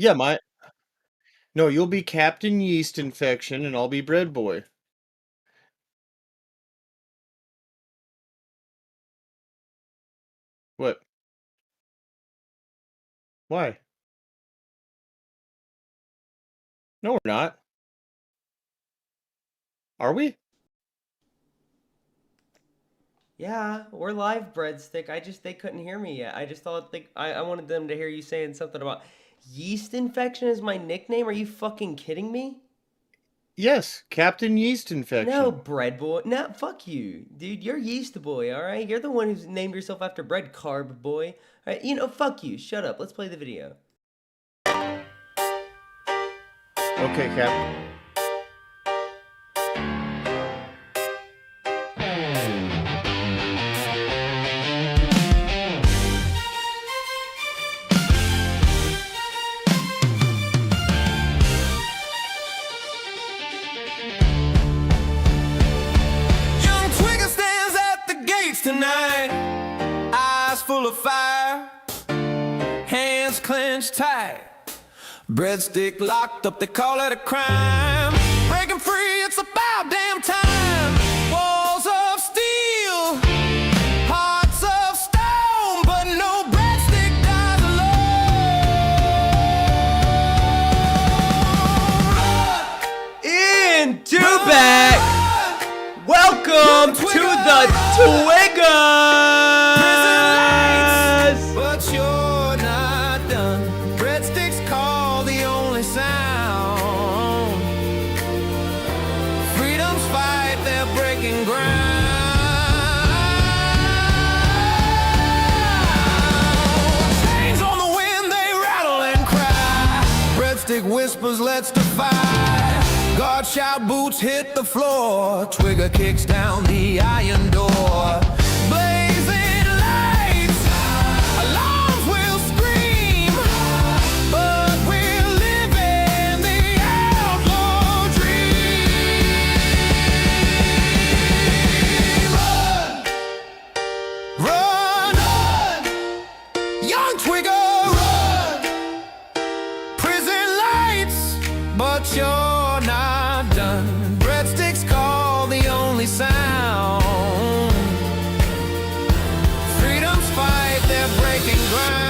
Yeah, my no, you'll be Captain Yeast Infection and I'll be Bread Boy. What? Why? No, we're not. Are we? Yeah, we're live, breadstick. They couldn't hear me yet. I just thought I wanted them to hear you saying something about yeast infection is my nickname. Are you fucking kidding me? Yes, Captain Yeast No, Infection. bread boy. No, fuck you, dude. You're yeast boy. All right, you're the one who's named yourself after bread, carb boy. All right, fuck you. Shut up. Let's play the video. Okay, Cap. Young Twigger stands at the gates tonight, eyes full of fire, hands clenched tight. Breadstick locked up, they call it a crime. Breaking free, it's about damn time. Walls of steel, hearts of stone, but no breadstick dies alone. Into back. Welcome to the Twiggers. But you're not done. Breadsticks call the only sound. Freedom's fight, they're breaking ground. Chains on the wind, they rattle and cry. Breadstick whispers, let's defy. Guard shout, boots hit the floor. Twigger kicks down the iron door. Blazing lights, alarms will scream, but we're living the outlaw dream. Run, run, young Twigger, run. Prison lights, but you're not done. Breadsticks call the only sound. Freedom's fight, they're breaking ground.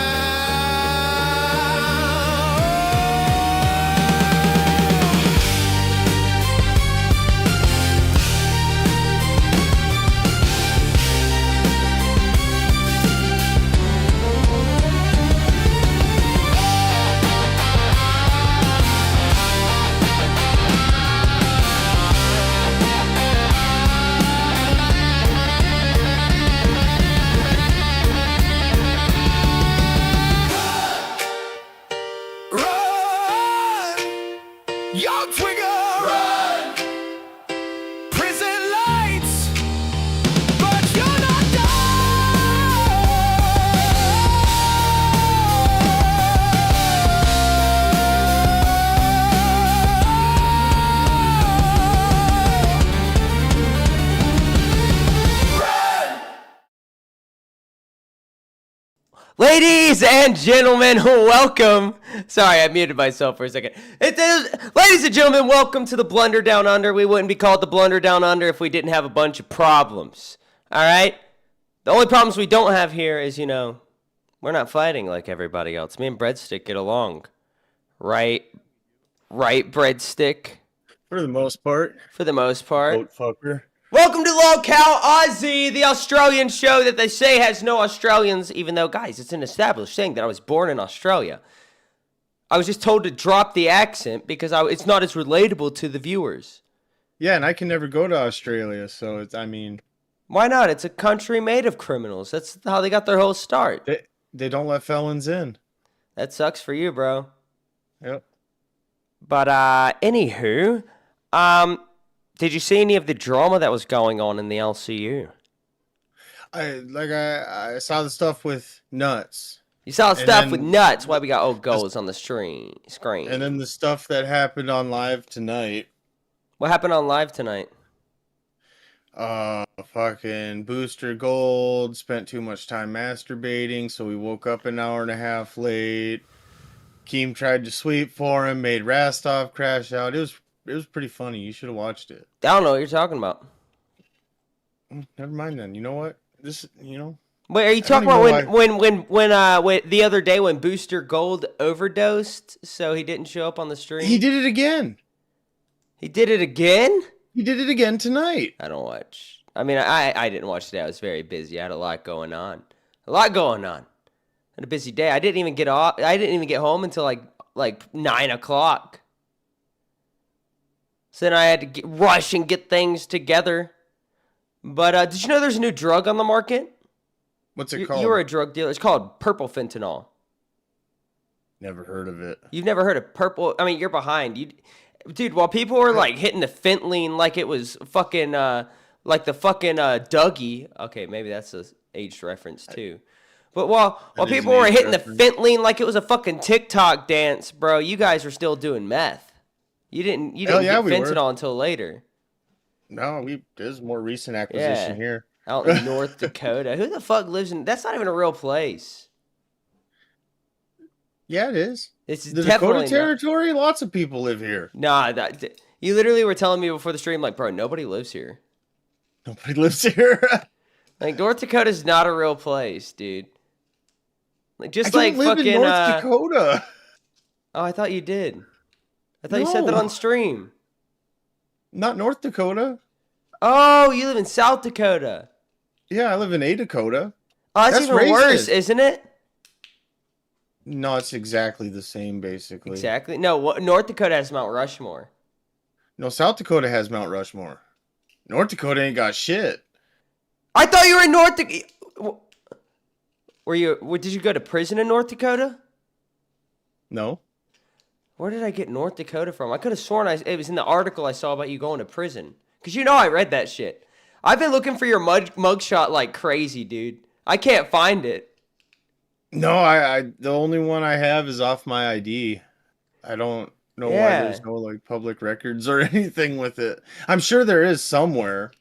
Run, young Twigger, run. Prison lights, but you're not done. Ladies and gentlemen, welcome. Sorry, I muted myself for a second. Ladies and gentlemen, welcome to the Blunder Down Under. We wouldn't be called the Blunder Down Under if we didn't have a bunch of problems. All right? The only problems we don't have here is, we're not fighting like everybody else. Me and Breadstick get along. Right? Right, Breadstick? For the most part. For the most part. Goat fucker. Welcome to Lolcow Aussie, the Australian show that they say has no Australians, even though, guys, it's an established thing that I was born in Australia. I was just told to drop the accent because it's not as relatable to the viewers. Yeah, and I can never go to Australia, so Why not? It's a country made of criminals. That's how they got their whole start. they don't let felons in. That sucks for you, bro. Yep. But, anywho, did you see any of the drama that was going on in the LCU? I saw the stuff with Nuts. You saw stuff with then nuts. Why we got old goals on the screen? And then the stuff that happened on live tonight. What happened on live tonight? Fucking Booster Gold spent too much time masturbating, so we woke up an hour and a half late. Keem tried to sweep for him, made Rastov crash out. It was pretty funny. You should have watched it. I don't know what you're talking about. Never mind then. You know what? Wait, are you I don't talking even about know when the other day when Booster Gold overdosed, so he didn't show up on the stream? he did it again. He did it again? He did it again tonight. I don't watch. I mean, I didn't watch today. I was very busy. I had a lot going on. A lot going on. I had a busy day. I didn't even get off. I didn't even get home until like 9 o'clock. So then I had to rush and get things together. But did you know there's a new drug on the market? What's it called? You were a drug dealer. It's called purple fentanyl. Never heard of it. You've never heard of purple? I mean, you're behind. Dude, while people were like hitting the fentanyl like it was fucking like the fucking Dougie. Okay, maybe that's an age reference too. But while people were hitting the fentanyl like it was a fucking TikTok dance, bro, you guys were still doing meth. You didn't get fentanyl until later. No, there's a more recent acquisition here. Out in North Dakota. Who the fuck lives in... That's not even a real place. Yeah, it is. It's the definitely Dakota territory. Lots of people live here. Nah, you literally were telling me before the stream, like, bro, nobody lives here. Nobody lives here. Like, North Dakota's not a real place, dude. Like, just I like don't live fucking in North Dakota. Oh, I thought you did. I thought you said that on stream. Not North Dakota. Oh, you live in South Dakota. Yeah, I live in A Dakota. Oh, that's even worse, isn't it? No, it's exactly the same, basically. Exactly. No, North Dakota has Mount Rushmore. No, South Dakota has Mount Rushmore. North Dakota ain't got shit. I thought you were in North Dakota. Did you go to prison in North Dakota? No. Where did I get North Dakota from? I could have sworn it was in the article I saw about you going to prison. Because you know I read that shit. I've been looking for your mugshot like crazy, dude. I can't find it. No, I the only one I have is off my ID. I don't know why there's no like public records or anything with it. I'm sure there is somewhere.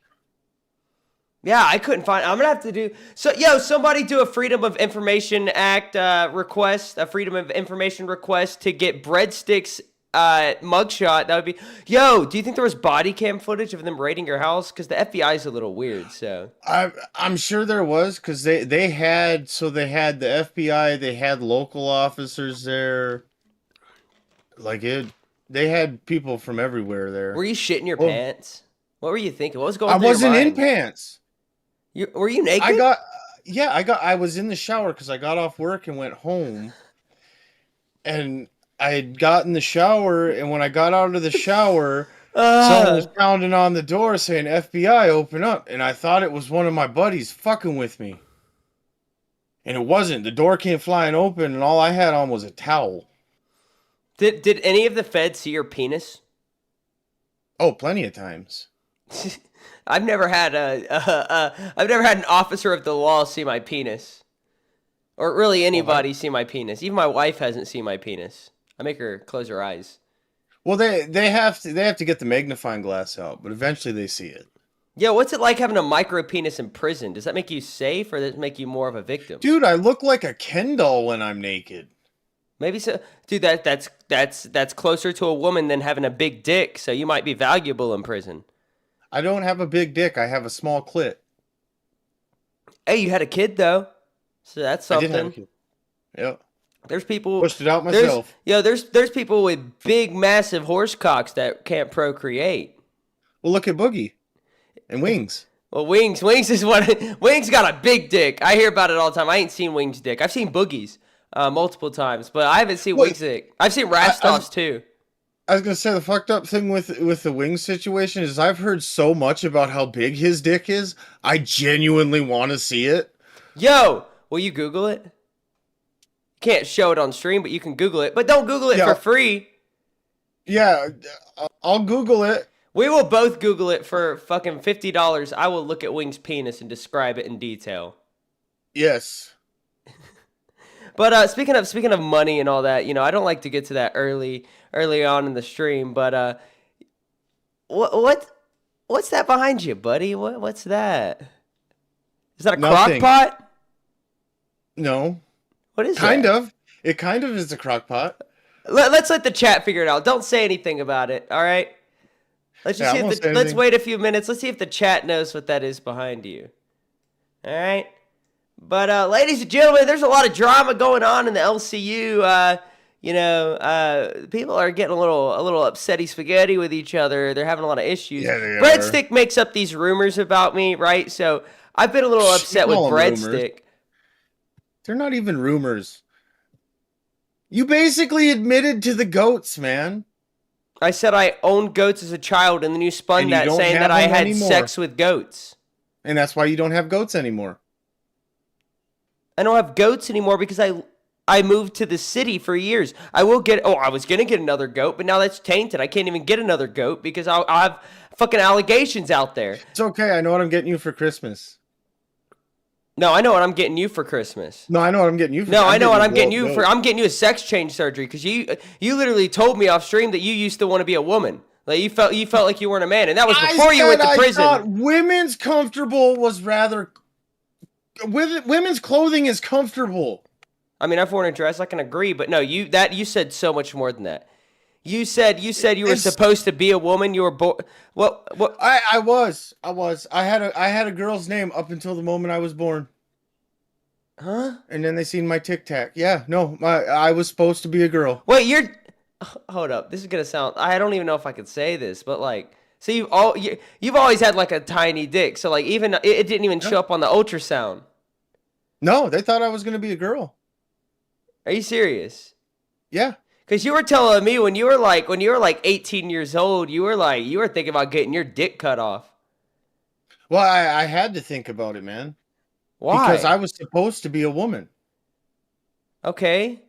Yeah, I couldn't find. I'm gonna have to do so. Yo, somebody do a Freedom of Information Act request, a Freedom of Information request to get Breadsticks mugshot. That would be. Yo, do you think there was body cam footage of them raiding your house? Because the FBI is a little weird. So I'm sure there was, because they had the FBI, they had local officers there. Like they had people from everywhere there. Were you shitting your pants? What were you thinking? What was going on? I wasn't in pants. Were you naked? I was in the shower because I got off work and went home. And I had got in the shower, and when I got out of the shower, someone was pounding on the door saying, FBI, open up. And I thought it was one of my buddies fucking with me. And it wasn't. The door came flying open, and all I had on was a towel. Did any of the feds see your penis? Oh, plenty of times. I've never had an officer of the law see my penis, or really anybody see my penis. Even my wife hasn't seen my penis. I make her close her eyes. Well, they have to get the magnifying glass out, but eventually they see it. Yeah, what's it like having a micro penis in prison? Does that make you safe, or does it make you more of a victim? Dude, I look like a Ken doll when I'm naked. Maybe so, dude. That's closer to a woman than having a big dick. So you might be valuable in prison. I don't have a big dick. I have a small clit. Hey, you had a kid though, so that's something. I did have a kid. Yep. There's people pushed it out myself. There's people with big, massive horse cocks that can't procreate. Well, look at Boogie and Wings. Well, Wings is Wings got a big dick. I hear about it all the time. I ain't seen Wings' dick. I've seen Boogie's multiple times, but I haven't seen Wings' dick. I've seen Rastov's too. I was gonna say the fucked up thing with the Wings situation is I've heard so much about how big his dick is. I genuinely want to see it. Yo, will you Google it? You can't show it on stream, but you can Google it. But don't Google it for free. Yeah, I'll Google it. We will both Google it for fucking $50. I will look at Wings' penis and describe it in detail. Yes. But speaking of money and all that, I don't like to get to that early on in the stream. But what's that behind you, buddy? What's that? Is that a crock pot? No. What is kind that? of? It kind of is a crock pot. Let's let the chat figure it out. Don't say anything about it. All right. Let's just Yeah, I see won't if say let's anything. wait a few minutes. Let's see if the chat knows what that is behind you. All right. But ladies and gentlemen, there's a lot of drama going on in the LCU. People are getting a little upsetty spaghetti with each other. They're having a lot of issues. Yeah, they are. Breadstick makes up these rumors about me, right? So I've been a little You upset with call 'em rumors. Breadstick. They're not even rumors. You basically admitted to the goats, man. I said I owned goats as a child, and then you spun And you that don't saying have that I them had anymore. sex with goats. And that's why you don't have goats anymore. I don't have goats anymore because I moved to the city for years. I was gonna get another goat, but now that's tainted. I can't even get another goat because I'll have fucking allegations out there. It's okay. I know what I'm getting you for Christmas. No, I know what I'm getting you for Christmas. No, I know what I'm getting you for. No, I know what I'm getting you you for. I'm getting you a sex change surgery because you literally told me off stream that you used to want to be a woman. Like you felt like you weren't a man, and that was before you went to prison. I thought women's comfortable was rather. Women's clothing is comfortable. I mean, I've worn a dress. I can agree, but no, you said so much more than that. You said you were supposed to be a woman. You were born. What? I was. I had a girl's name up until the moment I was born. Huh? And then they seen my Tic Tac. Yeah, no, I was supposed to be a girl. Wait, hold up. This is gonna sound. I don't even know if I could say this, but like, so you've always had like a tiny dick. So like, even it didn't even show up on the ultrasound. No, they thought I was gonna be a girl. Are you serious? Yeah. Because you were telling me when you were like 18 years old, you were thinking about getting your dick cut off. Well, I had to think about it, man. Why? Because I was supposed to be a woman. Okay.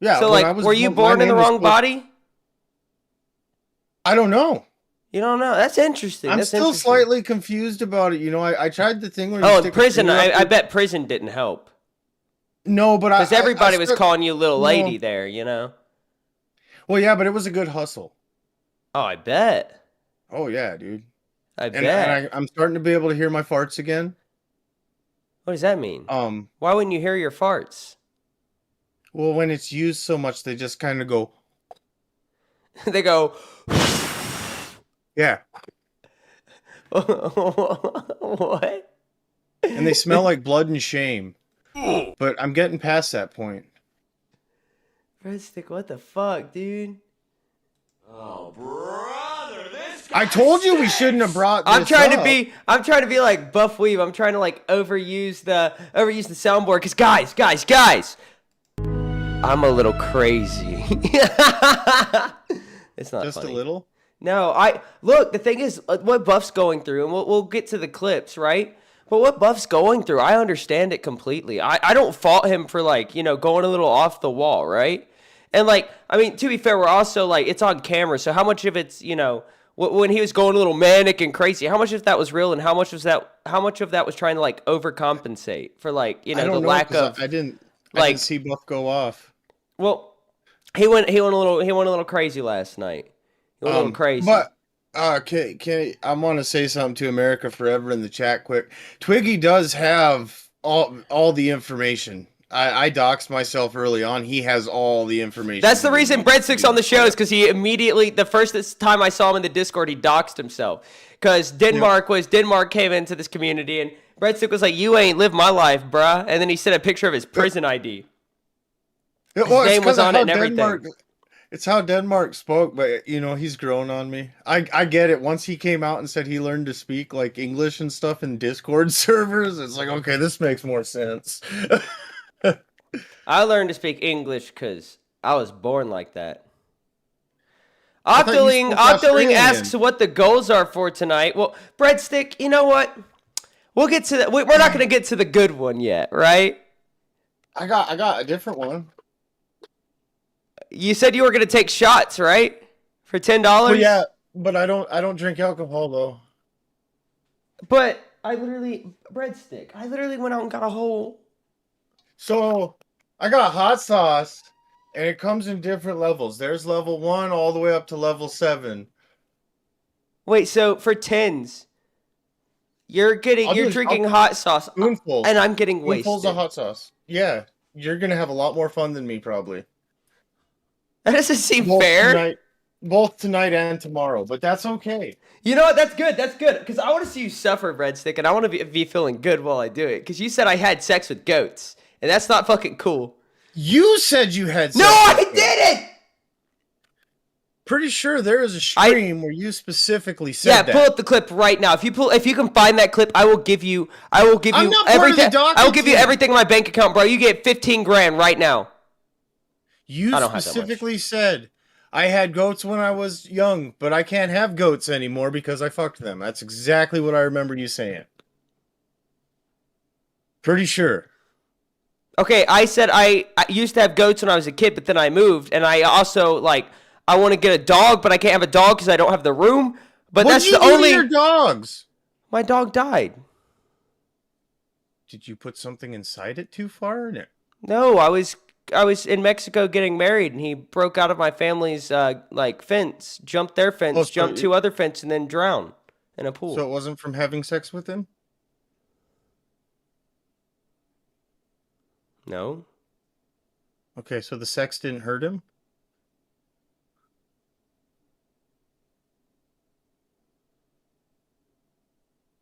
Yeah. So like, were you born in the wrong body? I don't know. You don't know. That's interesting. I'm still slightly confused about it. You know, I tried the thing where you stick prison. I bet prison didn't help. No, but because everybody was calling you little lady there. You know. Well, yeah, but it was a good hustle. Oh, I bet. Oh yeah, dude. I bet. And I'm starting to be able to hear my farts again. What does that mean? Why wouldn't you hear your farts? Well, when it's used so much, they just kind of go. They go. Yeah. What? And they smell like blood and shame. But I'm getting past that point. Breadstick, what the fuck, dude? Oh, brother, this I told you we shouldn't have brought this I'm trying up. to be like Buff Weeb. I'm trying to like overuse the soundboard because guys, I'm a little crazy. It's not just funny. a little. No, look. The thing is, what Buff's going through, and we'll get to the clips, right? But what Buff's going through, I understand it completely. I don't fault him for like going a little off the wall, right? And like, I mean, to be fair, we're also like it's on camera, so how much of it's when he was going a little manic and crazy, how much of that was real, and how much of that was trying to like overcompensate for like the lack of. I didn't see Buff go off. Well, he went a little crazy last night. He went a little crazy. But okay, I want to say something to America Forever in the chat quick. Twiggy does have all the information. I doxed myself early on. He has all the information. That's the reason Breadstick's on the show is because he immediately, the first time I saw him in the Discord, he doxed himself. Because Denmark came into this community and Breadstick was like, "You ain't lived my life, bruh." And then he sent a picture of his prison ID. His name was on it and everything. It's how Denmark spoke, but he's grown on me. I get it. Once he came out and said he learned to speak like English and stuff in Discord servers, it's like, okay, this makes more sense. I learned to speak English because I was born like that. Octoling asks what the goals are for tonight. Well, Breadstick, you know what? We'll get to that. We're not going to get to the good one yet, right? I got a different one. You said you were going to take shots, right? For $10? Well, yeah, but I don't drink alcohol though. But Breadstick, I literally went out and got a whole. So I got hot sauce, and it comes in different levels. There's level 1 all the way up to level 7. Wait, so for 10s, you're drinking hot sauce, spoonfuls, and I'm getting wasted. Spoonfuls of hot sauce. Yeah, you're gonna have a lot more fun than me probably. That doesn't seem both fair. both tonight and tomorrow, but that's okay. You know what? That's good. That's good. Because I want to see you suffer, Breadstick, and I want to be feeling good while I do it. Because you said I had sex with goats, and that's not fucking cool. You said you had sex. No, I didn't. Pretty sure there is a stream where you specifically said that. Pull up the clip right now. If you can find that clip, I will give you I'm not part of the everything. I will give you team. everything in my bank account, bro. You get 15 grand right now. You specifically said I had goats when I was young, but I can't have goats anymore because I fucked them. That's exactly what I remember you saying. Pretty sure. Okay, I said I used to have goats when I was a kid, but then I moved, and I also I want to get a dog, but I can't have a dog because I don't have the room. But that's the only. Your dogs? My dog died. Did you put something inside it too far? No, I was in Mexico getting married, and he broke out of my family's fence, jumped their fence, jumped 2 other fence, and then drowned in a pool. So it wasn't from having sex with him? No. Okay, so the sex didn't hurt him?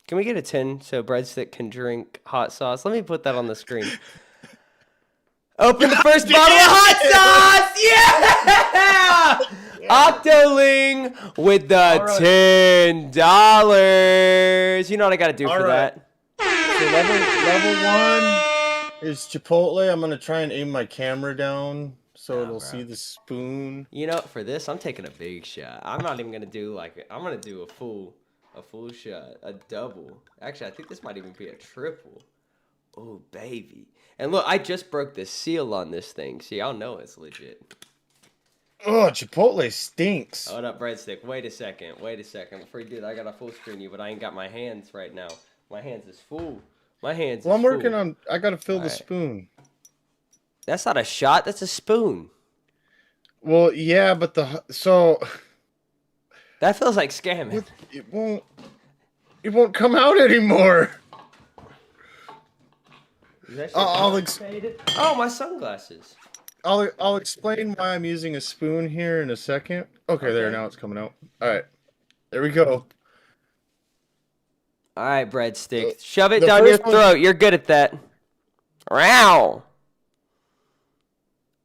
Can we get a 10 so Breadstick can drink hot sauce? Let me put that on the screen. Open the first bottle of hot sauce! Yeah! Octoling with the $10. You know what I got to do for that. So level 1 is Chipotle. I'm going to try and aim my camera down so it'll see the spoon. You know, for this, I'm taking a big shot. I'm not even going to do I'm going to do a full shot, a double. Actually, I think this might even be a triple. Oh, baby. And look, I just broke the seal on this thing. See, I'll know it's legit. Oh, Chipotle stinks. Hold up, Breadstick. Wait a second. Before you do that, I got to full screen you, but I ain't got my hands right now. My hands is full. Well, I'm working on... I got to fill the spoon. That's not a shot. That's a spoon. Well, yeah, but so... That feels like scamming. It won't come out anymore. Oh, my sunglasses. I'll explain why I'm using a spoon here in a second. Okay, there, now it's coming out. All right, there we go. All right, Breadstick. Shove it down your throat. You're good at that. Wow.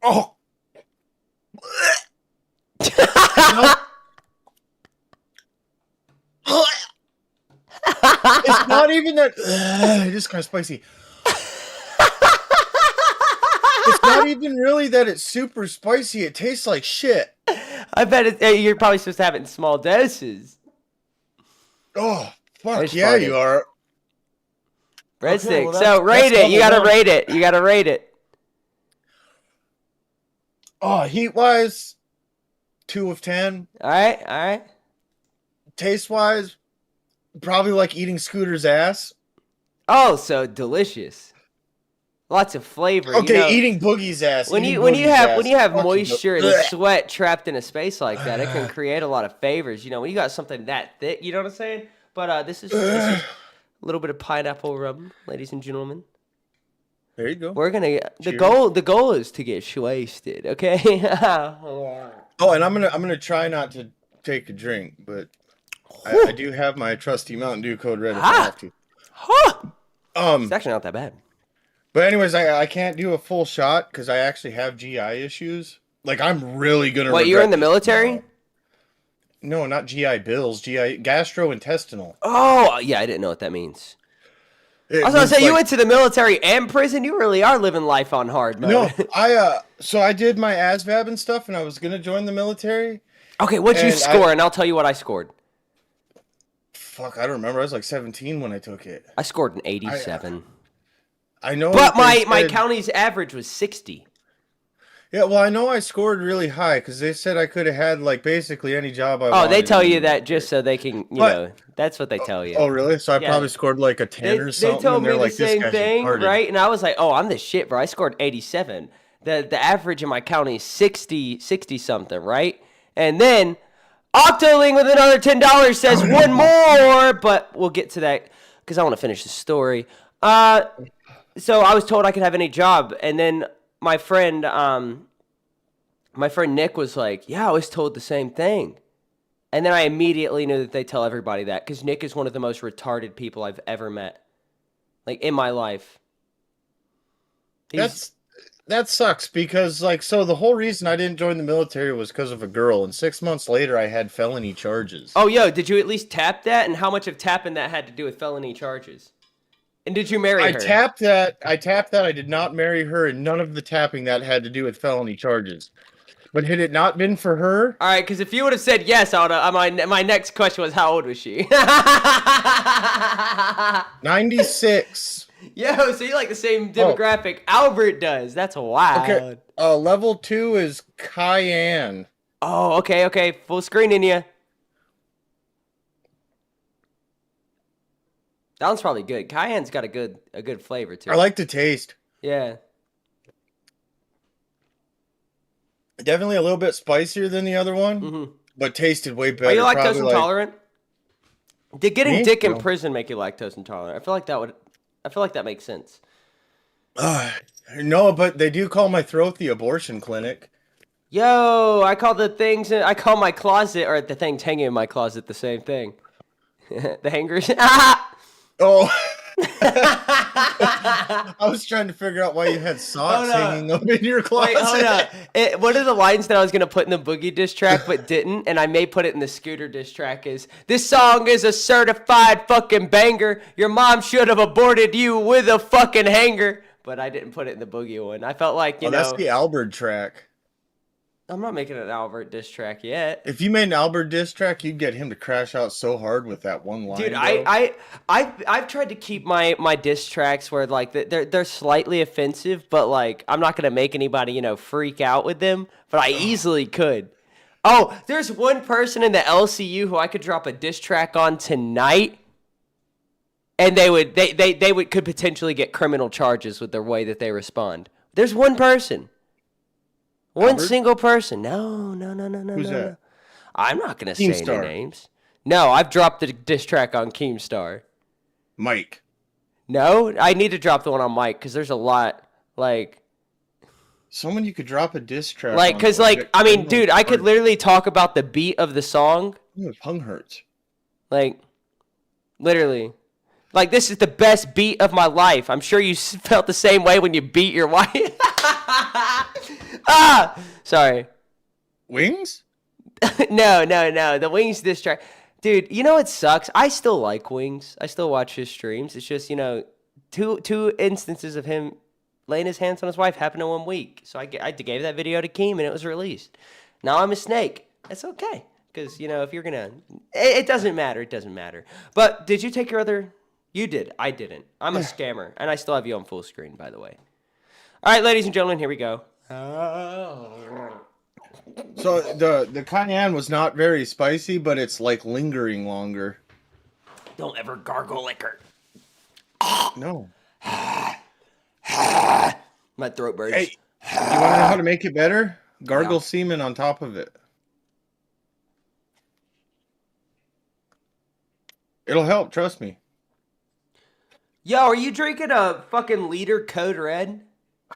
Oh. It's not even that. It is kind of spicy. It's not even really that it's super spicy. It tastes like shit. I bet you're probably supposed to have it in small doses. Oh, fuck yeah, you are. Breadstick. So rate it. You gotta rate it. You gotta rate it. Oh, heat-wise, 2 of 10. All right. Taste-wise, probably like eating Scooter's ass. Oh, so delicious. Lots of flavor. Okay, eating Boogie's ass. When you have moisture and sweat trapped in a space like that, it can create a lot of flavors. You know, when you got something that thick, you know what I'm saying? But this is a little bit of pineapple rum, ladies and gentlemen. There you go. We're gonna the goal is to get wasted, okay? Oh, and I'm gonna try not to take a drink, but I do have my trusty Mountain Dew Code Red if I have to. It's actually not that bad. But anyways, I can't do a full shot because I actually have GI issues. Like, I'm really gonna. What, you're in the military? No, not GI bills. GI gastrointestinal. Oh yeah, I didn't know what that means. I was gonna say, you went to the military and prison. You really are living life on hard mode. No, so I did my ASVAB and stuff, and I was gonna join the military. Okay, what'd you score? And I'll tell you what I scored. Fuck, I don't remember. I was like 17 when I took it. I scored an 87. I know, but my county's average was 60. Yeah, well, I know I scored really high because they said I could have had like basically any job I wanted. Oh, they tell you that just so they can, you know, that's what they tell you. Oh, really? So I probably scored like a 10 or something. They told me the same thing, right? And I was like, oh, I'm the shit, bro. I scored 87. The average in my county is 60 something, right? And then Octoling with another $10 says one more, but we'll get to that because I want to finish the story. So I was told I could have any job, and then my friend my friend Nick was like, yeah, I was told the same thing. And then I immediately knew that they tell everybody that because Nick is one of the most retarded people I've ever met, like in my life. That sucks because so the whole reason I didn't join the military was because of a girl, and 6 months later I had felony charges. Oh, yo, did you at least tap that? And how much of tapping that had to do with felony charges? And did you marry her? I tapped that. I did not marry her, and none of the tapping that had to do with felony charges. But had it not been for her, all right, because if you would have said yes, I would have. My next question was, how old was she? 96. Yo, so you like the same demographic Albert does. That's wild. Okay. Level 2 is Cayenne. Oh, okay. Full screening you. That one's probably good. Cayenne's got a good flavor to it. I like the taste. Yeah. Definitely a little bit spicier than the other one, but tasted way better. Are you lactose intolerant? Did getting dick in No. prison make you lactose intolerant? I feel like that makes sense. No, but they do call my throat the abortion clinic. Yo, I call my closet, or the things hanging in my closet, the same thing. The hangers. Oh. I was trying to figure out why you had socks hanging up in your closet. Wait, hold up. One of the lines that I was going to put in the Boogie diss track but didn't, and I may put it in the Scooter diss track, is, this song is a certified fucking banger. Your mom should have aborted you with a fucking hanger. But I didn't put it in the Boogie one. I felt like, you know. That's the Albert track. I'm not making an Albert diss track yet. If you made an Albert diss track, you'd get him to crash out so hard with that one line. Dude, bro. I've tried to keep my diss tracks where like they're slightly offensive, but like I'm not gonna make anybody freak out with them. But I easily could. Oh, there's one person in the LCU who I could drop a diss track on tonight, and they could potentially get criminal charges with the way that they respond. There's one person. One Albert? single person. No. Who's that? I'm not going to say any Keemstar. names. No, I've dropped the diss track on Keemstar. Mike. No, I need to drop the one on Mike because there's a lot, like... Someone you could drop a diss track Like, on because, like, I mean, dude, I could literally talk about the beat of the song. My tongue hurts. Like, literally. Like, this is the best beat of my life. I'm sure you felt the same way when you beat your wife. Sorry. Wings? No. The Wings diss track. Dude, you know what sucks? I still like Wings. I still watch his streams. It's just, two instances of him laying his hands on his wife happened in 1 week. So I gave that video to Keem and it was released. Now I'm a snake. It's okay. Because, if you're going to... It doesn't matter. It doesn't matter. But did you take your other... You did. I didn't. I'm a scammer. And I still have you on full screen, by the way. All right, ladies and gentlemen, here we go. So the cayenne was not very spicy, but it's like lingering longer. Don't ever gargle liquor. No. My throat burns. Hey, you want to know how to make it better? Gargle semen on top of it. It'll help, trust me. Yo, are you drinking a fucking liter Code Red?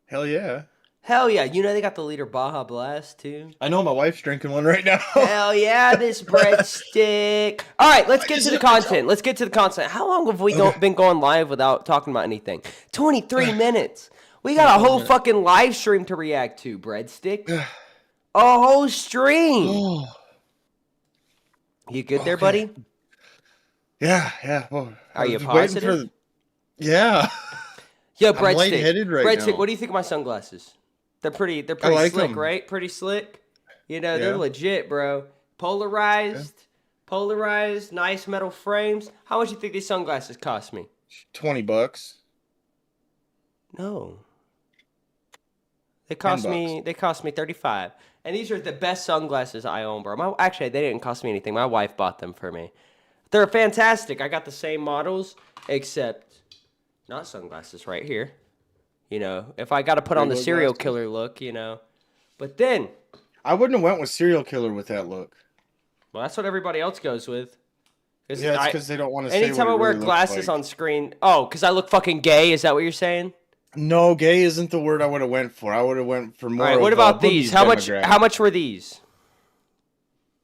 Hell yeah. Hell yeah. They got the liter Baja Blast, too. I know my wife's drinking one right now. Hell yeah, this breadstick. All right, let's get to the content. How long have we been going live without talking about anything? 23 minutes. We got a whole fucking live stream to react to, breadstick. A whole stream. You good there, buddy? Yeah. Well, Are you I was waiting positive? Yeah. Yo, I'm breadstick. lightheaded right Breadstick, now. what do you think of my sunglasses? They're pretty like slick, them. right? Pretty slick. They're Yeah. legit, bro. Polarized, nice metal frames. How much do you think these sunglasses cost me? $20. No. They cost $10. me 35. And these are the best sunglasses I own, bro. Actually, they didn't cost me anything. My wife bought them for me. They're fantastic. I got the same models, except not sunglasses right here. If I got to put on the serial killer look, But then... I wouldn't have went with serial killer with that look. Well, that's what everybody else goes with. Yeah, it's because they don't want to say anytime what I it wear really looks glasses like. on screen... Oh, because I look fucking gay? Is that what you're saying? No, gay isn't the word I would have went for. I would have went for All more right, what of about these? Boogie's How much? demographic. How much were these?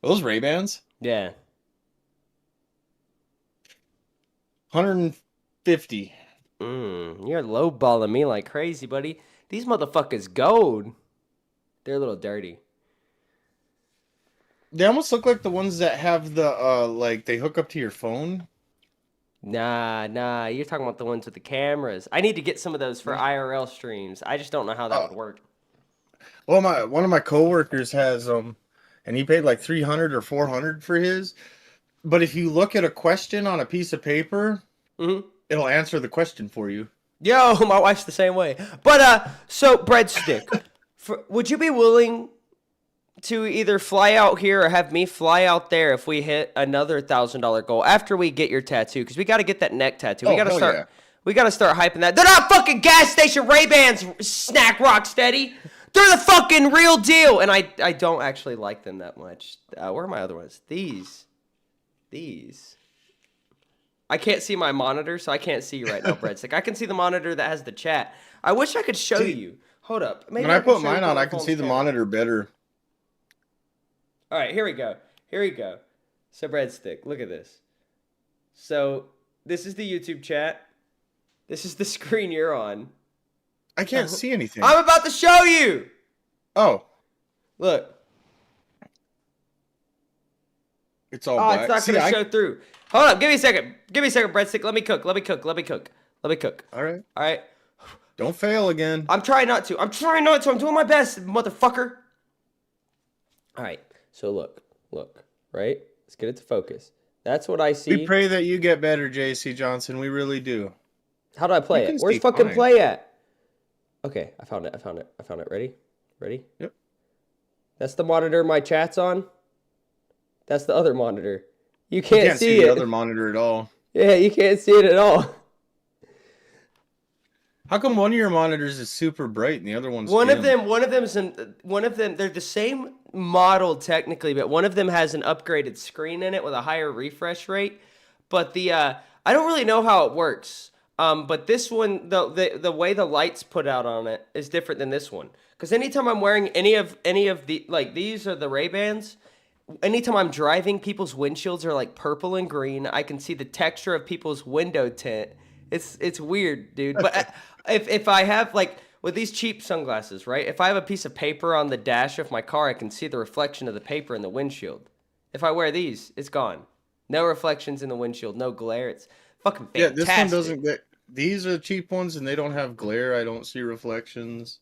Those Ray-Bans? Yeah. 150. You're lowballing me like crazy, buddy. These motherfuckers gold. They're a little dirty. They almost look like the ones that have the like they hook up to your phone. Nah. You're talking about the ones with the cameras. I need to get some of those for IRL streams. I just don't know how that would work. Well, one of my coworkers has them, and he paid like 300 or 400 for his. But if you look at a question on a piece of paper, it'll answer the question for you. Yo, my wife's the same way. But so breadstick, would you be willing to either fly out here or have me fly out there if we hit another $1,000 goal after we get your tattoo? Because we got to get that neck tattoo. We got to start. Yeah. We got to start hyping that. They're not fucking gas station Ray-Bans, Snack Rock Steady. They're the fucking real deal. And I don't actually like them that much. Where are my other ones? These. I can't see my monitor, so I can't see you right now, breadstick. I can see the monitor that has the chat. I wish I could show you. Hold up. Maybe when I put mine on, I can see the monitor better. All right, here we go. So, breadstick, look at this. So, this is the YouTube chat. This is the screen you're on. I can't see anything. I'm about to show you. Oh. Look. It's all black. It's not going to show through. Hold up. Give me a second, breadstick. Let me cook. All right. Don't fail again. I'm trying not to. I'm doing my best, motherfucker. All right. So look, right? Let's get it to focus. That's what I see. We pray that you get better, JC Johnson. We really do. How do I play it? Where's fucking play at? Okay, I found it. Ready? Yep. That's the monitor my chat's on. That's the other monitor. You can't see the other monitor at all. Yeah, you can't see it at all. How come one of your monitors is super bright and the other one's one dim? of them they're the same model technically, but one of them has an upgraded screen in it with a higher refresh rate. But the I don't really know how it works. But this one, the way the lights put out on it is different than this one. Because anytime I'm wearing any of the, like, these are the Ray-Bans. Anytime I'm driving, people's windshields are like purple and green. I can see the texture of people's window tint. It's weird, dude. But if I have, like, with these cheap sunglasses, right? If I have a piece of paper on the dash of my car, I can see the reflection of the paper in the windshield. If I wear these, it's gone. No reflections in the windshield, no glare. It's fucking fantastic. Yeah, this one doesn't get. These are cheap ones and they don't have glare. I don't see reflections.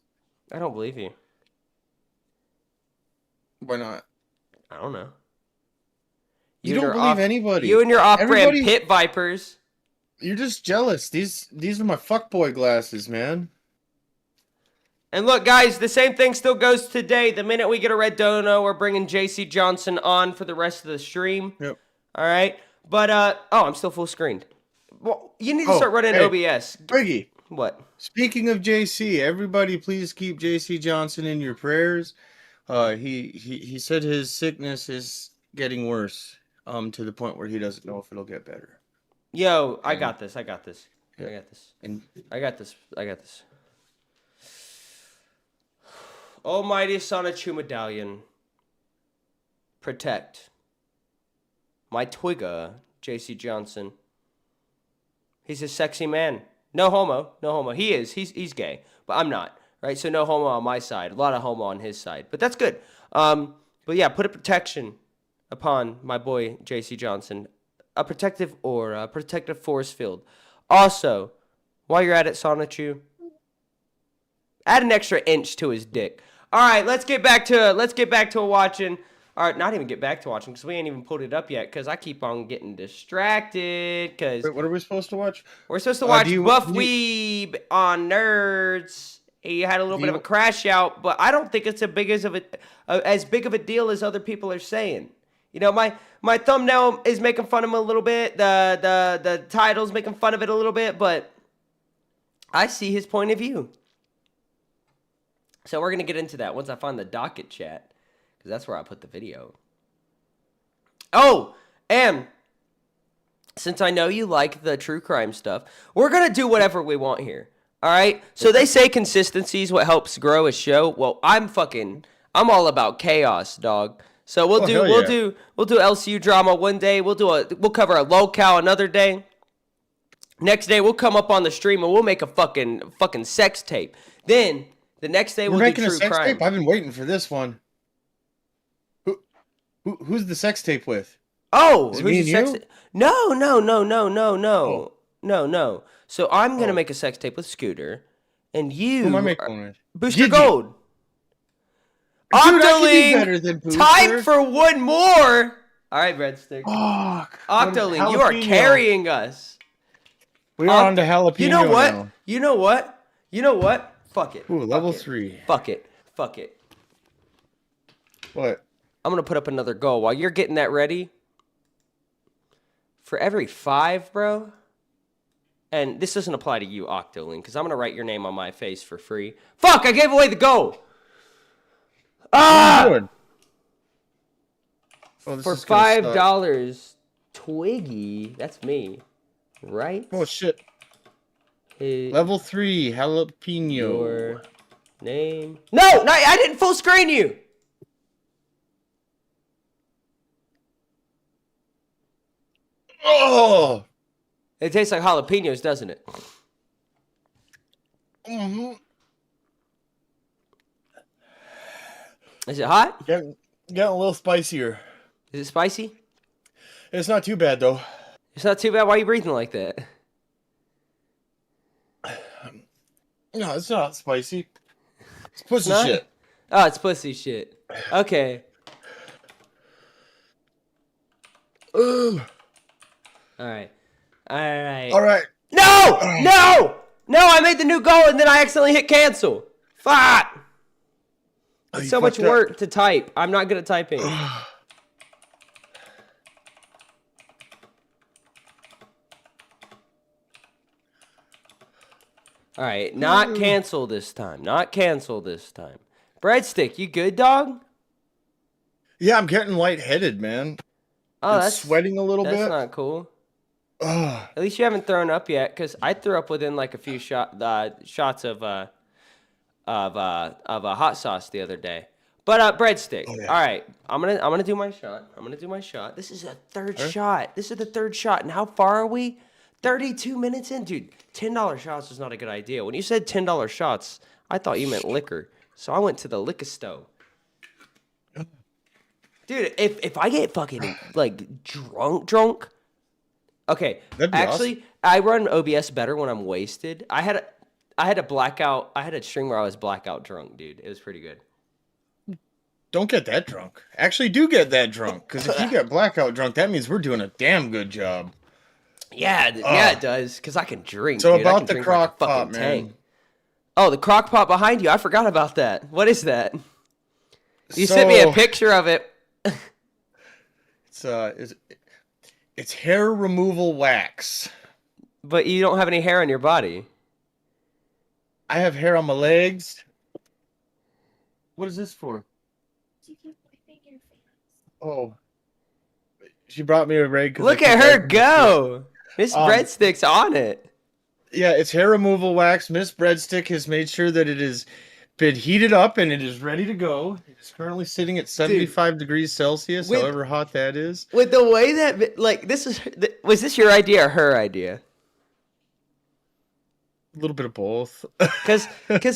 I don't believe you. Why not? I don't know. You don't believe anybody. You and your off-brand Pit Vipers. You're just jealous. These are my fuckboy glasses, man. And look, guys, the same thing still goes today. The minute we get a red dono, we're bringing JC Johnson on for the rest of the stream. Yep. All right. But, I'm still full screened. Well, you need to start running OBS. Briggy. What? Speaking of JC, everybody please keep JC Johnson in your prayers. He said his sickness is getting worse, to the point where he doesn't know if it'll get better. Yo, I got this. And I got this. Almighty Sonichu Medallion. Protect. My twigger, JC Johnson. He's a sexy man. No homo. He's gay, but I'm not. Right? So no homo on my side. A lot of homo on his side. But that's good. But yeah, put a protection upon my boy JC Johnson. A protective aura, a protective force field. Also, while you're at it, Sonichu, add an extra inch to his dick. All right, let's get back to watching. All right, not even get back to watching because we ain't even pulled it up yet because I keep on getting distracted. Because what are we supposed to watch? We're supposed to watch Buff Weeb on Nerds. He had a little bit of a crash out, but I don't think it's as big of a deal as other people are saying. You know, my thumbnail is making fun of him a little bit. The title's making fun of it a little bit, but I see his point of view. So we're going to get into that once I find the docket chat, because that's where I put the video. Oh, and since I know you like the true crime stuff, we're going to do whatever we want here. All right. So they say consistency is what helps grow a show. Well, I'm all about chaos, dog. So we'll do LCU drama one day. We'll cover a Lolcow another day. Next day we'll come up on the stream and we'll make a fucking sex tape. Then the next day we'll do true a sex crime. tape? I've been waiting for this one. Who's the sex tape with? Oh, is it me and you? No. No. So I'm gonna make a sex tape with Scooter, and you. Who am I making with? Booster Gold. Dude, I can do better than Booster. Time for one more. All right, Breadstick. Oh, Octoling, you are carrying us. We are on to jalapeno. You know what? Now. You know what? Fuck it. Ooh, level 3. Fuck it. What? I'm gonna put up another goal while you're getting that ready. For every 5, bro. And this doesn't apply to you, Octoling, because I'm gonna write your name on my face for free. Fuck! I gave away the goal. Ah! Oh, for $5, Twiggy. That's me, right? Oh shit. Level 3, jalapeno. Your name? No, I didn't full screen you. Oh. It tastes like jalapenos, doesn't it? Mm-hmm. Is it hot? Getting a little spicier. Is it spicy? It's not too bad though. It's not too bad. Why are you breathing like that? No, it's not spicy. It's pussy shit. Oh, it's pussy shit. Okay. Ugh. All right. No! I made the new goal and then I accidentally hit cancel. Fuck! It's so much work to type. I'm not good at typing. All right, not cancel this time. Breadstick, you good, dog? Yeah, I'm getting lightheaded, man. Oh, that's sweating a little bit. That's not cool. At least you haven't thrown up yet, because I threw up within like a few shots of hot sauce the other day. But Breadstick. Oh, yeah. All right, I'm gonna do my shot. This is a third shot. This is the third shot. And how far are we? 32 minutes in, dude. $10 shots is not a good idea. When you said $10 shots, I thought you meant liquor. So I went to the liquor store. Dude, if I get fucking like drunk. Okay, actually, awesome. I run OBS better when I'm wasted. I had a blackout. I had a string where I was blackout drunk, dude. It was pretty good. Don't get that drunk. Actually, do get that drunk, because if you get blackout drunk, that means we're doing a damn good job. Yeah, it does, because I can drink. So dude. about the crock pot, man. Tank. Oh, the crock pot behind you. I forgot about that. What is that? You sent me a picture of it. It's hair removal wax. But you don't have any hair on your body. I have hair on my legs. What is this for? Oh. She brought me a rag. Look at her go. Miss Breadstick's on it. Yeah, it's hair removal wax. Miss Breadstick has made sure that it has been heated up and it is ready to go. It's currently sitting at 75 degrees Celsius, however hot that is. With the way that, was this your idea or her idea? A little bit of both. Because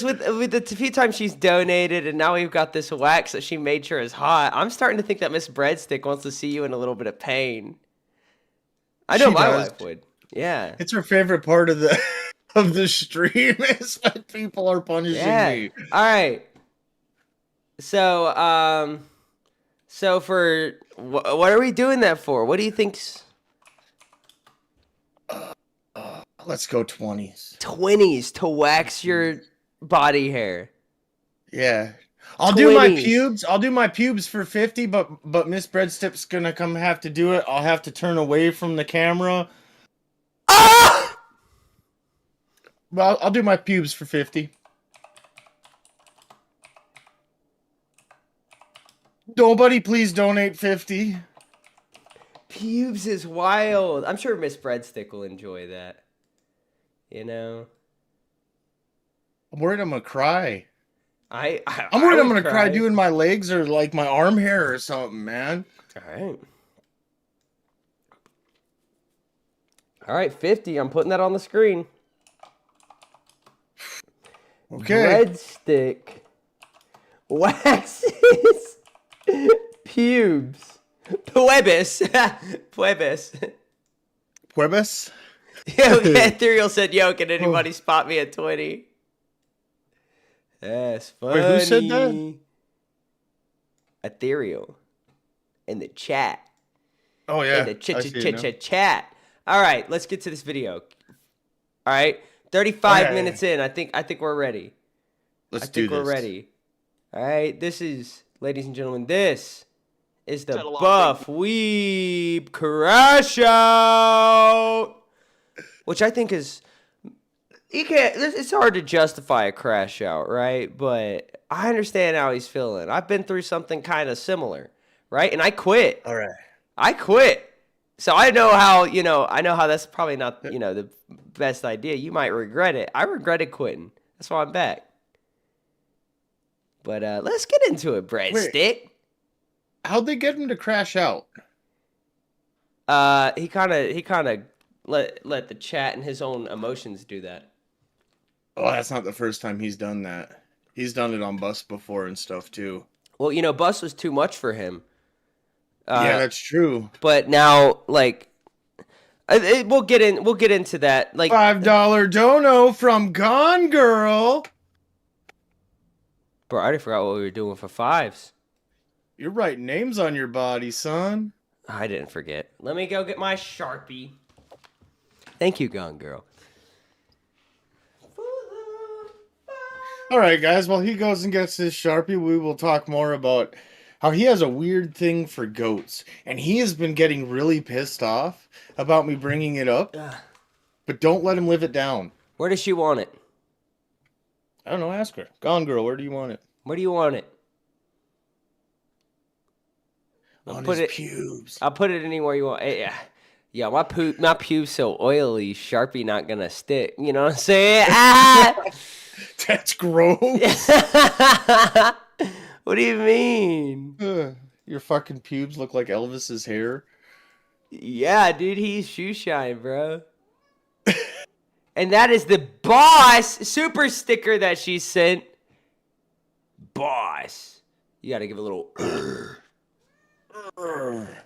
with the few times she's donated and now we've got this wax that she made sure is hot, I'm starting to think that Miss Breadstick wants to see you in a little bit of pain. I know my wife would. Yeah. It's her favorite part of the stream is when people are punishing me. All right. So for what are we doing that for? What do you think's? Let's go 20s. 20s to wax your body hair. Yeah. I'll do my pubes. I'll do my pubes for 50, but Miss Breadstick's gonna have to do it. I'll have to turn away from the camera. Ah! Well, I'll do my pubes for 50. Nobody please donate 50. Pubes is wild. I'm sure Miss Breadstick will enjoy that. You know? I'm worried I'm gonna cry. I I'm worried I'm would gonna cry cry. doing my legs or like my arm hair or something, man. All right. All right, 50. I'm putting that on the screen. Okay. Breadstick waxes pubes. Puebis. Puebis. Puebes? Yo, Ethereal said, yo, can Oh. anybody spot me at 20? That's funny. Wait, who said that? Ethereal. In the chat. Oh In yeah. the I see it now. chat. All right, let's get to this video. All right, 35 Okay. minutes in. I think we're ready. Let's I do think this. we're ready. All right, this is, ladies and gentlemen, this is the Settle on Buff Weeb Crash Out, which I think is, you can't. It's hard to justify a crash out, right? But I understand how he's feeling. I've been through something kind of similar, right? And I quit. All right. I quit. So I know how, I know how that's probably not, the best idea. You might regret it. I regretted quitting. That's why I'm back. But let's get into it, Breadstick. How'd they get him to crash out? He kind of let the chat and his own emotions do that. Oh, that's not the first time he's done that. He's done it on Bus before and stuff too. Well, Bus was too much for him. Yeah, that's true. But now, like, we'll get into that. Like, $5 dono from Gone Girl. bro, I already forgot what we were doing for fives. You're writing names on your body, son. I didn't forget. Let me go get my Sharpie. Thank you, Gone Girl. All right, guys. While he goes and gets his Sharpie, we will talk more about how he has a weird thing for goats. And he has been getting really pissed off about me bringing it up. But don't let him live it down. Where does she want it? I don't know. Ask her. Gone Girl, where do you want it? Where do you want it? On put his it- pubes. I'll put it anywhere you want. Yeah, my pubes so oily, Sharpie not gonna stick. You know what I'm saying? Ah! That's gross. What do you mean? Your fucking pubes look like Elvis's hair. Yeah, dude, he's shoe shine, bro. And that is the boss super sticker that she sent. Boss. You gotta give a little.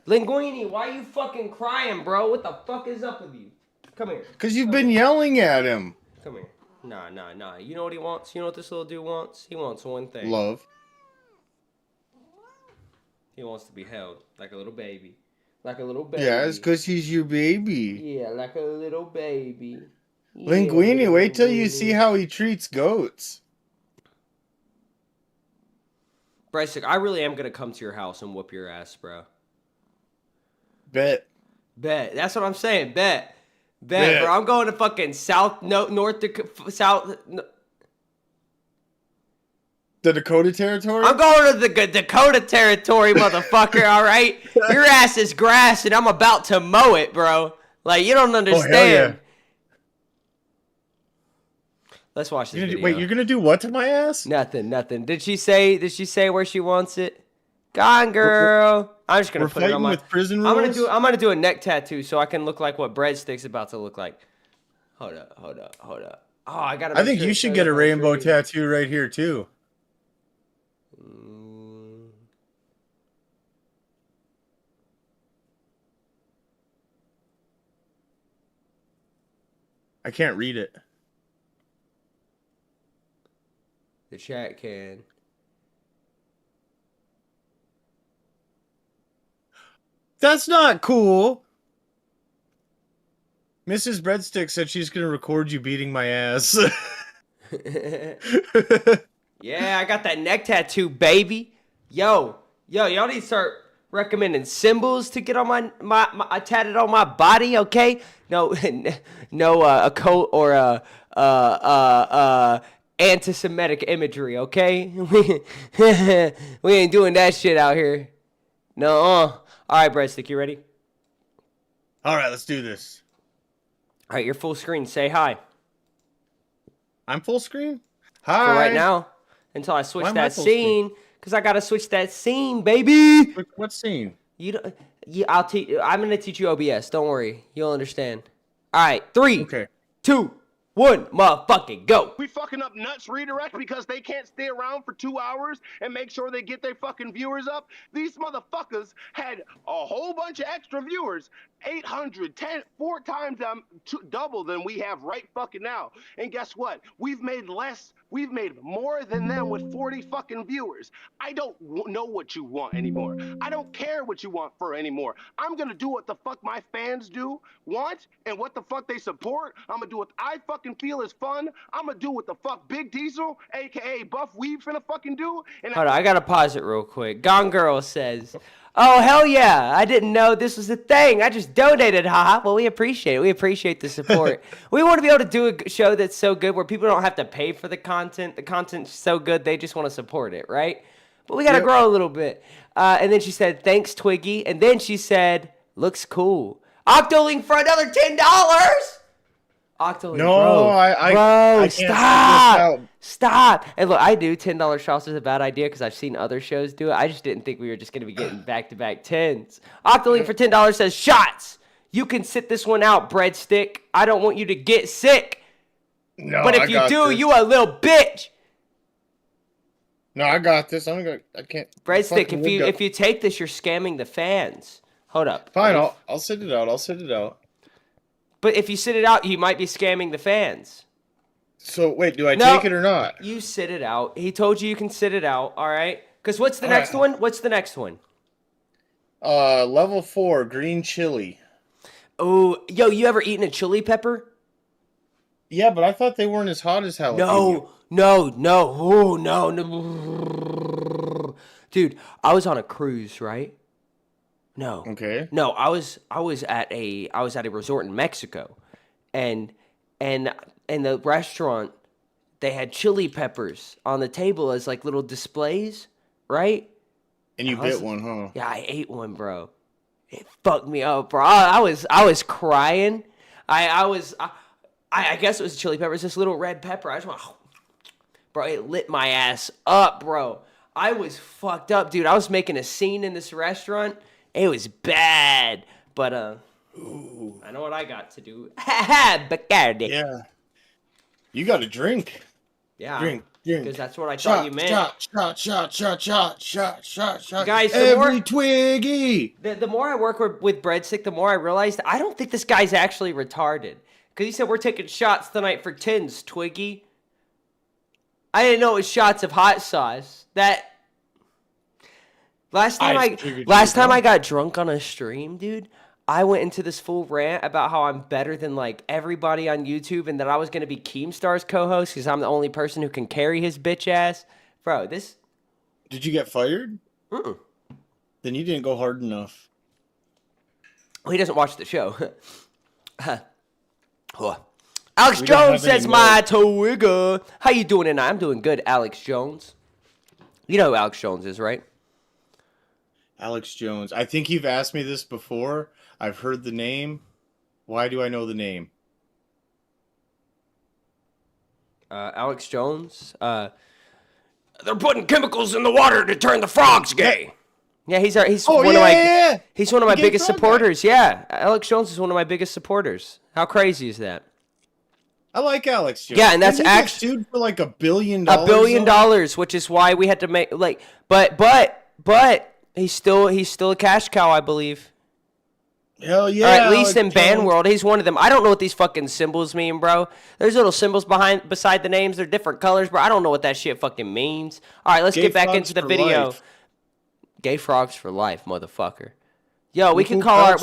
Linguini, why are you fucking crying, bro? What the fuck is up with you? Come here. Because you've been yelling at him. Come here. Nah. You know what he wants? You know what this little dude wants? He wants one thing. Love. He wants to be held like a little baby. Like a little baby. Yeah, it's because he's your baby. Yeah, like a little baby. Linguini, Yeah, wait till you Linguini. see how he treats goats. Bryce, I really am gonna come to your house and whoop your ass, bro. Bet. That's what I'm saying. Bet, Bet. bro. I'm going to fucking North Dakota, The Dakota territory? I'm going to the Dakota territory, motherfucker. All right, your ass is grass, and I'm about to mow it, bro. Like you don't understand. yeah. Let's watch this video. Wait, you're gonna do what to my ass? Nothing. Did she say where she wants it? Gone, girl. I'm just gonna We're put it on fighting my. with prison I'm rules? gonna do a neck tattoo so I can look like what Breadstick's about to look like. Hold up. Oh, I gotta. I think you should get a rainbow tattoo right here too. I can't read it. The chat can. That's not cool. Mrs. Breadstick said she's gonna record you beating my ass. Yeah, I got that neck tattoo, baby. Yo, y'all need to start recommending symbols to get on my tatted on my body, okay? No, a coat or anti-Semitic imagery, okay? We ain't doing that shit out here. No. All right, Breadstick, you ready? All right, let's do this. All right, you're full screen. Say hi. I'm full screen? Hi. for right now until I switch Why am I that supposed to? scene. Because I got to switch that scene, baby. What scene? You don't, I'll teach. I'm going to teach you OBS. Don't worry. You'll understand. All right. 3, Okay. 2, 1, motherfucking go. We fucking up Nuts Redirect because they can't stay around for 2 hours and make sure they get their fucking viewers up. These motherfuckers had a whole bunch of extra viewers, 810, 4 times double than we have right fucking now. And guess what? We've made more than them with 40 fucking viewers. I don't know what you want anymore. I don't care what you want for anymore. I'm gonna do what the fuck my fans want, and what the fuck they support. I'm gonna do what I fucking feel is fun. I'm gonna do what the fuck Big Diesel, aka Buff Weeb, finna fucking do. And Hold on, I gotta pause it real quick. Gone Girl says, "Oh hell yeah! I didn't know this was a thing. I just donated, haha." Well, we appreciate it. We appreciate the support. We want to be able to do a show that's so good where people don't have to pay for the content. The content's so good they just want to support it, right? But we gotta grow a little bit. And then she said, "Thanks, Twiggy." And then she said, "Looks cool." Octolink for another $10. Octolink, No, bro. I can't Stop. figure Stop. And look, I do $10 shots is a bad idea because I've seen other shows do it. I just didn't think we were just going to be getting back-to-back tens. Octolink for $10 says, "Shots. You can sit this one out, breadstick. I don't want you to get sick. No, But if you do, you a little bitch." No, I got this. I can't. Breadstick, fucking if you take this, you're scamming the fans. Hold up. Fine, I'll sit it out. But if you sit it out, you might be scamming the fans. So wait, do I No. take it or not? You sit it out. He told you can sit it out, all right? Because what's the All next right. one? What's the next one? Level 4, green chili. Oh, yo, you ever eaten a chili pepper? Yeah, but I thought they weren't as hot as jalapeno. No. Oh, no. Dude, I was on a cruise, right? No. Okay. No, I was at a resort in Mexico. And the restaurant, they had chili peppers on the table as like little displays, right? And you bit one, huh? Yeah, I ate one, bro. It fucked me up, bro. I was crying. I guess it was chili pepper. It's this little red pepper. I just went, bro. It lit my ass up, bro. I was fucked up, dude. I was making a scene in this restaurant. It was bad, but I know what I got to do. Bacardi. Yeah. You got to drink. Yeah. Drink. Because that's what I thought you meant. Shot. Guys, Every Twiggy. The more I work with Breadstick, the more I realized I don't think this guy's actually retarded. Because he said we're taking shots tonight for tens, Twiggy. I didn't know it was shots of hot sauce. Last time I got drunk on a stream, dude, I went into this full rant about how I'm better than like everybody on YouTube and that I was going to be Keemstar's co-host because I'm the only person who can carry his bitch ass. Bro, this... Did you get fired? Mm-mm. Then you didn't go hard enough. Well, he doesn't watch the show. Alex Jones says, "My Twigger." How you doing tonight? I'm doing good, Alex Jones. You know who Alex Jones is, right? Alex Jones. I think you've asked me this before. I've heard the name. Why do I know the name? Alex Jones. They're putting chemicals in the water to turn the frogs gay. Yeah, he's one of my biggest supporters. Yeah, Alex Jones is one of my biggest supporters. How crazy is that? I like Alex Jones. Yeah, and that's actually actually sued for like $1 billion. $1 billion, which is why we had to make but he's still a cash cow, I believe. Hell yeah. Or at least in Alex ban Jones. world, he's one of them. I don't know what these fucking symbols mean, bro. There's little symbols beside the names. They're different colors, bro. I don't know what that shit fucking means. All right, let's get back into the video. Life. Gay frogs for life, motherfucker. Yo, we can call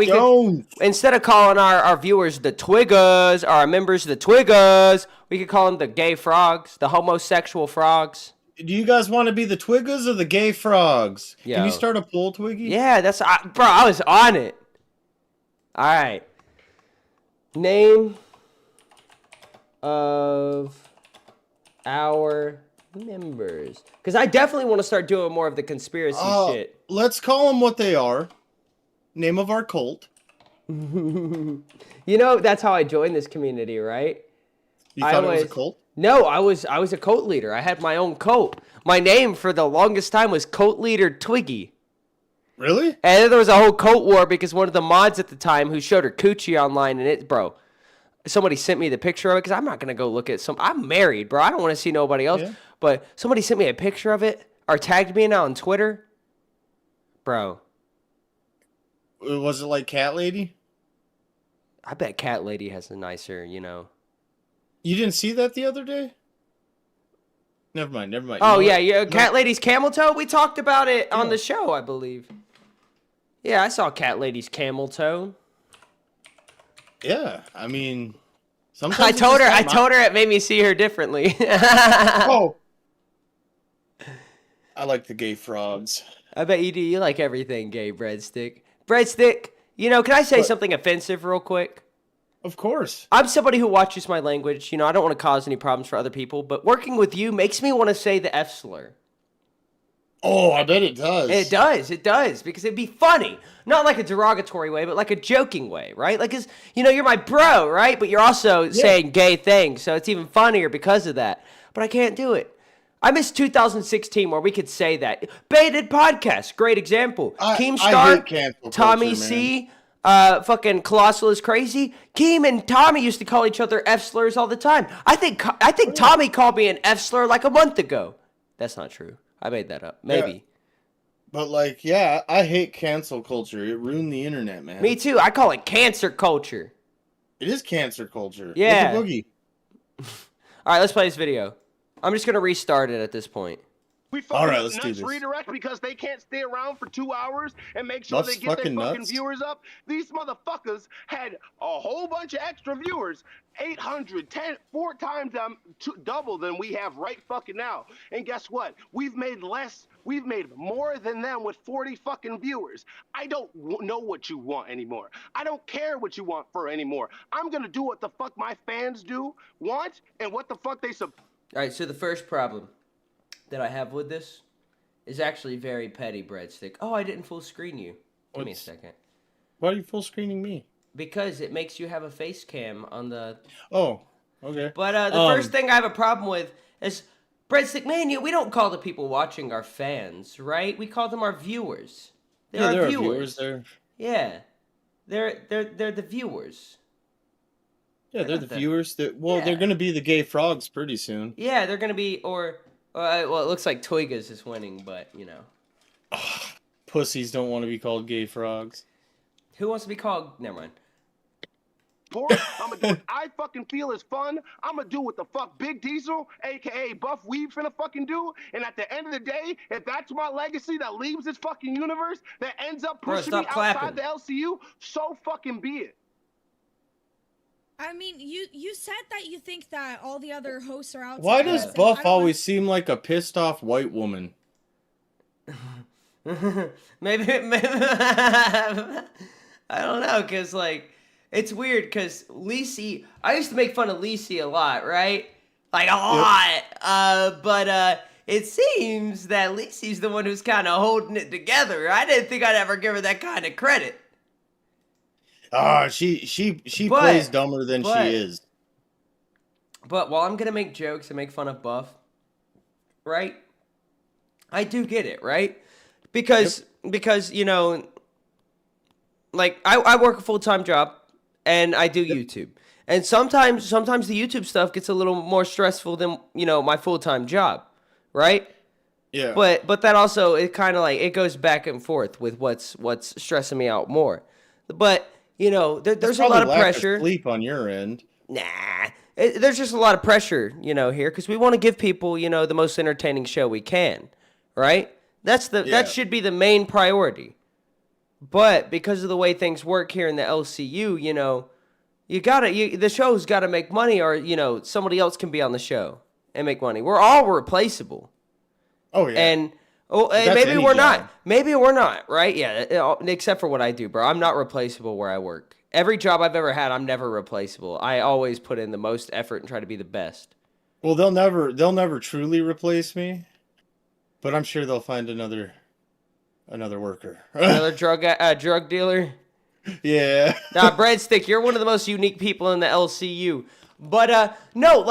instead of calling our viewers the Twiggers, our members the Twiggers, we could call them the gay frogs, the homosexual frogs. Do you guys want to be the Twiggers or the gay frogs? Yo. Can you start a poll, Twiggy? Yeah, bro, I was on it. All right. Name of our members. Because I definitely want to start doing more of the conspiracy shit. Let's call them what they are. Name of our cult. You know, that's how I joined this community, right? You thought it was a cult? No, I was a cult leader. I had my own cult. My name for the longest time was Cult Leader Twiggy. Really? And then there was a whole cult war because one of the mods at the time who showed her coochie online, and somebody sent me the picture of it because I'm not going to go look at I'm married, bro. I don't want to see nobody else. Yeah. But somebody sent me a picture of it or tagged me in it on Twitter. Bro. Was it like Cat Lady? I bet Cat Lady has a nicer, You didn't see that the other day? Never mind. Oh, yeah. Cat Lady's camel toe? We talked about it on the show, I believe. Yeah, I saw Cat Lady's camel toe. Yeah, I mean, sometimes I told her it made me see her differently. Oh. I like the gay frogs. I bet you do. You like everything gay, Breadstick. Breadstick, can I say something offensive real quick? Of course. I'm somebody who watches my language. I don't want to cause any problems for other people, but working with you makes me want to say the F slur. Oh, I bet it does. It does, because it'd be funny. Not like a derogatory way, but like a joking way, right? Like, you're my bro, right? But you're also saying gay things, so it's even funnier because of that. But I can't do it. I miss 2016 where we could say that. Baited podcast, great example. Keemstar, Tommy C, fucking Colossal is crazy. Keem and Tommy used to call each other F slurs all the time. I think Tommy called me an F slur like a month ago. That's not true. I made that up. Maybe. Yeah. But I hate cancel culture. It ruined the internet, man. Me too. I call it cancer culture. It is cancer culture. Yeah. Look at Boogie. All right, let's play this video. I'm just going to restart it at this point. We All right, let's do this. Redirect because they can't stay around for 2 hours and make sure they get their fucking viewers up. These motherfuckers had a whole bunch of extra viewers. 800, 4 times double than we have right fucking now. And guess what? We've made more than them with 40 fucking viewers. I don't know what you want anymore. I don't care what you want for anymore. I'm gonna do what the fuck my fans want, and what the fuck they All right, so the first problem that I have with this is actually very petty, Breadstick. Oh, I didn't full screen you. Give me a second. Why are you full screening me? Because it makes you have a face cam on the... Oh, okay. But the first thing I have a problem with is, Breadstick, man, we don't call the people watching our fans, right? We call them our viewers. They're our viewers. Yeah. They're the viewers. Yeah, they're the viewers. They're going to be the gay frogs pretty soon. Yeah, they're going to be, well, it looks like Toigas is winning, but, Pussies don't want to be called gay frogs. Who wants to be called? Never mind. I'm gonna do what I fucking feel is fun. I'm gonna do what the fuck Big Diesel, aka Buff Weeb, finna fucking do. And at the end of the day, if that's my legacy that leaves this fucking universe, that ends up pushing me outside the LCU, so fucking be it. I mean, you said that you think that all the other hosts are outside. Why does Buff always seem like a pissed off white woman? maybe I don't know, because, it's weird, because Lacey... I used to make fun of Lacey a lot, right? Like, a lot. But it seems that Lacey's the one who's kind of holding it together. I didn't think I'd ever give her that kind of credit. She plays dumber than she is. But while I'm going to make jokes and make fun of Buff, right? I do get it, right? Because I work a full-time job and I do YouTube. And sometimes the YouTube stuff gets a little more stressful than, my full-time job, right? Yeah. But that also, it kind of it goes back and forth with what's stressing me out more. But, there's a lot of pressure. Sleep on your end. Nah. There's just a lot of pressure, here, because we want to give people, the most entertaining show we can, right? That should be the main priority. But because of the way things work here in the LCU, the show's got to make money, or somebody else can be on the show and make money. We're all replaceable. Oh yeah. And maybe we're not. Maybe we're not, right? Yeah, except for what I do, bro. I'm not replaceable where I work. Every job I've ever had, I'm never replaceable. I always put in the most effort and try to be the best. Well, they'll never truly replace me, but I'm sure they'll find another worker. Another drug dealer? Yeah. Nah, Breadstick, you're one of the most unique people in the LCU. But no,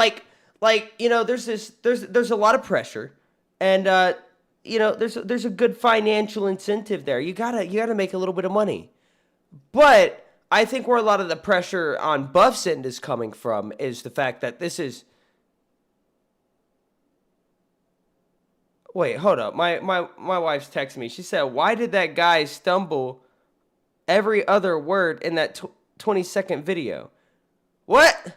like, you know, there's a lot of pressure, and you know, there's a good financial incentive there. You gotta make a little bit of money, but I think where a lot of the pressure on Buff's end is coming from is the fact that this is. Wait, hold up. My wife's texting me. She said, "Why did that guy stumble every other word in that 20-second video?" What?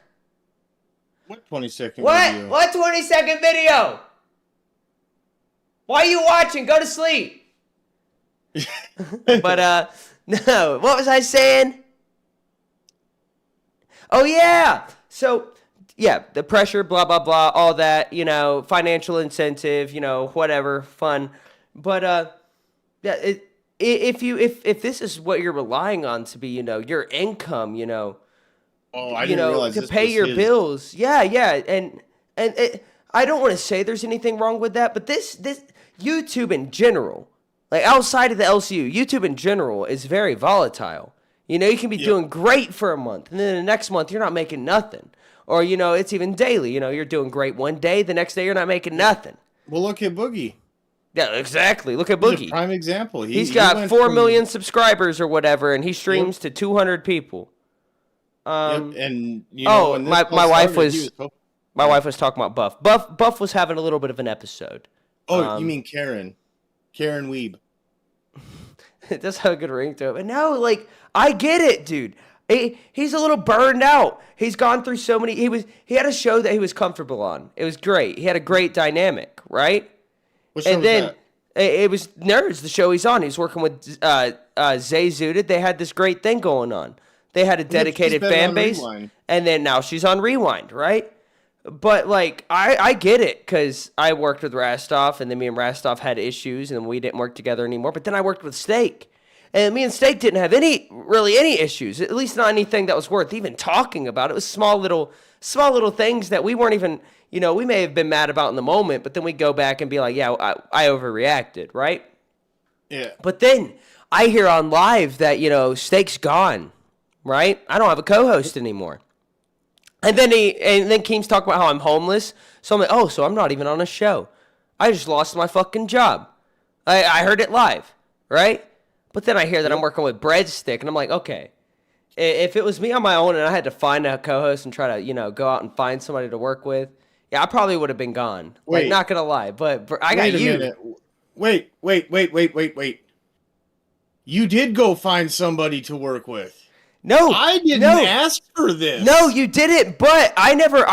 What 20-second What? video? What 20-second video? Why are you watching? Go to sleep. But no. What was I saying? Oh yeah. So yeah, the pressure, blah blah blah, all that, you know, financial incentive, you know, whatever, fun. But yeah, if this is what you're relying on to be, you know, your income, you know, Oh, I you didn't know, realize to this pay was your his. bills. Yeah, yeah, and I don't want to say there's anything wrong with that, but this YouTube in general, like outside of the LCU, YouTube in general is very volatile. You know, you can be doing great for a month, and then the next month you're not making nothing. Or, you know, it's even daily. You know, you're doing great one day, the next day you're not making nothing. Well, look at Boogie. Yeah, exactly. Look at He's a Boogie. prime example. He's He got went 4 from- million subscribers or whatever, and he streams to 200 people. Yep, and you know, oh, when this my all wife started, was he my wife was talking about Buff. Buff was having a little bit of an episode. Oh, you mean Karen? Karen Weeb. It does have a good ring to it. But no, like, I get it, dude. He's a little burned out. He's gone through so many. He had a show that he was comfortable on. It was great. He had a great dynamic, right? What show And was then that? it was Nerds, the show he's on. He's working with Zay Zooted. They had this great thing going on. They had a dedicated been fan on base. Rewind. And then now she's on Rewind, right? But, like, I get it, because I worked with Rastov, and then me and Rastov had issues, and we didn't work together anymore. But then I worked with Steak. And me and Steak didn't have really any issues, at least not anything that was worth even talking about. It was small little things that we weren't even, you know, we may have been mad about in the moment, but then we go back and be like, yeah, I overreacted, right? Yeah. But then I hear on live that, you know, Steak's gone, right? I don't have a co-host anymore. And then Keem's talking about how I'm homeless. So I'm like, oh, so I'm not even on a show. I just lost my fucking job. I heard it live, right? But then I hear that I'm working with Breadstick, and I'm like, okay, if it was me on my own and I had to find a co-host and try to, you know, go out and find somebody to work with, yeah, I probably would have been gone. Wait. Like, not gonna lie, but I got Wait a you. minute. Wait. You did go find somebody to work with. No, I didn't no. ask for this. No, you didn't. But I never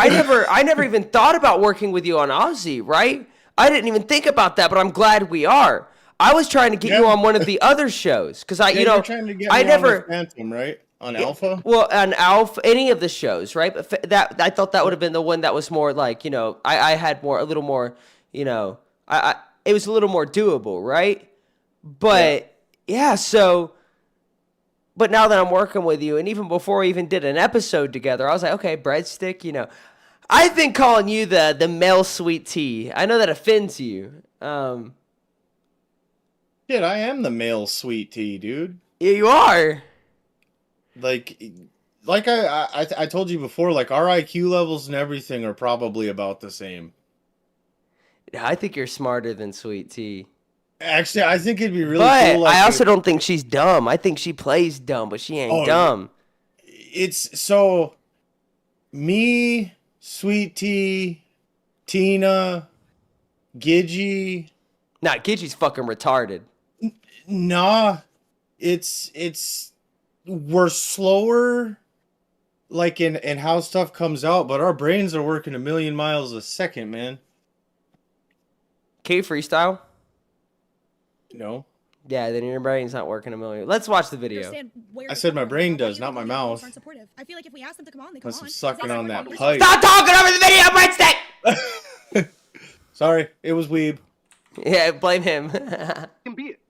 even thought about working with you on Aussie, right? I didn't even think about that, but I'm glad we are. I was trying to get you on one of the other shows because Yeah, you're trying to get me on with Phantom, right? On Alpha. Well, on Alpha, any of the shows, right? But that I thought that would have been the one that was more like, you know, I had a little more, you know, it was a little more doable, right? But yeah, so. But now that I'm working with you, and even before we even did an episode together, I was like, okay, Breadstick, you know. I've been calling you the male sweet tea. I know that offends you. Dude, I am the male sweet tea, dude. Yeah, you are. Like I told you before, like our IQ levels and everything are probably about the same. I think you're smarter than Sweet Tea. Actually, I think it'd be really But cool. I also don't think she's dumb. I think she plays dumb, but she ain't dumb. It's so me, Sweet Tea, Tina, Gidgy. Nah, Gidgy's fucking retarded. Nah, it's we're slower, like in how stuff comes out, but our brains are working a million miles a second, man. K freestyle? No. Yeah, then your brain's not working a million. Let's watch the video. Understand where I they're said my coming brain from. does, not my The other mouth. aren't supportive. I feel like if we ask them to come on, they come Unless I'm on. sucking They on support that you. pipe. Stop talking over the video, Breadstick! Sorry, it was Weeb. Yeah, blame him. Can be it.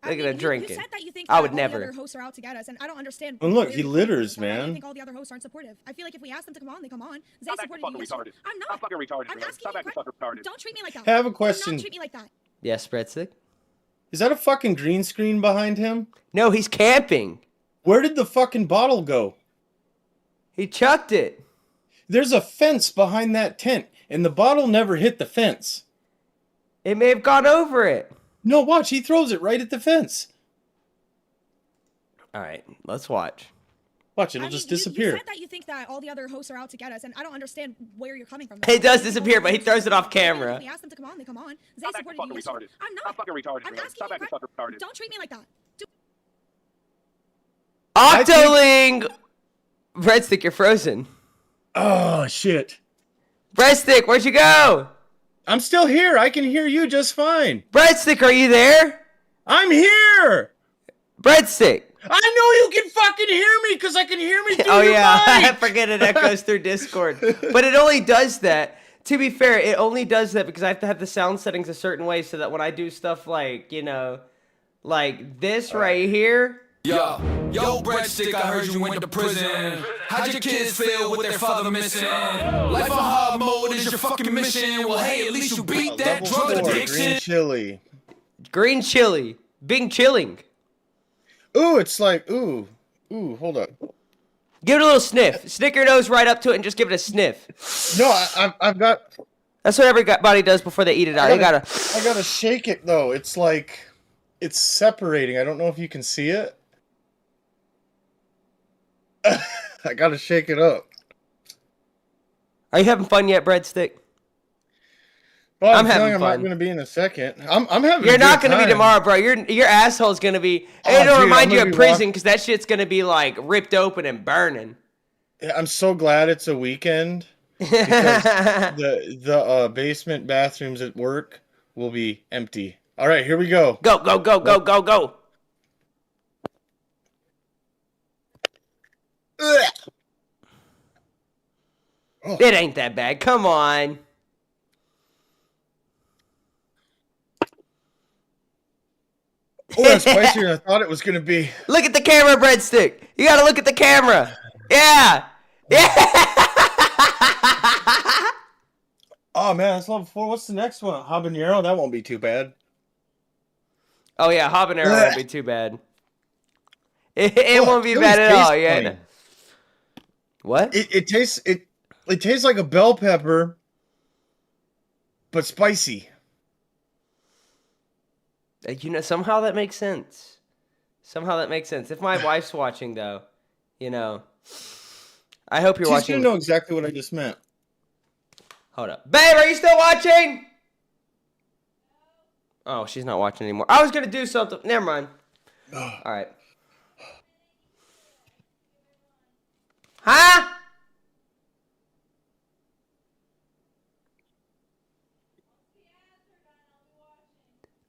Look at her drinking. You said that you think I that would all never. the other hosts are out to get us, and I don't understand. And look, where he you're litters, coming from. Why do you man. think all the other hosts aren't supportive? I feel like if we ask them to come on, they come on. Zay Stop acting supported fucking you. retarded. I'm not. Stop fucking retarded. I'm bro. asking Stop you acting a question. fucking retarded. Don't treat me like that. I have a Do question. not treat me like that. Yes, Breadstick? Is that a fucking green screen behind him? No, he's camping. Where did the fucking bottle go? He chucked it. There's a fence behind that tent, and the bottle never hit the fence. It may have gone over it. No, watch. He throws it right at the fence. All right, let's watch. Watch, it'll just disappear. You said that you think that all the other hosts are out to get us, and I don't understand where you're coming from. It does disappear, but he throws it off camera. We asked them to come on, they come on. Zay Stop acting supported fucking you. retarded. I'm not. Stop fucking retarded. I'm asking Stop you. acting fucking retarded. Don't treat me like that. Octoling! Breadstick, you're frozen. Oh, shit. Breadstick, where'd you go? I'm still here. I can hear you just fine. Breadstick, are you there? I'm here. Breadstick. I know you can fucking hear me because I can hear me through Oh your yeah, I mic. forget it echoes through Discord. But it only does that. To be fair, it only does that because I have to have the sound settings a certain way so that when I do stuff like, you know, like this right here. Yo, Breadstick, I heard you went to prison. How'd your kids feel with their father missing? Life on hard mode is your fucking mission. Well, hey, at least you beat that Level drug 4, addiction. green chili. Green chili. Bing chilling. Ooh, it's like, ooh, hold up. Give it a little sniff. Stick your nose right up to it and just give it a sniff. No, I've got. That's what everybody does before they eat it out. I They gotta. gotta shake it though. It's like, it's separating. I don't know if you can see it. I gotta shake it up. Are you having fun yet, Breadstick? Well, I'm I'm having feeling I'm fun. not gonna be in a second. I'm having. You're a not good gonna be time. tomorrow, bro. Your asshole's gonna be. Oh, It'll dude, remind I'm you gonna of be prison because that shit's gonna be like ripped open and burning. Yeah, I'm so glad it's a weekend because the basement bathrooms at work will be empty. All right, here we go. Go, go, go, go, go, go. Ugh. It ain't that bad. Come on. Oh, that's spicier than I thought it was gonna be. Look at the camera, Breadstick. You gotta look at the camera. Yeah. Yeah. Oh man, that's level 4. What's the next one? Habanero? That won't be too bad. Oh yeah, habanero won't be too bad. It won't be Chili's bad at all. taste Yeah. funny. no. What? It tastes like a bell pepper, but spicy. You know, somehow that makes sense. Somehow that makes sense. If my wife's watching, though, you know, I hope you're She's watching. gonna know exactly what I just meant. Hold up, babe. Are you still watching? Oh, she's not watching anymore. I was gonna do something. Never mind. All right. Huh?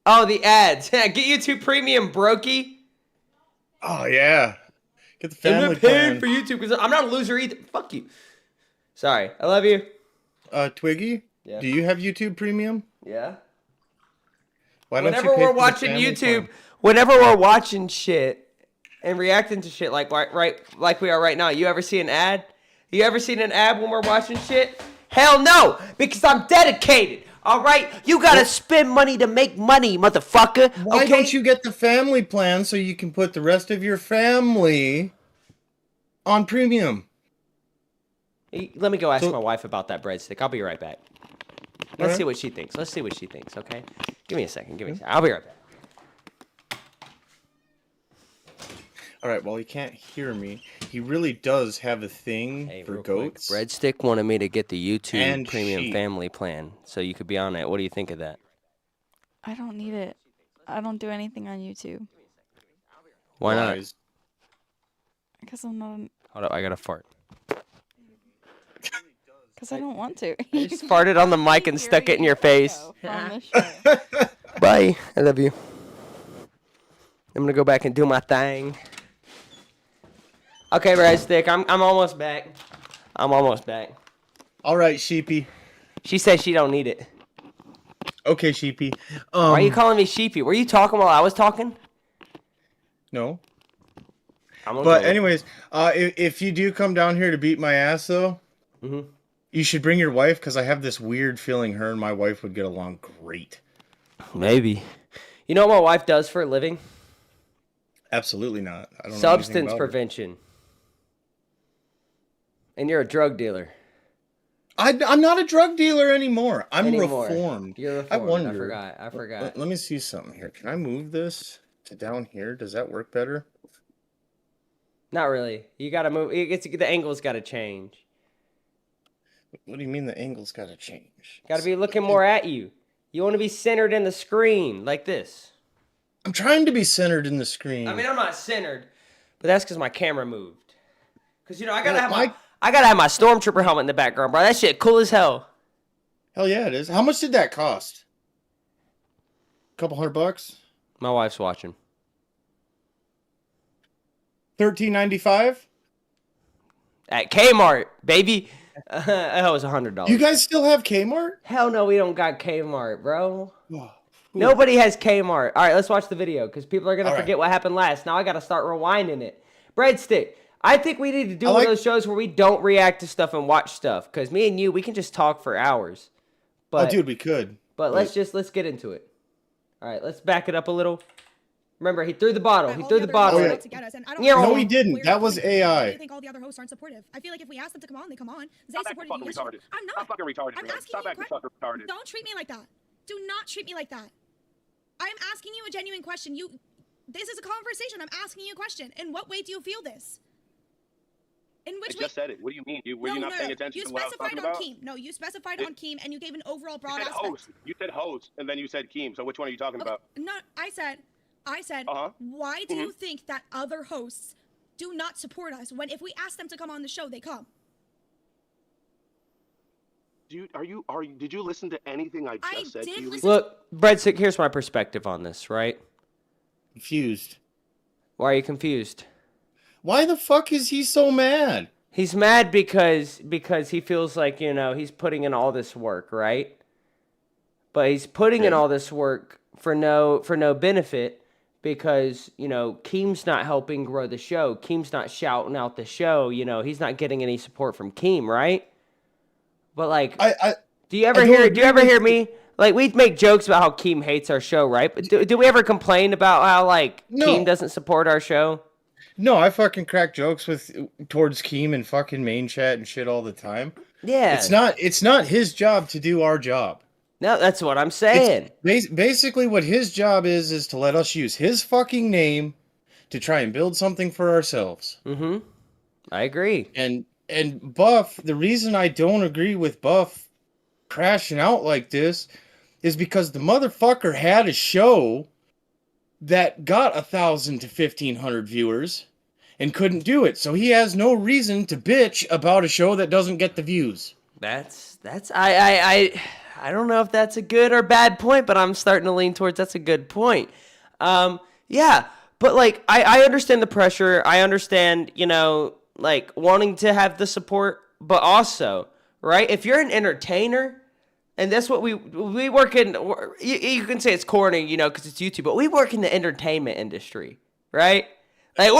Oh, the ads. Get YouTube Premium, brokey. Oh yeah, get the I'm family not paying plan. for YouTube because I'm not a loser either. Fuck you. Sorry. I love you. Twiggy, Yeah. do you have YouTube Premium? Yeah. Why don't Whenever you pay we're for the watching family YouTube, plan? whenever we're watching shit and reacting to shit like like we are right now, you ever see an ad? You ever seen an ad when we're watching shit? Hell no, because I'm dedicated. All right, you gotta spend money to make money, motherfucker. Why Okay? don't you get the family plan so you can put the rest of your family on premium? Let me go ask So- my wife about that breadstick. I'll be right back. Let's Alright. see what she thinks. Let's see what she thinks. Okay, give me a second. Give me a second. I'll be right back. All right, well, he can't hear me. He really does have a thing Hey, for real quick, goats. Breadstick wanted me to get the YouTube And Premium sheep. Family Plan, so you could be on it. What do you think of that? I don't need it. I don't do anything on YouTube Why not? Lies. because I'm not. Hold up, I got to fart. Because I don't want to. I just farted on the mic and stuck it in your face. From the show. Bye. I love you. I'm gonna go back and do my thing. Okay, Breadstick, I'm almost back. I'm almost back. All right, sheepy. She said she don't need it. Okay, sheepy. Why are you calling me sheepy? Were you talking while I was talking? No. I'm okay But with it. anyways, if you do come down here to beat my ass, though, Mhm. you should bring your wife because I have this weird feeling her and my wife would get along great. Maybe. You know what my wife does for a living? Absolutely not. I don't know anything Substance about her. prevention. And you're a drug dealer. I'm not a drug dealer anymore. I'm Anymore. reformed. You're I reformed. wonder. I forgot. Let me see something here. Can I move this to down here? Does that work better? Not really. You gotta move. The angle's gotta change. What do you mean the angle's got to change? Gotta be looking more at you. You want to be centered in the screen, like this. I'm trying to be centered in the screen. I mean, I'm not centered, but that's because my camera moved. Because, you know, I gotta Well, have my Stormtrooper helmet in the background, bro. That shit cool as hell. Hell yeah, it is. How much did that cost? A couple $100? My wife's watching. $13.95? At Kmart, baby. That was $100. You guys still have Kmart? Hell no, we don't got Kmart, bro. Oh, Nobody has Kmart. All right, let's watch the video because people are going to All forget right. what happened last. Now I got to start rewinding it. Breadstick. I think we need to do I one like- of those shows where we don't react to stuff and watch stuff because me and you, we can just talk for hours. But, Oh, dude, we could. But let's get into it. All right, let's back it up a little. Remember, he threw the bottle. He All threw the the other bottle. hosts yeah. out to get us, and I don't No, know he didn't. where That we're was coming from. AI. I think all the other hosts aren't supportive. I feel like if we ask them to come on, they come on. Zay Stop acting supported fucking you yesterday. retarded. I'm not. Stop fucking retarded. I'm man. asking Stop you acting que- fucking retarded. Don't treat me like that. Do not treat me like that. I'm asking you a genuine question. This is a conversation. I'm asking you a question. In what way do you feel this? In I which way? just said it. What do you mean? Were you not paying attention You to what I was specified talking on about? Keem. No, you specified It- on Keem, and you gave an overall You broad said aspect. host. You said host, and then you said Keem. So which one are you talking Okay, about? no, I said, Uh-huh. why do you think that other hosts do not support us when if we ask them to come on the show, they come? Dude, did you listen to anything I I just said did to you? listen- Look, Breadstick, here's my perspective on this, right? Confused. Why are you confused? Why the fuck is he so mad? He's mad because he feels like, you know, he's putting in all this work, right? But he's putting in Okay. all this work for no benefit because, you know, Keem's not helping grow the show. Keem's not shouting out the show, you know, he's not getting any support from Keem, right? But like I do you ever I don't hear? Do you agree ever with hear you. me? Like we make jokes about how Keem hates our show, right? But do we ever complain about how like No. Keem doesn't support our show? No, I fucking crack jokes towards Keem and fucking main chat and shit all the time. Yeah. It's not his job to do our job. No, that's what I'm saying. Basically what his job is to let us use his fucking name to try and build something for ourselves. Mm-hmm. I agree. And Buff, the reason I don't agree with Buff crashing out like this is because the motherfucker had a show that got 1,000 to 1,500 viewers and couldn't do it. So he has no reason to bitch about a show that doesn't get the views. That's I don't know if that's a good or bad point, but I'm starting to lean towards that's a good point. Yeah, but like I understand the pressure. I understand, you know, like wanting to have the support, but also, right? If you're an entertainer, and that's what we work in. You can say it's corny, you know, because it's YouTube, but we work in the entertainment industry, right? Like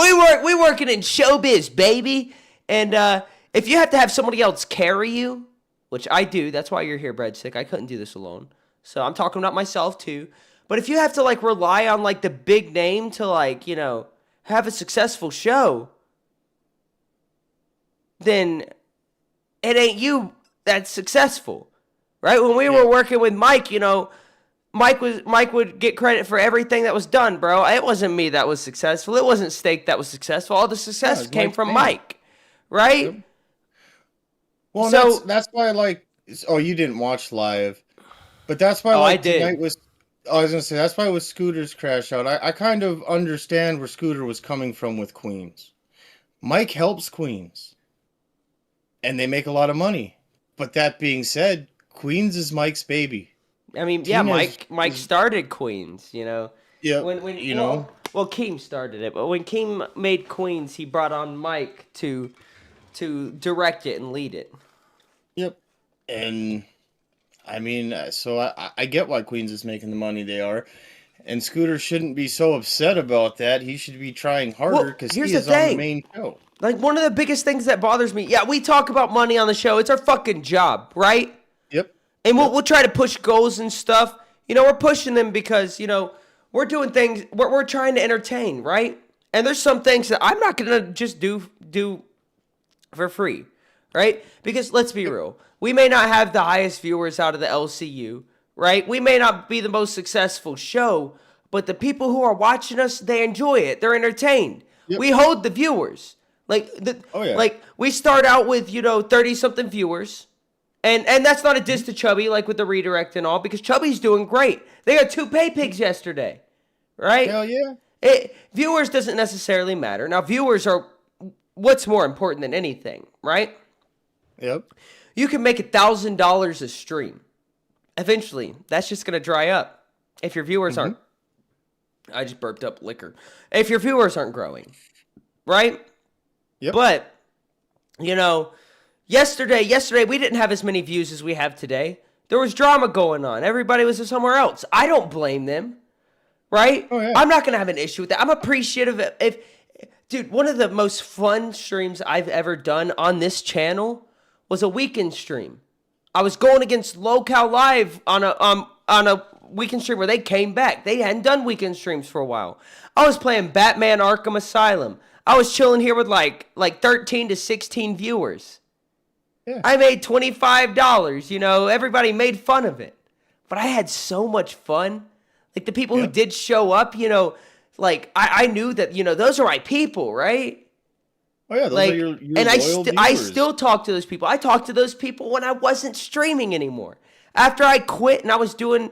we working in showbiz, baby. And if you have to have somebody else carry you, which I do, that's why you're here, Breadstick. I couldn't do this alone, so I'm talking about myself too. But if you have to like rely on like the big name to like, you know, have a successful show, then it ain't you that's successful. Right? When we were working with Mike, you know, Mike would get credit for everything that was done, bro. It wasn't me that was successful. It wasn't Steak that was successful. All the success it's came Mike's from band. Mike. Right? Yep. Well, So- that's why like you didn't watch live. But that's why Oh, like I did. tonight was I was gonna say that's why with Scooter's crash out. I kind of understand where Scooter was coming from with Queens. Mike helps Queens. And they make a lot of money. But that being said, Queens is Mike's baby. I mean, yeah, Tina's- Mike started Queens, you know. Yeah, When you know. well, Keem started it, but when Keem made Queens, he brought on Mike to direct it and lead it. Yep. And I mean, so I get why Queens is making the money they are. And Scooter shouldn't be so upset about that. He should be trying harder Well, because he here's is the on the thing. main show. Like one of the biggest things that bothers me. Yeah, we talk about money on the show. It's our fucking job, right? Yep. And we'll try to push goals and stuff. You know, we're pushing them because, you know, we're doing things, we're trying to entertain, right? And there's some things that I'm not going to just do for free. right? Because let's be real, we may not have the highest viewers out of the LCU, right? We may not be the most successful show, but the people who are watching us, they enjoy it. They're entertained. Yep. We hold the viewers. Oh, yeah. Like we start out with 30 something viewers, and that's not a diss to Chubby, like with the redirect and all, because Chubby's doing great. They got 2 pay pigs yesterday, right? Hell yeah. Viewers doesn't necessarily matter. Now, viewers are what's more important than anything, right? Yep. You can make $1,000 a stream. Eventually, that's just gonna dry up if your viewers aren't. I just burped up liquor. If your viewers aren't growing, right? Yep. But yesterday we didn't have as many views as we have today. There was drama going on. Everybody was somewhere else. I don't blame them, right? Oh, yeah. I'm not gonna have an issue with that. I'm appreciative if dude, one of the most fun streams I've ever done on this channel was a weekend stream. I was going against Lolcow Live on a weekend stream where they came back. They hadn't done weekend streams for a while. I was playing Batman Arkham Asylum. I was chilling here with like 13 to 16 viewers. Yeah. I made $25. Everybody made fun of it. But I had so much fun. Like the people who did show up, like I knew that, those are my people, right? Oh yeah, those Like, are your and I loyal viewers. still talk to those people. I talked to those people when I wasn't streaming anymore. After I quit and I was doing,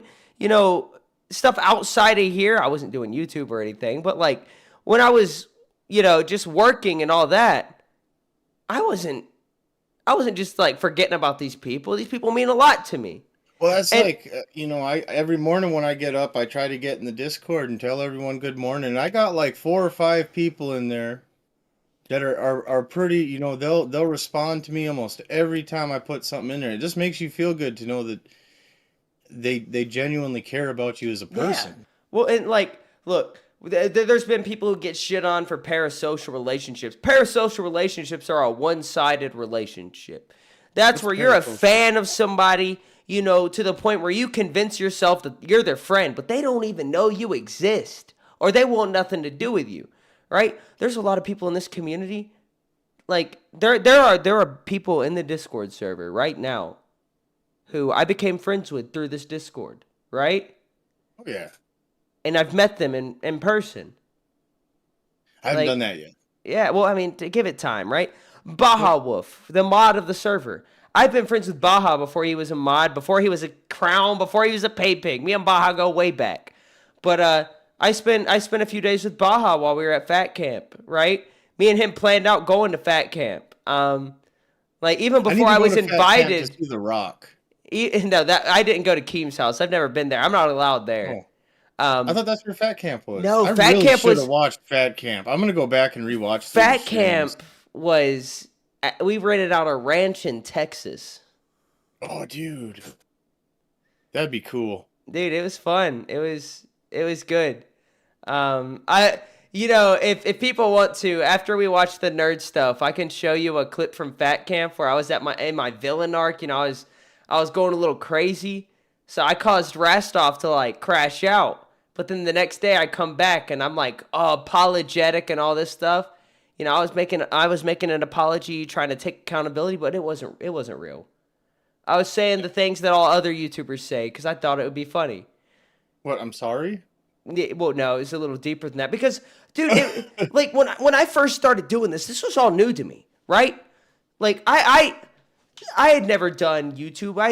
stuff outside of here. I wasn't doing YouTube or anything, but like when I was, just working and all that, I wasn't just like forgetting about these people. These people mean a lot to me. Well, that's I every morning when I get up, I try to get in the Discord and tell everyone good morning. And I got like 4 or 5 people in there that are pretty, they'll respond to me almost every time I put something in there. It just makes you feel good to know that they genuinely care about you as a person. Yeah. Well, and like, look, there's been people who get shit on for parasocial relationships. Parasocial relationships are a one-sided relationship. That's where you're a fan of somebody, to the point where you convince yourself that you're their friend, but they don't even know you exist, or they want nothing to do with you, right? There's a lot of people in this community, like there are people in the Discord server right now who I became friends with through this Discord, right? Oh yeah. And I've met them in person. I haven't done that yet. Yeah, well, I mean, to give it time, right? Baja Wolf, the mod of the server. I've been friends with Baja before he was a mod, before he was a crown, before he was a pay pig. Me and Baja go way back. But I spent a few days with Baja while we were at Fat Camp, right? Me and him planned out going to Fat Camp. Like even before I was invited to see The Rock. No, that I didn't go to Keem's house. I've never been there. I'm not allowed there. I thought that's where Fat Camp was. No, I Fat really Camp should was. have watched Fat Camp. I'm gonna go back and rewatch. Fat Camp was. We rented out a ranch in Texas. Oh, dude, that'd be cool. Dude, it was fun. It was good. If people want to, after we watch the nerd stuff, I can show you a clip from Fat Camp where I was in my villain arc. I was going a little crazy, so I caused Rastov to like crash out. But then the next day I come back and I'm like apologetic and all this stuff. I was making an apology, trying to take accountability, but it wasn't real. I was saying the things that all other YouTubers say because I thought it would be funny. What? I'm sorry. Yeah, well, no, it's a little deeper than that because, dude, like when I first started doing this was all new to me, right? Like I had never done YouTube. I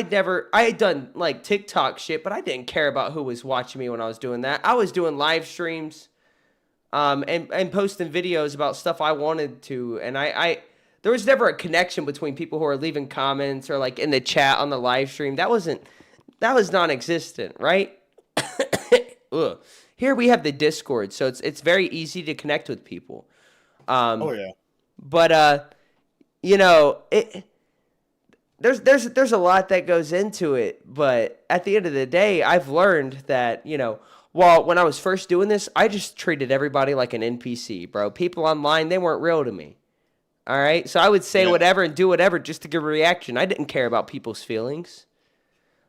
had done like TikTok shit, but I didn't care about who was watching me when I was doing that. I was doing live streams, and posting videos about stuff I wanted to, and there was never a connection between people who are leaving comments or like in the chat on the live stream. That was non-existent, right? Ugh. Here we have the Discord, so it's very easy to connect with people. Oh yeah. But there's a lot that goes into it, but at the end of the day, I've learned that, when I was first doing this, I just treated everybody like an NPC, bro. People online, they weren't real to me. All right? So I would say whatever and do whatever just to get a reaction. I didn't care about people's feelings.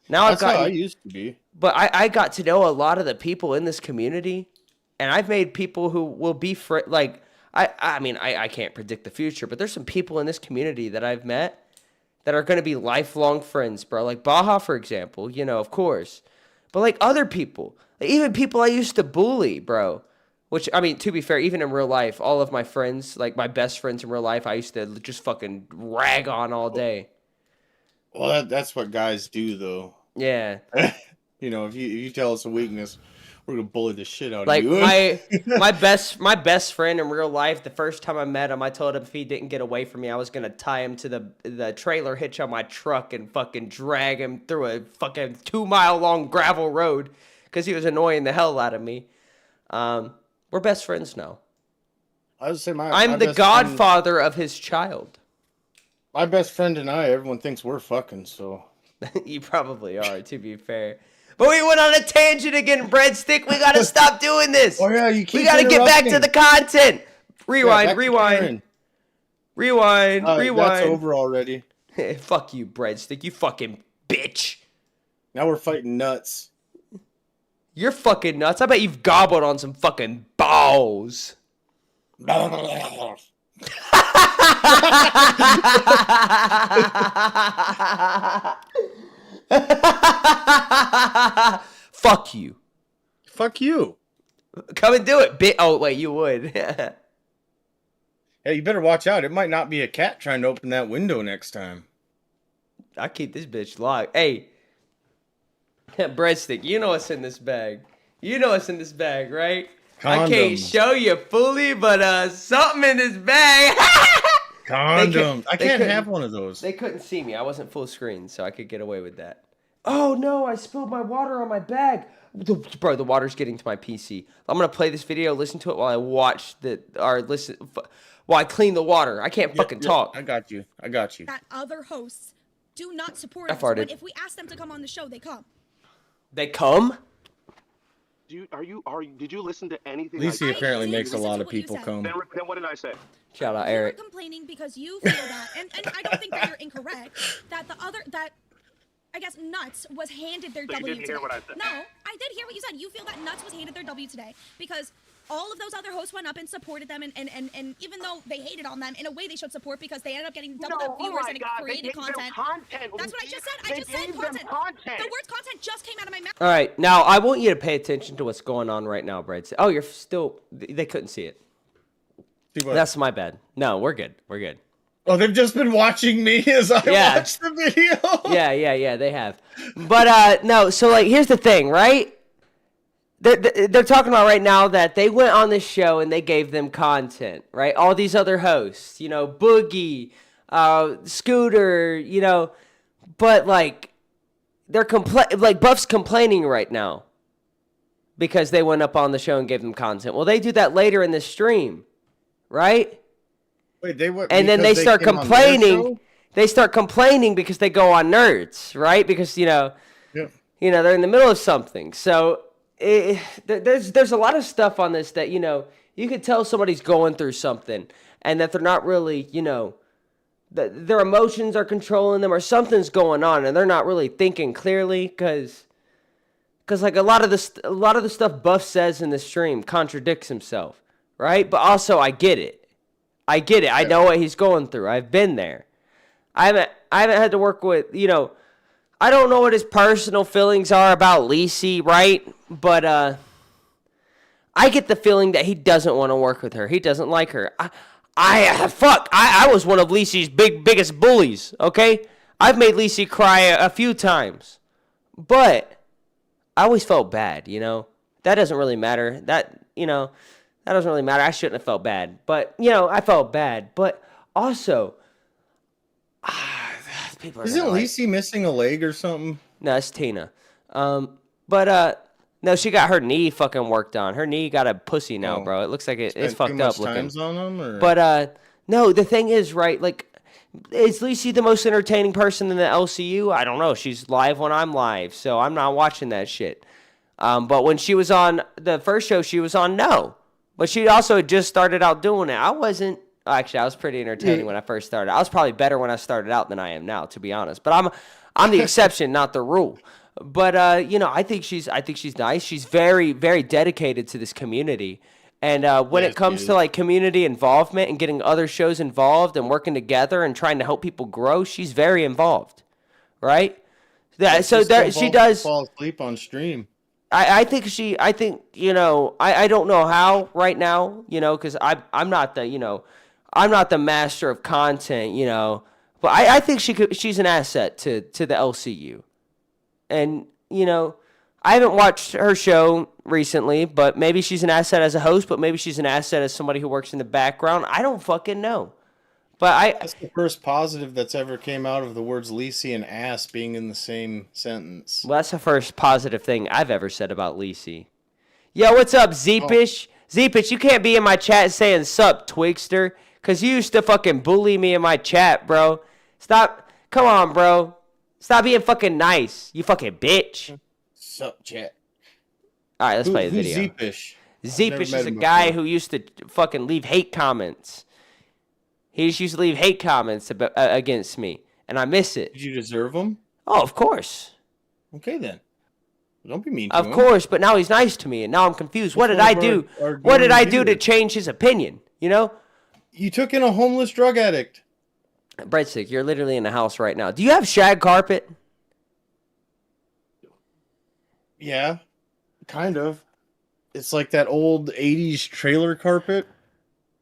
Now That's how I used to be. But I got to know a lot of the people in this community, and I've made people who will be I mean, I can't predict the future, but there's some people in this community that I've met that are going to be lifelong friends, bro. Like Baja, for example, you know, of course. But like other people, like even people I used to bully, bro. Which, I mean, to be fair, even in real life, all of my friends, like my best friends in real life, I used to just fucking rag on all day. Well, that's what guys do, though. Yeah. You know, if you tell us a weakness, we're gonna bully the shit out Like of you. my best friend in real life, the first time I met him, I told him if he didn't get away from me, I was gonna tie him to the trailer hitch on my truck and fucking drag him through a fucking 2-mile long gravel road because he was annoying the hell out of me. We're best friends now. I would say I'm the godfather of his child. My best friend and I, everyone thinks we're fucking, so. You probably are, to be fair. But we went on a tangent again, Breadstick. We gotta stop doing this. Oh yeah, you keep We gotta get back to interrupting. the content. Rewind, Yeah, rewind, rewind, That's rewind. over already. Fuck you, Breadstick. You fucking bitch. Now we're fighting nuts. You're fucking nuts. I bet you've gobbled on some fucking balls. Fuck you. Fuck you. Come and do it. Oh, wait, you would. Hey, you better watch out. It might not be a cat trying to open that window next time. I keep this bitch locked. Hey, Breadstick, you know what's in this bag. You know what's in this bag, right? I can't Condoms. show you fully, but something in this bag. Condoms. I can't couldn't- have one of those. They couldn't see me. I wasn't full screen, so I could get away with that. Oh no, I spilled my water on my bag. Bro, the water's getting to my PC. I'm gonna play this video, listen to it while I watch while I clean the water. I can't fucking talk. I got you. I got you. That other hosts do not support I us when farted. if we ask them to come on the show, they come. They come? Did you listen to anything? Lacey I apparently did makes a listen lot to of what you people said. come. Then what did I say? Shout out You Eric. were complaining because you feel that, and I don't think that you're incorrect. That I guess Nuts was handed their So you W didn't today. hear what I said. No, I did hear what you said. You feel that Nuts was handed their W today because all of those other hosts went up and supported them, and even though they hated on them, in a way they showed support because they ended up getting double the viewers and it created content. That's what I just said. I just said content. The words content just came out of my mouth. All right, now I want you to pay attention to what's going on right now, Brad. Oh, you're still. They couldn't see it. See what? That's my bad. No, we're good. We're good. Oh, they've just been watching me as I Yeah. watch the video. Yeah, they have. But no, so like here's the thing, right? They're talking about right now that they went on this show and they gave them content, right? All these other hosts, you know, Boogie, Scooter, you know, but like they're Buff's complaining right now because they went up on the show and gave them content. Well, they do that later in the stream, right? Wait, they went. And then they because start came on their complaining. show? They start complaining because they go on Nerds, right? Because Yeah. they're in the middle of something. So there's a lot of stuff on this that you could tell somebody's going through something, and that they're not really their emotions are controlling them, or something's going on, and they're not really thinking clearly because like a lot of the stuff Buff says in the stream contradicts himself, right? But also I get it. I know what he's going through. I've been there. I haven't had to work with, I don't know what his personal feelings are about Lacey, right? But I get the feeling that he doesn't want to work with her. He doesn't like her. I was one of Lacey's biggest bullies, okay? I've made Lacey cry a few times. But I always felt bad, That doesn't really matter. That doesn't really matter. I shouldn't have felt bad. But, I felt bad. But also, people are Isn't Lacey missing a leg or something? No, it's Tina. No, she got her knee fucking worked on. Her knee got a pussy now, bro. It looks like it's Spent fucked too up much looking. times on them, or? But no, the thing is, right, like, is Lacey the most entertaining person in the LCU? I don't know. She's live when I'm live, so I'm not watching that shit. But when she was on the first show she was on, no. But she also had just started out doing it. I wasn't. Actually, I was pretty entertaining when I first started. I was probably better when I started out than I am now, to be honest. But I'm the exception, not the rule. But I think she's nice. She's very, very dedicated to this community, And when Yes, it comes to like community involvement and getting other shows involved and working together and trying to help people grow, she's very involved, right? Yeah, so there she does. Fall asleep on stream. I think I don't know how right now, because I'm not the master of content, but I think she's an asset to the LCU. And I haven't watched her show recently, but maybe she's an asset as a host, but maybe she's an asset as somebody who works in the background. I don't fucking know. But that's the first positive that's ever came out of the words Lisi and ass being in the same sentence. Well, that's the first positive thing I've ever said about Lisi. Yo, what's up, Zeepish? Zeepish, you can't be in my chat saying sup, Twigster, because you used to fucking bully me in my chat, bro. Stop. Come on, bro. Stop being fucking nice, you fucking bitch. Sup, chat. All right, let's play the video. Zeepish? Zeepish is a guy who used to fucking leave hate comments. He just used to leave hate comments against me, and I miss it. Did you deserve them? Oh, of course. Okay, then. Don't be mean to him. Of course, but now he's nice to me, and now I'm confused. What did I do? What did I do to change his opinion, You took in a homeless drug addict. Breadstick, you're literally in the house right now. Do you have shag carpet? Yeah, kind of. It's like that old 80s trailer carpet.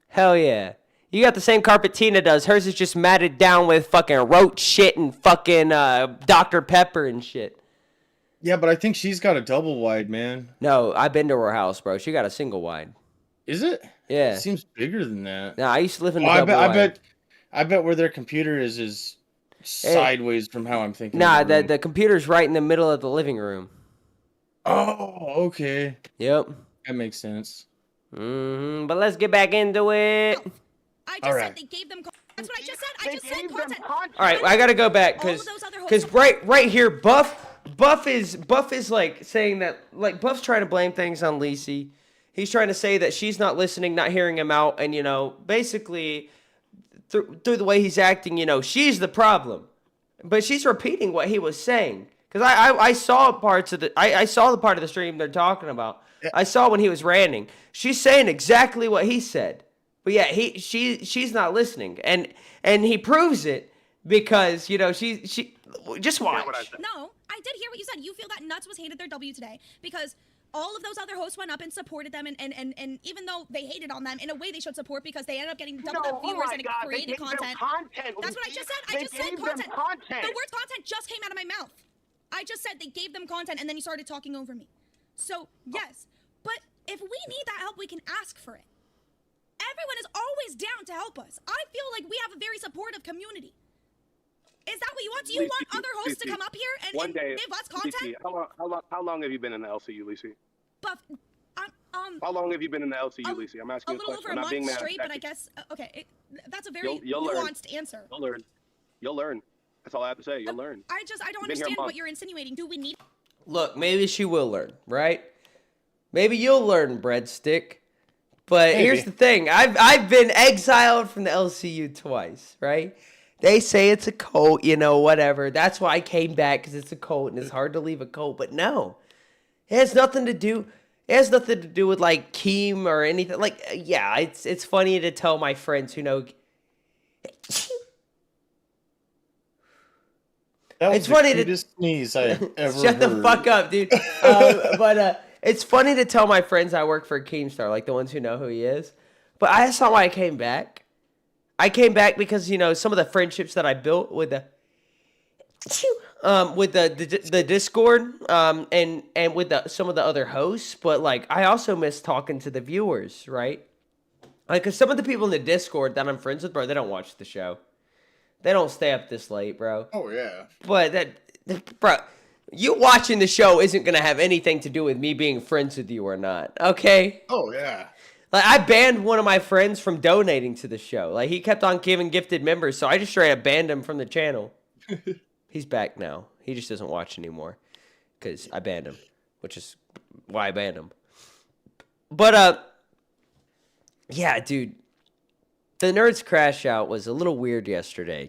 Hell yeah. You got the same carpet Tina does. Hers is just matted down with fucking roach shit and fucking Dr. Pepper and shit. Yeah, but I think she's got a double wide, man. No, I've been to her house, bro. She got a single wide. Is it? Yeah. It seems bigger than that. No, I used to live in the double wide. I bet where their computer is sideways from how I'm thinking. Nah, the computer's right in the middle of the living room. Oh, okay. Yep. That makes sense. But let's get back into it. I just said they gave them. That's what I just said. I just said content. All right, I gotta go back because right here, Buff is like saying that, like, Buff's trying to blame things on Lisi. He's trying to say that she's not listening, not hearing him out, and basically through the way he's acting, she's the problem. But she's repeating what he was saying because I saw parts of I saw the part of the stream they're talking about. I saw when he was ranting. She's saying exactly what he said. But yeah, she's not listening, and he proves it because she just watch. No, I did hear what you said. You feel that Nuts was hated their W today because all of those other hosts went up and supported them, and even though they hated on them, in a way they showed support because they ended up getting double the viewers and it created content. That's what I just said. I just said content. The word content just came out of my mouth. I just said they gave them content, and then you started talking over me. So yes, but if we need that help, we can ask for it. Everyone is always down to help us. I feel like we have a very supportive community. Is that what you want? Do you want other hosts to come up here and give us content? Lisi, how long have you been in the LCU, Lisi? Buff, how long have you been in the LCU, Lisi? I'm asking you a question. A little over a month straight, but I guess okay. That's a very nuanced answer. You'll learn. You'll learn. That's all I have to say. You'll learn. I don't understand what you're insinuating. Do we need? Look, maybe she will learn, right? Maybe you'll learn, Breadstick. But here's the thing. I've been exiled from the LCU twice, right? They say it's a cult, whatever. That's why I came back, because it's a cult, and it's hard to leave a cult. But no. It has nothing to do with, like, Keem or anything. Like, yeah, it's funny to tell my friends who know. That was the cutest sneeze I ever heard. Shut the fuck up, dude. But it's funny to tell my friends I work for Keemstar, like the ones who know who he is. But that's not why I came back. I came back because, some of the friendships that I built with the Discord and with some of the other hosts. But, like, I also miss talking to the viewers, right? Like, because some of the people in the Discord that I'm friends with, bro, they don't watch the show. They don't stay up this late, bro. Oh, yeah. But bro, you watching the show isn't going to have anything to do with me being friends with you or not, okay? Oh, yeah. Like, I banned one of my friends from donating to the show. Like, he kept on giving gifted members, so I just straight up banned him from the channel. He's back now. He just doesn't watch anymore because I banned him, which is why I banned him. But, yeah, dude. The Nerds Crash Out was a little weird yesterday.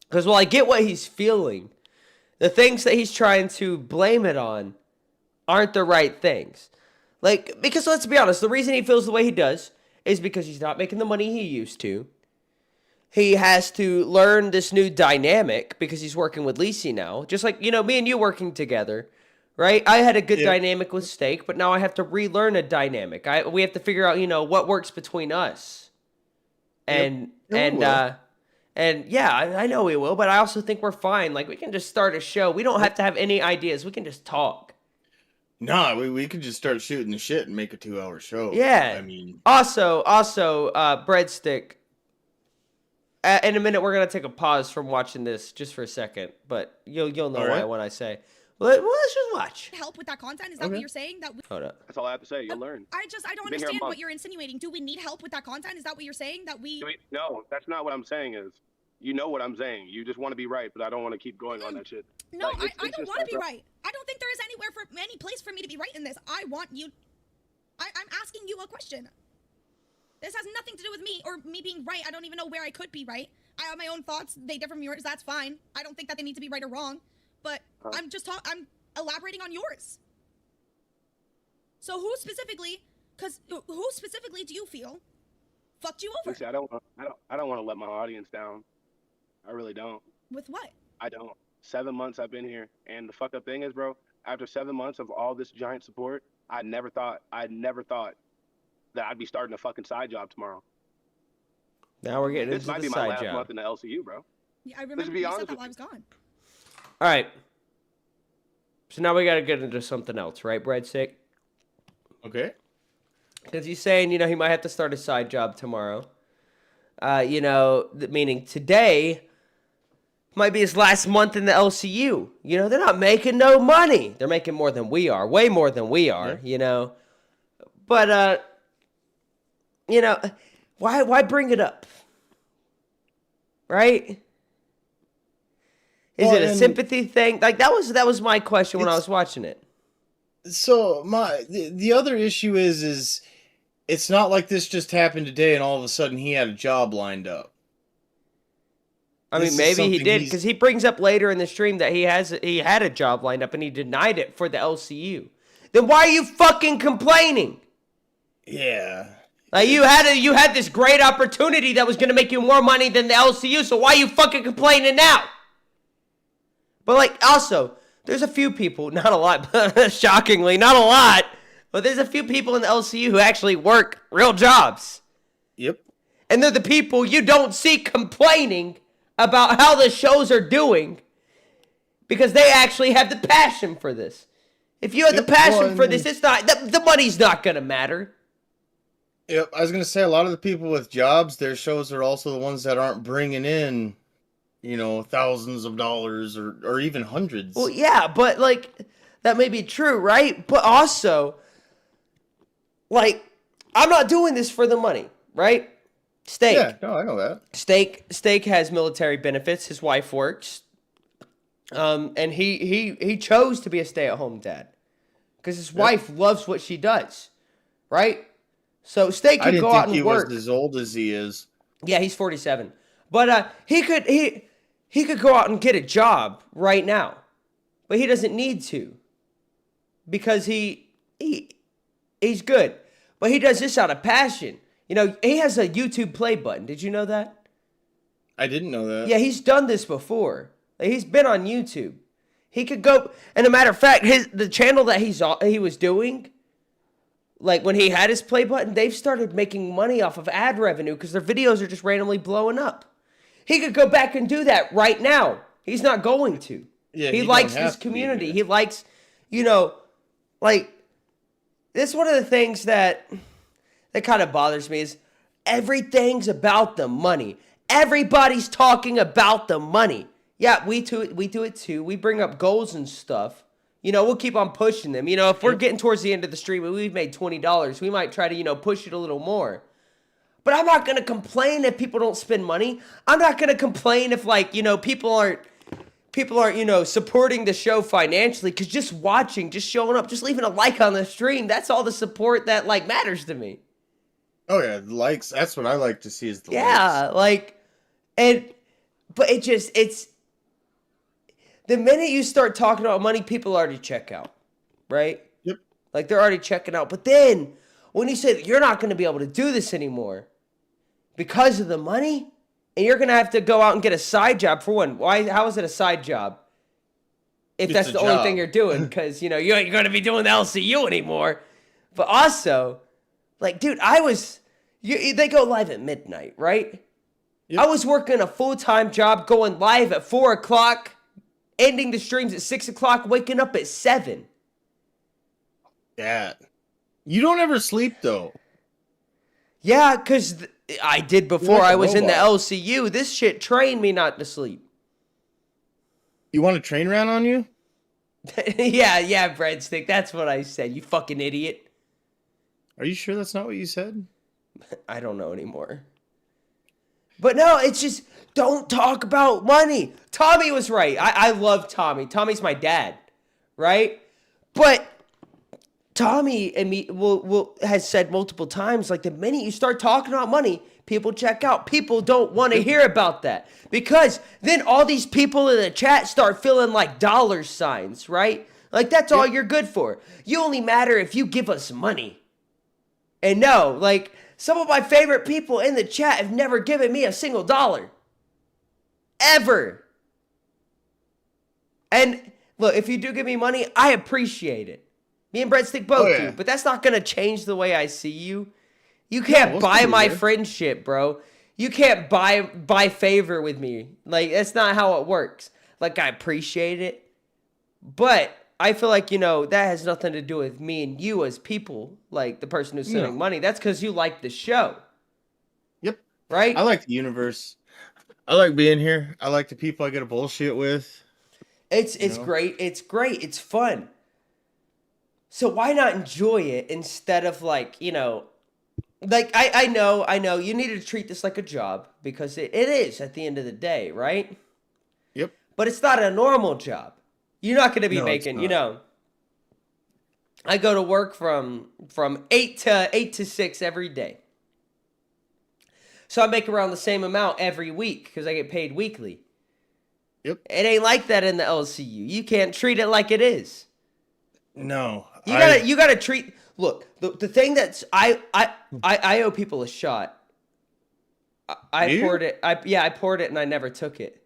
Because while I get what he's feeling, the things that he's trying to blame it on aren't the right things. Like, because let's be honest, the reason he feels the way he does is because he's not making the money he used to. He has to learn this new dynamic because he's working with Lacey now. Just like, me and you working together, right? I had a good dynamic with Steak, but now I have to relearn a dynamic. We have to figure out, what works between us. And yeah, I know we will, but I also think we're fine. Like, we can just start a show. We don't have to have any ideas. We can just talk. Nah, we could just start shooting the shit and make a 2-hour show. Yeah. I mean, Also, Breadstick. In a minute, we're gonna take a pause from watching this just for a second, but you'll know why when I say. Well, let's just watch. Help with that content? Is that what you're saying? Hold up. That's all I have to say. You'll learn. I don't understand what you're insinuating. Do we need help with that content? Is that what you're saying? No, that's not what I'm saying. You know what I'm saying. You just want to be right, but I don't want to keep going on that shit. No, I don't want to be right. I don't think there is any place for me to be right in this. I'm asking you a question. This has nothing to do with me or me being right. I don't even know where I could be right. I have my own thoughts. They differ from yours. That's fine. I don't think that they need to be right or wrong. But I'm elaborating on yours. So who specifically do you feel fucked you over? Listen, I don't want to let my audience down. I really don't. With what? I don't. 7 months I've been here, and the fucked up thing is, bro, after 7 months of all this giant support, I never thought that I'd be starting a fucking side job tomorrow. Now we're getting this into might the be my side last job. month in the LCU, bro. Yeah, I remember you said that while I was gone. All right. So now we got to get into something else, right, Breadstick? okay. Because he's saying, he might have to start a side job tomorrow. Meaning today might be his last month in the LCU. They're not making no money. They're making more than we are, way more than we are, But, why bring it up? Right? Is it a sympathy thing? Like, that was my question when I was watching it. So the other issue is it's not like this just happened today and all of a sudden he had a job lined up. I mean, maybe he did, because he brings up later in the stream that he had a job lined up and he denied it for the LCU. Then why are you fucking complaining? Yeah. Like, you had this great opportunity that was going to make you more money than the LCU, so why are you fucking complaining now? But, like, also, there's a few people, not a lot, but shockingly, not a lot, but there's a few people in the LCU who actually work real jobs. Yep. And they're the people you don't see complaining about how the shows are doing because they actually have the passion for this. If you have the passion for this, it's not, the money's not going to matter. Yep, I was going to say a lot of the people with jobs, their shows are also the ones that aren't bringing in, thousands of dollars or even hundreds. Well, yeah, but, like, that may be true, right? But also, like, I'm not doing this for the money, right? Steak. Yeah, no, I know that. Steak has military benefits. His wife works. And he chose to be a stay-at-home dad because his wife loves what she does, right? So Steak could go out and work. I didn't think he was as old as he is. Yeah, he's 47. But he could go out and get a job right now. But he doesn't need to. Because he's good. But he does this out of passion. He has a YouTube play button. Did you know that? I didn't know that. Yeah, he's done this before. He's been on YouTube. He could go, and a matter of fact, the channel that he was doing, like when he had his play button, they've started making money off of ad revenue because their videos are just randomly blowing up. He could go back and do that right now. He's not going to. Yeah, he likes this community. He likes, like, this is one of the things that kind of bothers me is everything's about the money. Everybody's talking about the money. Yeah, we do it too. We bring up goals and stuff. We'll keep on pushing them. If we're getting towards the end of the stream and we've made $20, we might try to, push it a little more. But I'm not going to complain if people don't spend money. I'm not going to complain if, like, people aren't, supporting the show financially, because just watching, just showing up, just leaving a like on the stream, that's all the support that, like, matters to me. Oh, yeah, likes. That's what I like to see is the likes. Yeah, like, but it's, the minute you start talking about money, people already check out, right? Yep. Like, they're already checking out. But then, when you say that you're not going to be able to do this anymore because of the money, and you're going to have to go out and get a side job for one. Why? How is it a side job? If It's that's a the only job. thing you're doing, because, you ain't going to be doing the LCU anymore. But also, like, dude, they go live at midnight, right? Yep. I was working a full-time job, going live at 4 o'clock, ending the streams at 6 o'clock, waking up at 7. Yeah. You don't ever sleep, though. Yeah, because I did before like a I was in the robot. LCU. This shit trained me not to sleep. You want a train ran on you? yeah, breadstick. That's what I said. You fucking idiot. Are you sure that's not what you said? I don't know anymore. But no, it's just, don't talk about money. Tommy was right. I love Tommy. Tommy's my dad, right? But Tommy and me has said multiple times, like, the minute you start talking about money, people check out. People don't want to hear about that. Because then all these people in the chat start feeling like dollar signs, right? Like, that's all you're good for. You only matter if you give us money. And no, like, some of my favorite people in the chat have never given me a single dollar. Ever. And look, if you do give me money, I appreciate it. Me and Breadstick both do. But that's not going to change the way I see you. You can't buy my friendship, bro. You can't buy favor with me. Like, that's not how it works. Like, I appreciate it. But I feel like, that has nothing to do with me and you as people. Like, the person who's sending money. That's because you like the show. Yep. Right? I like the universe. I like being here. I like the people I get to bullshit with. It's great. It's great. It's fun. So why not enjoy it instead of, like, like, I know you need to treat this like a job, because it is at the end of the day, right? Yep. But it's not a normal job. You're not going to be making, I go to work from 8 to 6 every day. So I make around the same amount every week because I get paid weekly. Yep. It ain't like that in the LCU. You can't treat it like it is. No. You gotta treat. Look, the thing that's I owe people a shot. I poured it. I poured it and I never took it.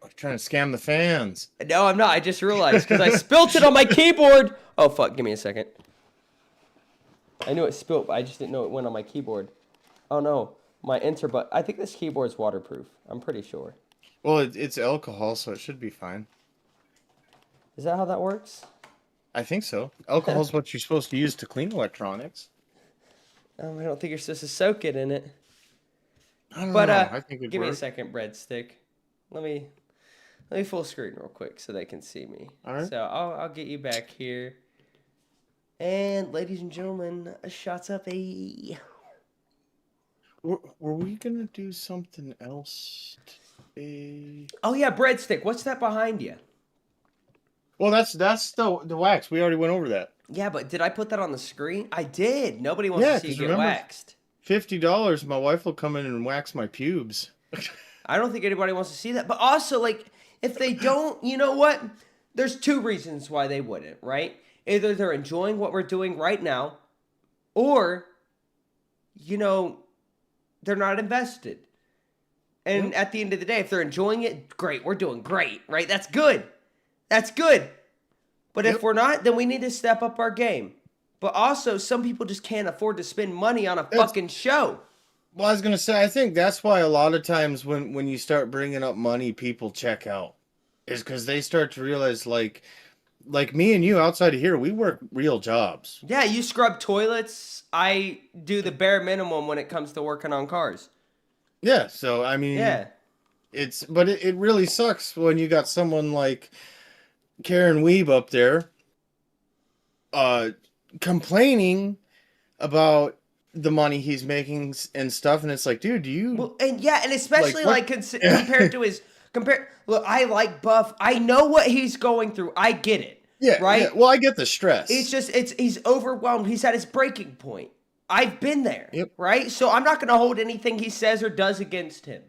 I'm trying to scam the fans. No, I'm not. I just realized because I spilt it on my keyboard. Oh fuck! Give me a second. I knew it spilt, but I just didn't know it went on my keyboard. Oh no, my enter button. I think this keyboard's waterproof. I'm pretty sure. Well, it's alcohol, so it should be fine. Is that how that works? I think so. Alcohol is what you're supposed to use to clean electronics. I don't think you're supposed to soak it in it. I don't know. I think it'd give me a work. second, breadstick. Let me full screen real quick so they can see me. All right. So I'll get you back here. And ladies and gentlemen, shots up a. Were we gonna do something else today? Oh yeah, breadstick. What's that behind you? Well, that's the wax. We already went over that. Yeah, but did I put that on the screen? I did. Nobody wants to see you get waxed. $50. My wife will come in and wax my pubes. I don't think anybody wants to see that. But also, like, if they don't, you know what? There's two reasons why they wouldn't, right? Either they're enjoying what we're doing right now, or, they're not invested. And at the end of the day, if they're enjoying it, great. We're doing great, right? That's good. That's good. But if we're not, then we need to step up our game. But also, some people just can't afford to spend money on a fucking show. Well, I was gonna say, I think that's why a lot of times when you start bringing up money, people check out, is because they start to realize, like me and you outside of here, we work real jobs. Yeah, you scrub toilets. I do the bare minimum when it comes to working on cars. Yeah, so I mean, but it really sucks when you got someone like Karen Weeb up there, complaining about the money he's making and stuff, and it's like, dude, do you? Well, and especially compared to his Look, I like Buff. I know what he's going through. I get it. Yeah, right. Yeah. Well, I get the stress. It's just he's overwhelmed. He's at his breaking point. I've been there. Yep. Right. So I'm not going to hold anything he says or does against him,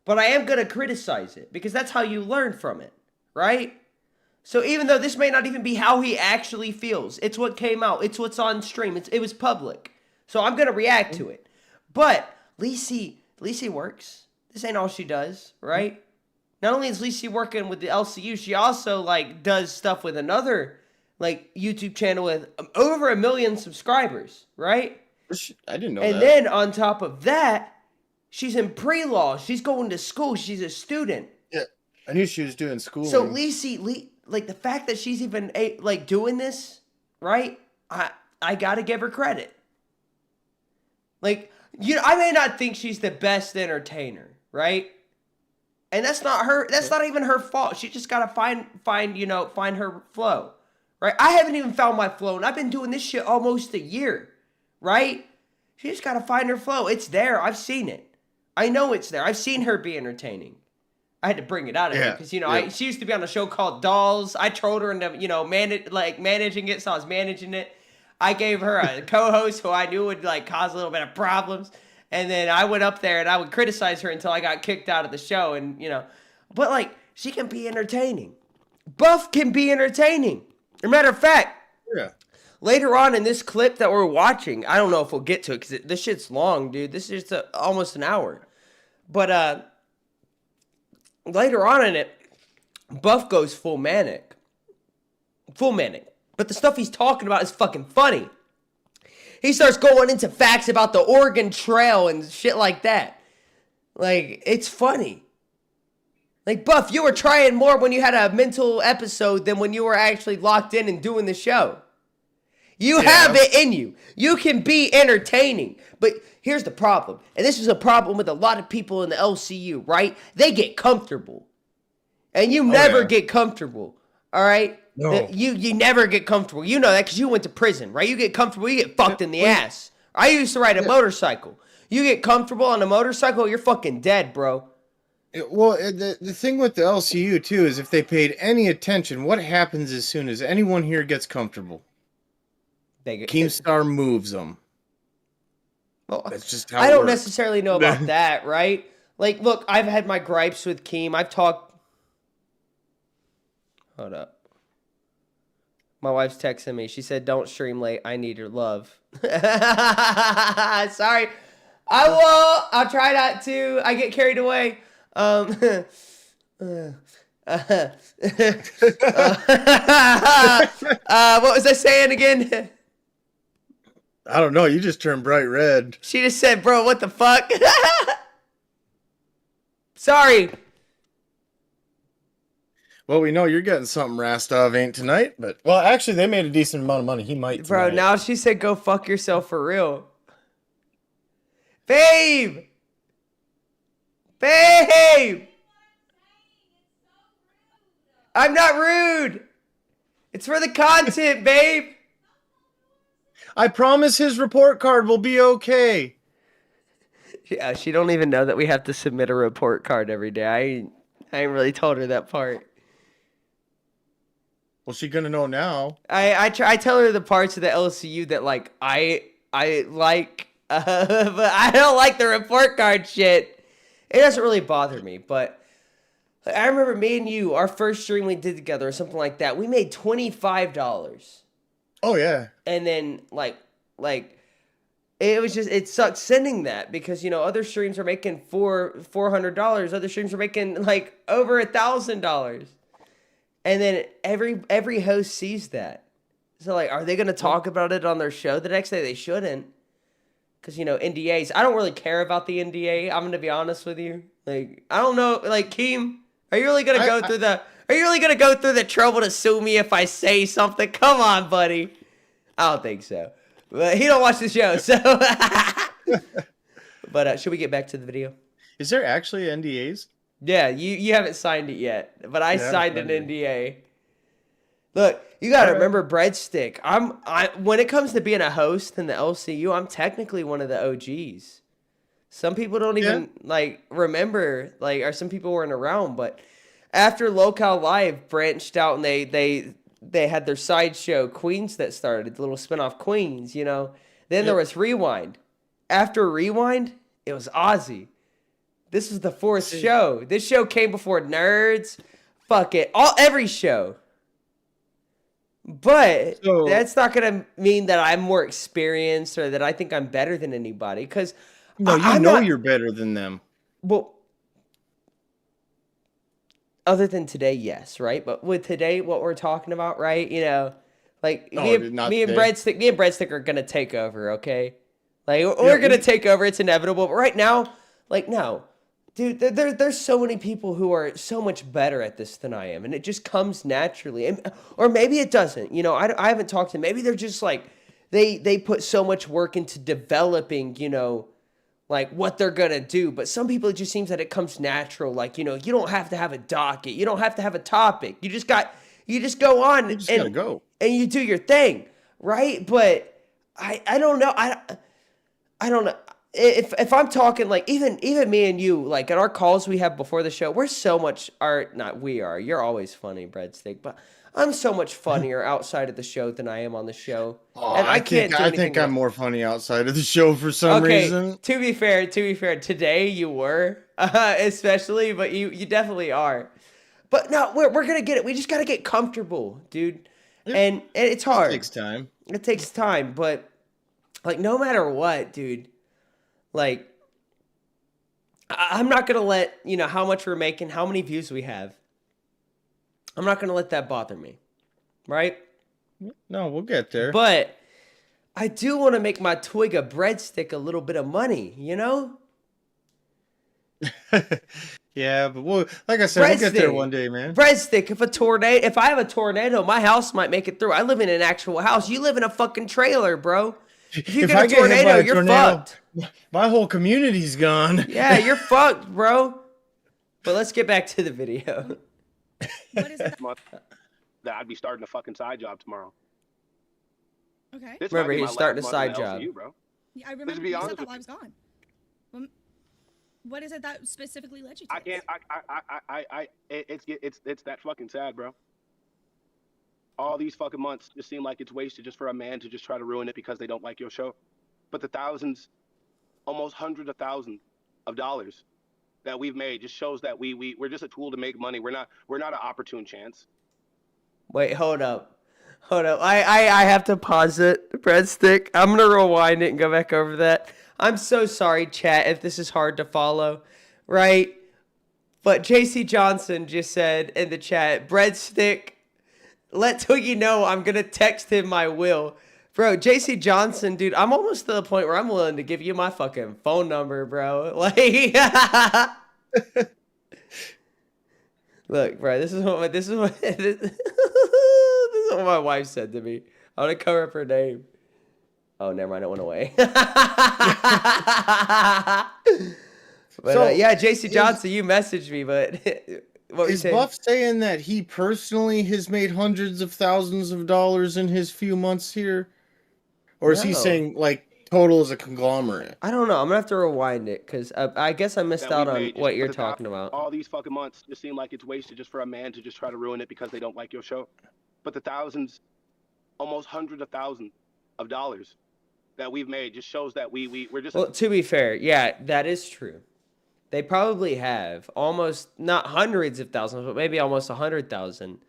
but I am going to criticize it because that's how you learn from it, right? So even though this may not even be how he actually feels, it's what came out. It's what's on stream. It was public. So I'm going to react to it. But Lacey works. This ain't all she does, right? Not only is Lacey working with the LCU, she also like does stuff with another like YouTube channel with over 1 million subscribers, right? I didn't know and that. And then on top of that, she's in pre-law. She's going to school. She's a student. Yeah, I knew she was doing schooling. So Lacey, like the fact that she's even like doing this, right? I gotta give her credit. Like, you know, I may not think she's the best entertainer, right? And that's not her. That's not even her fault. She just gotta find her flow, right? I haven't even found my flow, and I've been doing this shit almost a year, right? She just gotta find her flow. It's there. I've seen it. I know it's there. I've seen her be entertaining. I had to bring it out of her because she used to be on a show called Dolls. I trolled her into managing it, so I was managing it. I gave her a co-host who I knew would like cause a little bit of problems, and then I went up there and I would criticize her until I got kicked out of the show. And but like she can be entertaining. Buff can be entertaining. As a matter of fact, later on in this clip that we're watching, I don't know if we'll get to it because this shit's long, dude. This is just almost an hour, but later on in it, Buff goes full manic. But the stuff he's talking about is fucking funny. He starts going into facts about the Oregon Trail and shit like that. Like, it's funny. Like, Buff, you were trying more when you had a mental episode than when you were actually locked in and doing the show. You have it in you. You can be entertaining. But here's the problem. And this is a problem with a lot of people in the LCU, right? They get comfortable. And you never get comfortable. All right? No. You never get comfortable. You know that because you went to prison, right? You get comfortable, you get fucked in the ass. I used to ride a motorcycle. You get comfortable on a motorcycle, you're fucking dead, bro. Well, the thing with the LCU, too, is if they paid any attention, what happens as soon as anyone here gets comfortable? Keemstar moves them. Well, that's just how I it don't works. necessarily know about that, right? Like, look, I've had my gripes with Keem. I've talked... Hold up. My wife's texting me. She said, don't stream late. I need your love. Sorry. I won't. I'll try not to. I get carried away. What was I saying again? I don't know. You just turned bright red. She just said, bro, what the fuck? Sorry. Well, we know you're getting something Rastov ain't tonight, but... Well, actually, they made a decent amount of money. He might tonight. Bro, now she said go fuck yourself for real. Babe! Babe! I'm not rude! It's for the content, babe! I promise his report card will be okay. Yeah, she don't even know that we have to submit a report card every day. I ain't really told her that part. Well, she's gonna know now. I tell her the parts of the LCU that like I like, but I don't like the report card shit. It doesn't really bother me, but I remember me and you, our first stream we did together or something like that. We made $25. Oh yeah. And then like it was just, it sucks sending that because, you know, other streams are making $400. Other streams are making like over $1,000. And then every host sees that. So like, are they going to talk about it on their show the next day? They shouldn't. Because, you know, NDAs, I don't really care about the NDA. I'm going to be honest with you. Like, I don't know. Like, Keem, are you really going to go through the trouble to sue me if I say something? Come on, buddy. I don't think so. But he don't watch the show, so. But should we get back to the video? Is there actually NDAs? Yeah, you haven't signed it yet, but I signed an NDA. Look, you gotta remember Breadstick. When it comes to being a host in the LCU, I'm technically one of the OGs. Some people don't even like remember, like, or some people weren't around. But after Lolcow Live branched out and they had their sideshow Queens that started, the little spinoff Queens, you know. Then there was Rewind. After Rewind, it was Ozzy. This is the fourth show. This show came before Nerds. Fuck it. Every show. But So that's not going to mean that I'm more experienced or that I think I'm better than anybody. Because no, I'm not. you're better than them. Well, other than today, yes, right? But with today, what we're talking about, right? You know, like Oh, not me and today. Breadstick are gonna take over, okay? Like we're gonna take over. It's inevitable. But right now, like no, dude, there's so many people who are so much better at this than I am, and it just comes naturally. And, or maybe it doesn't. You know, I haven't talked to them. Maybe they're just like they put so much work into developing, you know, like what they're gonna do. But some people, it just seems that it comes natural. Like, you know, you don't have to have a docket, you don't have to have a topic. You just go on You just gotta go. and you do your thing, right? But I don't know. I don't know. If I'm talking like even me and you, like at our calls we have before the show, we're so much not we are. You're always funny, Breadstick, but I'm so much funnier outside of the show than I am on the show. Oh, And I can't think do I anything think I'm about- more funny outside of the show for some reason. To be fair, today you were, especially, but you definitely are. But no, we're gonna get it. We just gotta get comfortable, dude. And it's hard. It takes time. It takes time, but like no matter what, dude, like I'm not gonna let, you know, how much we're making, how many views we have. I'm not gonna let that bother me, right? No, we'll get there. But I do want to make my twig of Breadstick a little bit of money, you know? Yeah, but like I said, we'll get there one day, man. Breadstick, if I have a tornado, my house might make it through. I live in an actual house. You live in a fucking trailer, bro. If you get a tornado, you're fucked. My whole community's gone. Yeah, you're fucked, bro. But let's get back to the video. What is it? That I'd be starting a fucking side job tomorrow. Okay. This Remember, might be he's my starting last a month in side job. LCU, bro. Yeah, I remember be you honest said that with while I was gone. What is it that specifically led you to I can't. It's that fucking sad, bro. All these fucking months just seem like it's wasted just for a man to just try to ruin it because they don't like your show. But the thousands, almost hundreds of thousands of dollars that we've made just shows that we're just a tool to make money. We're not an opportune chance. Wait, hold up. I have to pause it, Breadstick. I'm going to rewind it and go back over that. I'm so sorry, chat, if this is hard to follow, right? But JC Johnson just said in the chat, Breadstick, let Twiggy know I'm going to text him my will. Bro, JC Johnson, dude, I'm almost to the point where I'm willing to give you my fucking phone number, bro. Like, look, bro, this is what my wife said to me. I want to cover up her name. Oh, never mind, it went away. But So, yeah, JC Johnson, you messaged me, but what were you Is saying? Buff saying that he personally has made hundreds of thousands of dollars in his few months here? Or is he No. saying, like, total as a conglomerate? I don't know. I'm gonna have to rewind it because I guess I missed that out we've on made just what for you're the talking thou- about. All these fucking months just seem like it's wasted just for a man to just try to ruin it because they don't like your show. But the thousands, almost hundreds of thousands of dollars that we've made just shows that we're just. Well, to be fair, yeah, that is true. They probably have almost not hundreds of thousands, but maybe almost 100,000.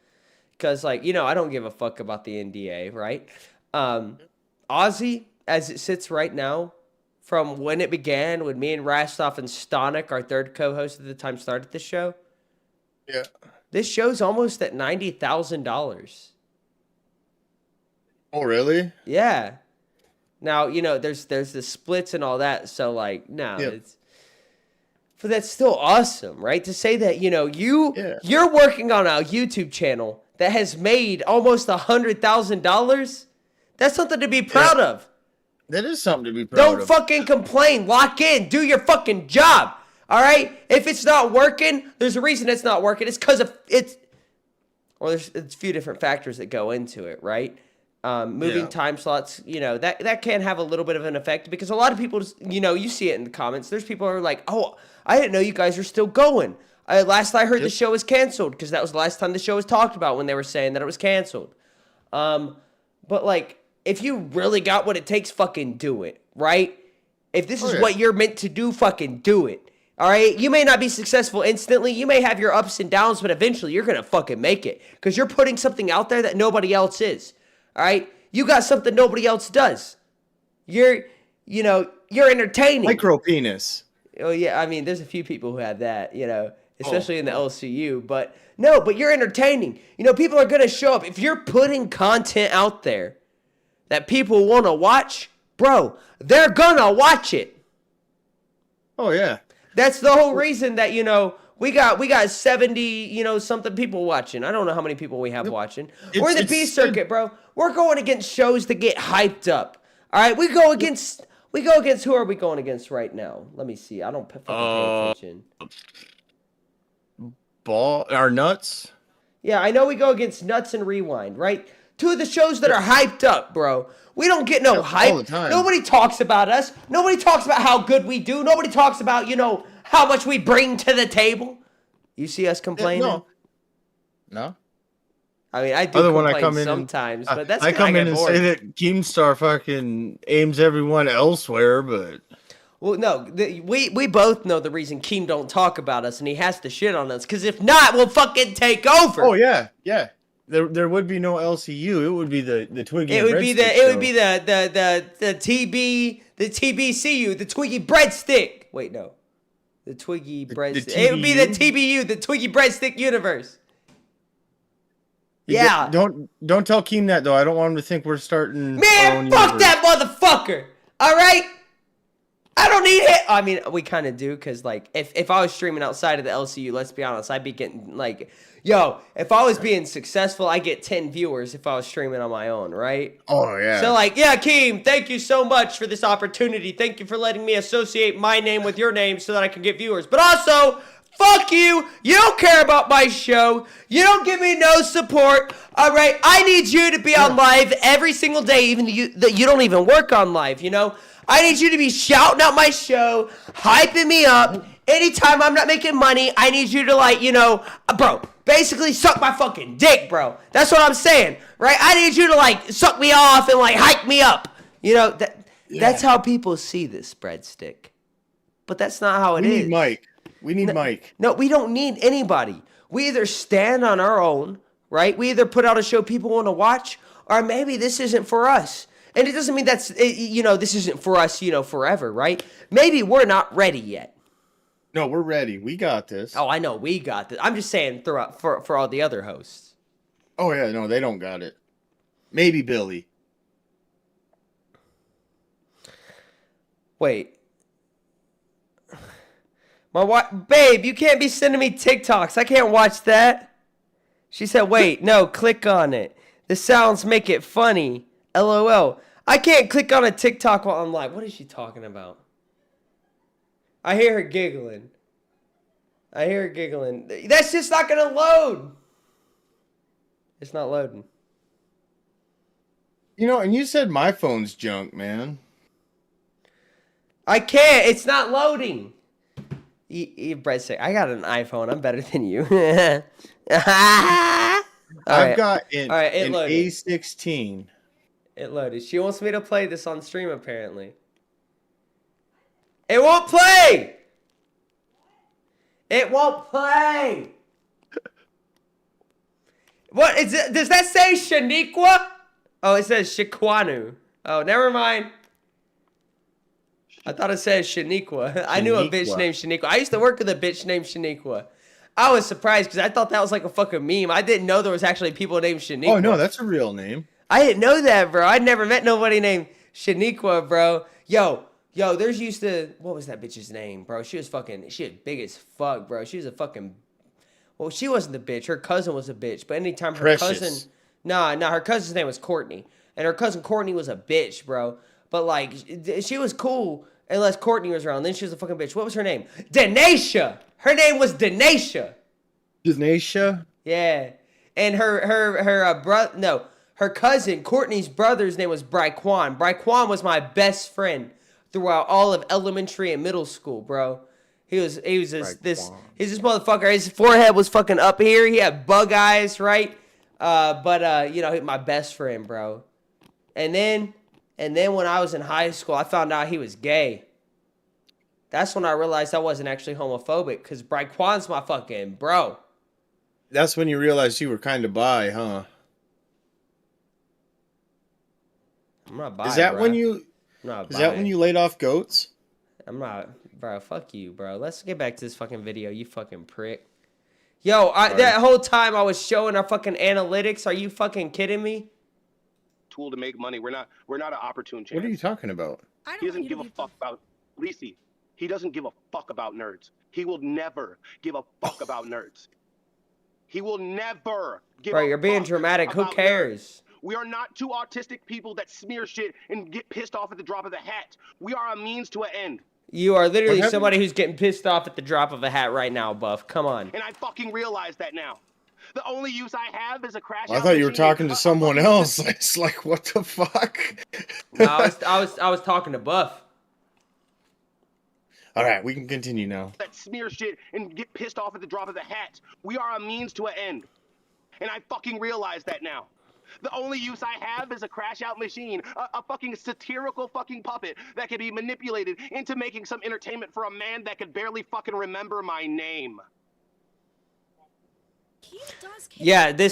Because, like, you know, I don't give a fuck about the NDA, right? Ozzy, as it sits right now, from when it began, when me and Rastoff and Stonik, our third co-host at the time, started the show, Yeah. this show's almost at $90,000. Oh, really? Yeah. Now, you know, there's the splits and all that, so, like, no, Yep. but that's still awesome, right? To say that, you know, you're working on a YouTube channel that has made almost $100,000. That's something to be proud of. That is something to be proud Don't of. fucking complain. Lock in. Do your fucking job. All right? If it's not working, there's a reason it's not working. It's because there's a few different factors that go into it, right? Moving time slots, you know, that can have a little bit of an effect because a lot of people, you know, you see it in the comments. There's people who are like, oh, I didn't know you guys are still going. Last I heard, the show was canceled because that was the last time the show was talked about when they were saying that it was canceled. But, like, if you really got what it takes, fucking do it, right? If this is what you're meant to do, fucking do it. All right, you may not be successful instantly. You may have your ups and downs, but eventually you're gonna fucking make it because you're putting something out there that nobody else is. All right, you got something nobody else does. You're entertaining. Micro penis. Oh yeah, I mean, there's a few people who have that, especially in the LCU. But no, but you're entertaining. People are gonna show up if you're putting content out there that people want to watch, bro. They're gonna watch it. Oh yeah. That's the whole reason that, we got 70, something people watching. I don't know how many people we have watching. We're in the B circuit, bro. We're going against shows that get hyped up. All right, we go against who are we going against right now? Let me see. I don't fucking pay attention. Nuts? Yeah, I know we go against Nuts and Rewind, right? Two of the shows that are hyped up, bro. We don't get no hype. All the time. Nobody talks about us. Nobody talks about how good we do. Nobody talks about, how much we bring to the table. You see us complaining? No. I mean, I do complain sometimes, but that's I come in and bored. say that Keemstar fucking aims everyone elsewhere, but... Well, no, we both know the reason Keem don't talk about us, and he has to shit on us, because if not, we'll fucking take over. Oh, yeah. There would be no LCU. It would be the Twiggy. It would be the TBCU, the Twiggy Breadstick. Wait, no, the Twiggy Breadstick. It would be the TBU, the Twiggy Breadstick universe. Yeah. Don't tell Keem that though. I don't want him to think we're starting. Man, fuck that motherfucker. All right. I don't need it. I mean, we kind of do, because, like, if I was streaming outside of the LCU, let's be honest, I'd be getting, like, if I was being successful, I get 10 viewers if I was streaming on my own, right? Oh, yeah. So, like, yeah, Keem, thank you so much for this opportunity. Thank you for letting me associate my name with your name so that I can get viewers. But also, fuck you. You don't care about my show. You don't give me no support. All right? I need you to be on live every single day, even you don't even work on live, I need you to be shouting out my show, hyping me up. Anytime I'm not making money, I need you to, bro, basically suck my fucking dick, bro. That's what I'm saying, right? I need you to, suck me off and, hype me up. That's how people see this breadstick. But that's not how it is. We need Mike. No, we don't need anybody. We either stand on our own, right? We either put out a show people want to watch, or maybe this isn't for us. And it doesn't mean this isn't for us, forever, right? Maybe we're not ready yet. No, we're ready. We got this. Oh, I know. We got this. I'm just saying for all the other hosts. Oh, yeah. No, they don't got it. Maybe Billy. Wait. My wife, babe, you can't be sending me TikToks. I can't watch that. She said, wait, no, click on it. The sounds make it funny. LOL. I can't click on a TikTok while I'm live. What is she talking about? I hear her giggling. That's just not going to load. It's not loading. And you said my phone's junk, man. I can't. It's not loading. Breadstick, I got an iPhone. I'm better than you. I've got an A16. It loaded. She wants me to play this on stream, apparently. It won't play! It won't play! What is it? Does that say Shaniqua? Oh, it says Shikwanu. Oh, never mind. I thought it said Shaniqua. I knew a bitch named Shaniqua. I used to work with a bitch named Shaniqua. I was surprised because I thought that was like a fucking meme. I didn't know there was actually people named Shaniqua. Oh, no, that's a real name. I didn't know that, bro. I'd never met nobody named Shaniqua, bro. Yo, there's used to... What was that bitch's name, bro? She was big as fuck, bro. She was a fucking... Well, she wasn't the bitch. Her cousin was a bitch. But anytime her cousin... Nah, her cousin's name was Courtney. And her cousin Courtney was a bitch, bro. But, she was cool unless Courtney was around. Then she was a fucking bitch. What was her name? Denasia. Her name was Denasia. Denasia? Yeah. And her brother... No. Her cousin, Courtney's brother's name was Bryquan. Bryquan was my best friend throughout all of elementary and middle school, bro. He was this motherfucker. His forehead was fucking up here. He had bug eyes, right? My best friend, bro. And then when I was in high school, I found out he was gay. That's when I realized I wasn't actually homophobic, because Braquan's my fucking bro. That's when you realized you were kind of bi, huh? I'm not bi, Is that bro. when you? I'm not Is that when bi. you laid off goats? I'm not, bro. Fuck you, bro. Let's get back to this fucking video, you fucking prick. Yo, that whole time I was showing our fucking analytics. Are you fucking kidding me? Tool to make money. We're not an opportune chance. What are you talking about? He doesn't give a fuck about Lisi. He doesn't give a fuck about nerds. He will never give a fuck about nerds. He will never give a fuck. Bro, you're being dramatic. Who cares? We are not two autistic people that smear shit and get pissed off at the drop of the hat. We are a means to an end. You are literally somebody who's getting pissed off at the drop of a hat right now, Buff. Come on. And I fucking realize that now. The only use I have is a crash. I thought you were talking to someone else. It's like, what the fuck? No, I was talking to Buff. All right, we can continue now. That smear shit and get pissed off at the drop of the hat. We are a means to an end. And I fucking realize that now. The only use I have is a crash out machine, a fucking satirical fucking puppet that can be manipulated into making some entertainment for a man that could barely fucking remember my name. He does care. Yeah,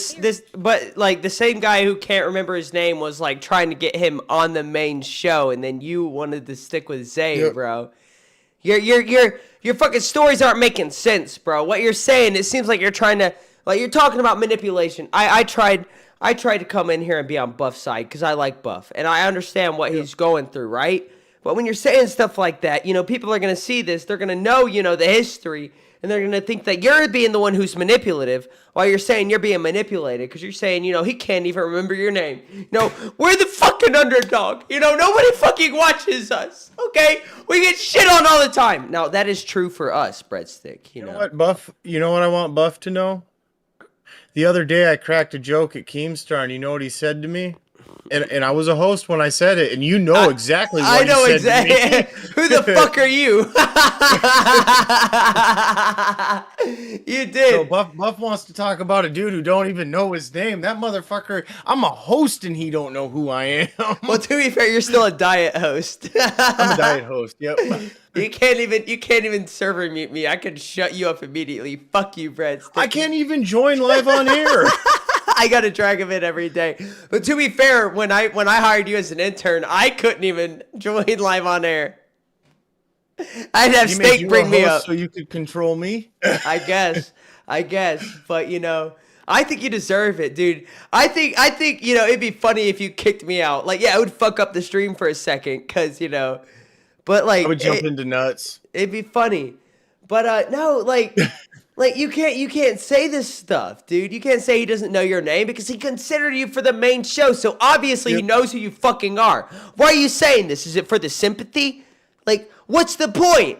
but like the same guy who can't remember his name was like trying to get him on the main show, and then you wanted to stick with Zay, bro. Your fucking stories aren't making sense, bro. What you're saying, it seems like you're trying to, like, you're talking about manipulation. I tried to come in here and be on Buff's side because I like Buff and I understand what he's going through, right? But when you're saying stuff like that, you know, people are gonna see this, they're gonna know, you know, the history. And they're going to think that you're being the one who's manipulative while you're saying you're being manipulated because you're saying, you know, he can't even remember your name. You know, we're the fucking underdog. You know, nobody fucking watches us, okay? We get shit on all the time. Now, that is true for us, Breadstick, you know. What, Buff? You know what I want Buff to know? The other day I cracked a joke at Keemstar, and you know what he said to me? And I was a host when I said it, and you know exactly what he said to me. Who the fuck are you? You did. So Buff wants to talk about a dude who don't even know his name. That motherfucker, I'm a host and he don't know who I am. Well, to be fair, you're still a diet host. I'm a diet host, yep. You can't even server mute me. I can shut you up immediately. Fuck you, Breadstick. I can't even join live on air. I gotta drag him in every day. But to be fair, when I hired you as an intern, I couldn't even join live on air. I'd have Steak bring me up so you could control me. I guess. But you know, I think you deserve it, dude. I think you know it'd be funny if you kicked me out. Like, yeah, it would fuck up the stream for a second, cause you know. But like, I would jump into nuts. It'd be funny. But no, like. Like, you can't say this stuff, dude. You can't say he doesn't know your name because he considered you for the main show. So obviously he knows who you fucking are. Why are you saying this? Is it for the sympathy? Like, what's the point?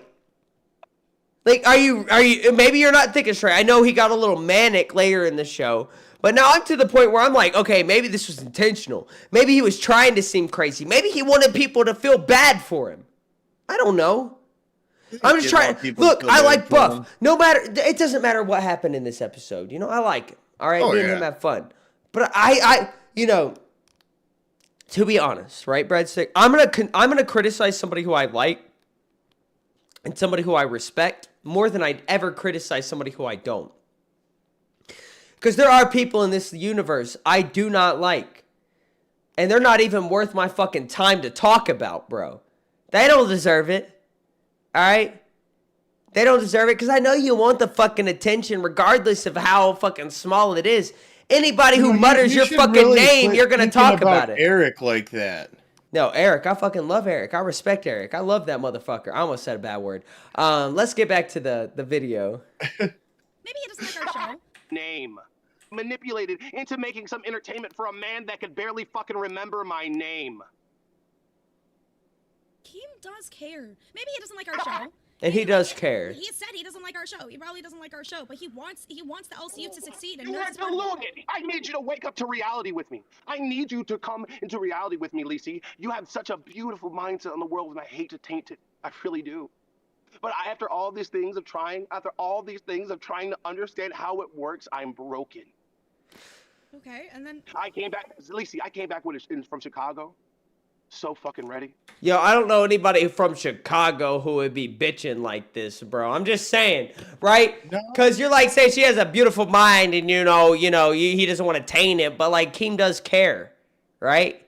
Like, are you, maybe you're not thinking straight. I know he got a little manic later in the show. But now I'm to the point where I'm like, okay, maybe this was intentional. Maybe he was trying to seem crazy. Maybe he wanted people to feel bad for him. I don't know. I'm just trying. Look, I like Buff. No matter, it doesn't matter what happened in this episode. You know, I like him. All right, me and him have fun. But I, you know, to be honest, right, Breadstick, I'm gonna criticize somebody who I like and somebody who I respect more than I'd ever criticize somebody who I don't. Because there are people in this universe I do not like, and they're not even worth my fucking time to talk about, bro. They don't deserve it. All right? They don't deserve it because I know you want the fucking attention regardless of how fucking small it is. Anybody who mutters your fucking really name, you're going to talk about it. Eric like that. No, Eric. I fucking love Eric. I respect Eric. I love that motherfucker. I almost said a bad word. Let's get back to the video. Maybe he doesn't like our show. Name. Manipulated into making some entertainment for a man that could barely fucking remember my name. Keem does care. Maybe he doesn't like our show. And he does care. He said he doesn't like our show. He probably doesn't like our show, but he wants the LCU to succeed. And you are deluded. I need you to wake up to reality with me. I need you to come into reality with me, Lisi. You have such a beautiful mindset on the world, and I hate to taint it. I really do. But after all these things of trying, to understand how it works, I'm broken. Okay, and then I came back, Lisi. I came back from Chicago. So fucking ready. Yo, I don't know anybody from Chicago who would be bitching like this, bro. I'm just saying, right? No. Because you're like saying she has a beautiful mind, and he doesn't want to taint it, but like Keem does care, right?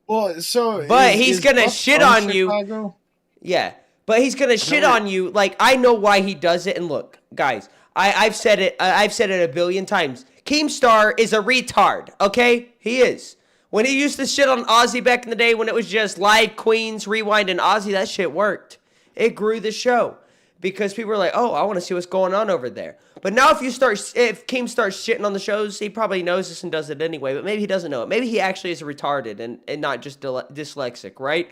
Well, so But he's gonna Buff shit from on you. Chicago? Yeah, but he's gonna shit on you. Like, I know why he does it. And look, guys, I've said it. I've said it a billion times. Keemstar is a retard. Okay, he is. When he used to shit on Ozzy back in the day, when it was just live Queens, Rewind, and Ozzy, that shit worked. It grew the show because people were like, "Oh, I want to see what's going on over there." But now, if Keem starts shitting on the shows, he probably knows this and does it anyway. But maybe he doesn't know it. Maybe he actually is retarded and not just dyslexic, right?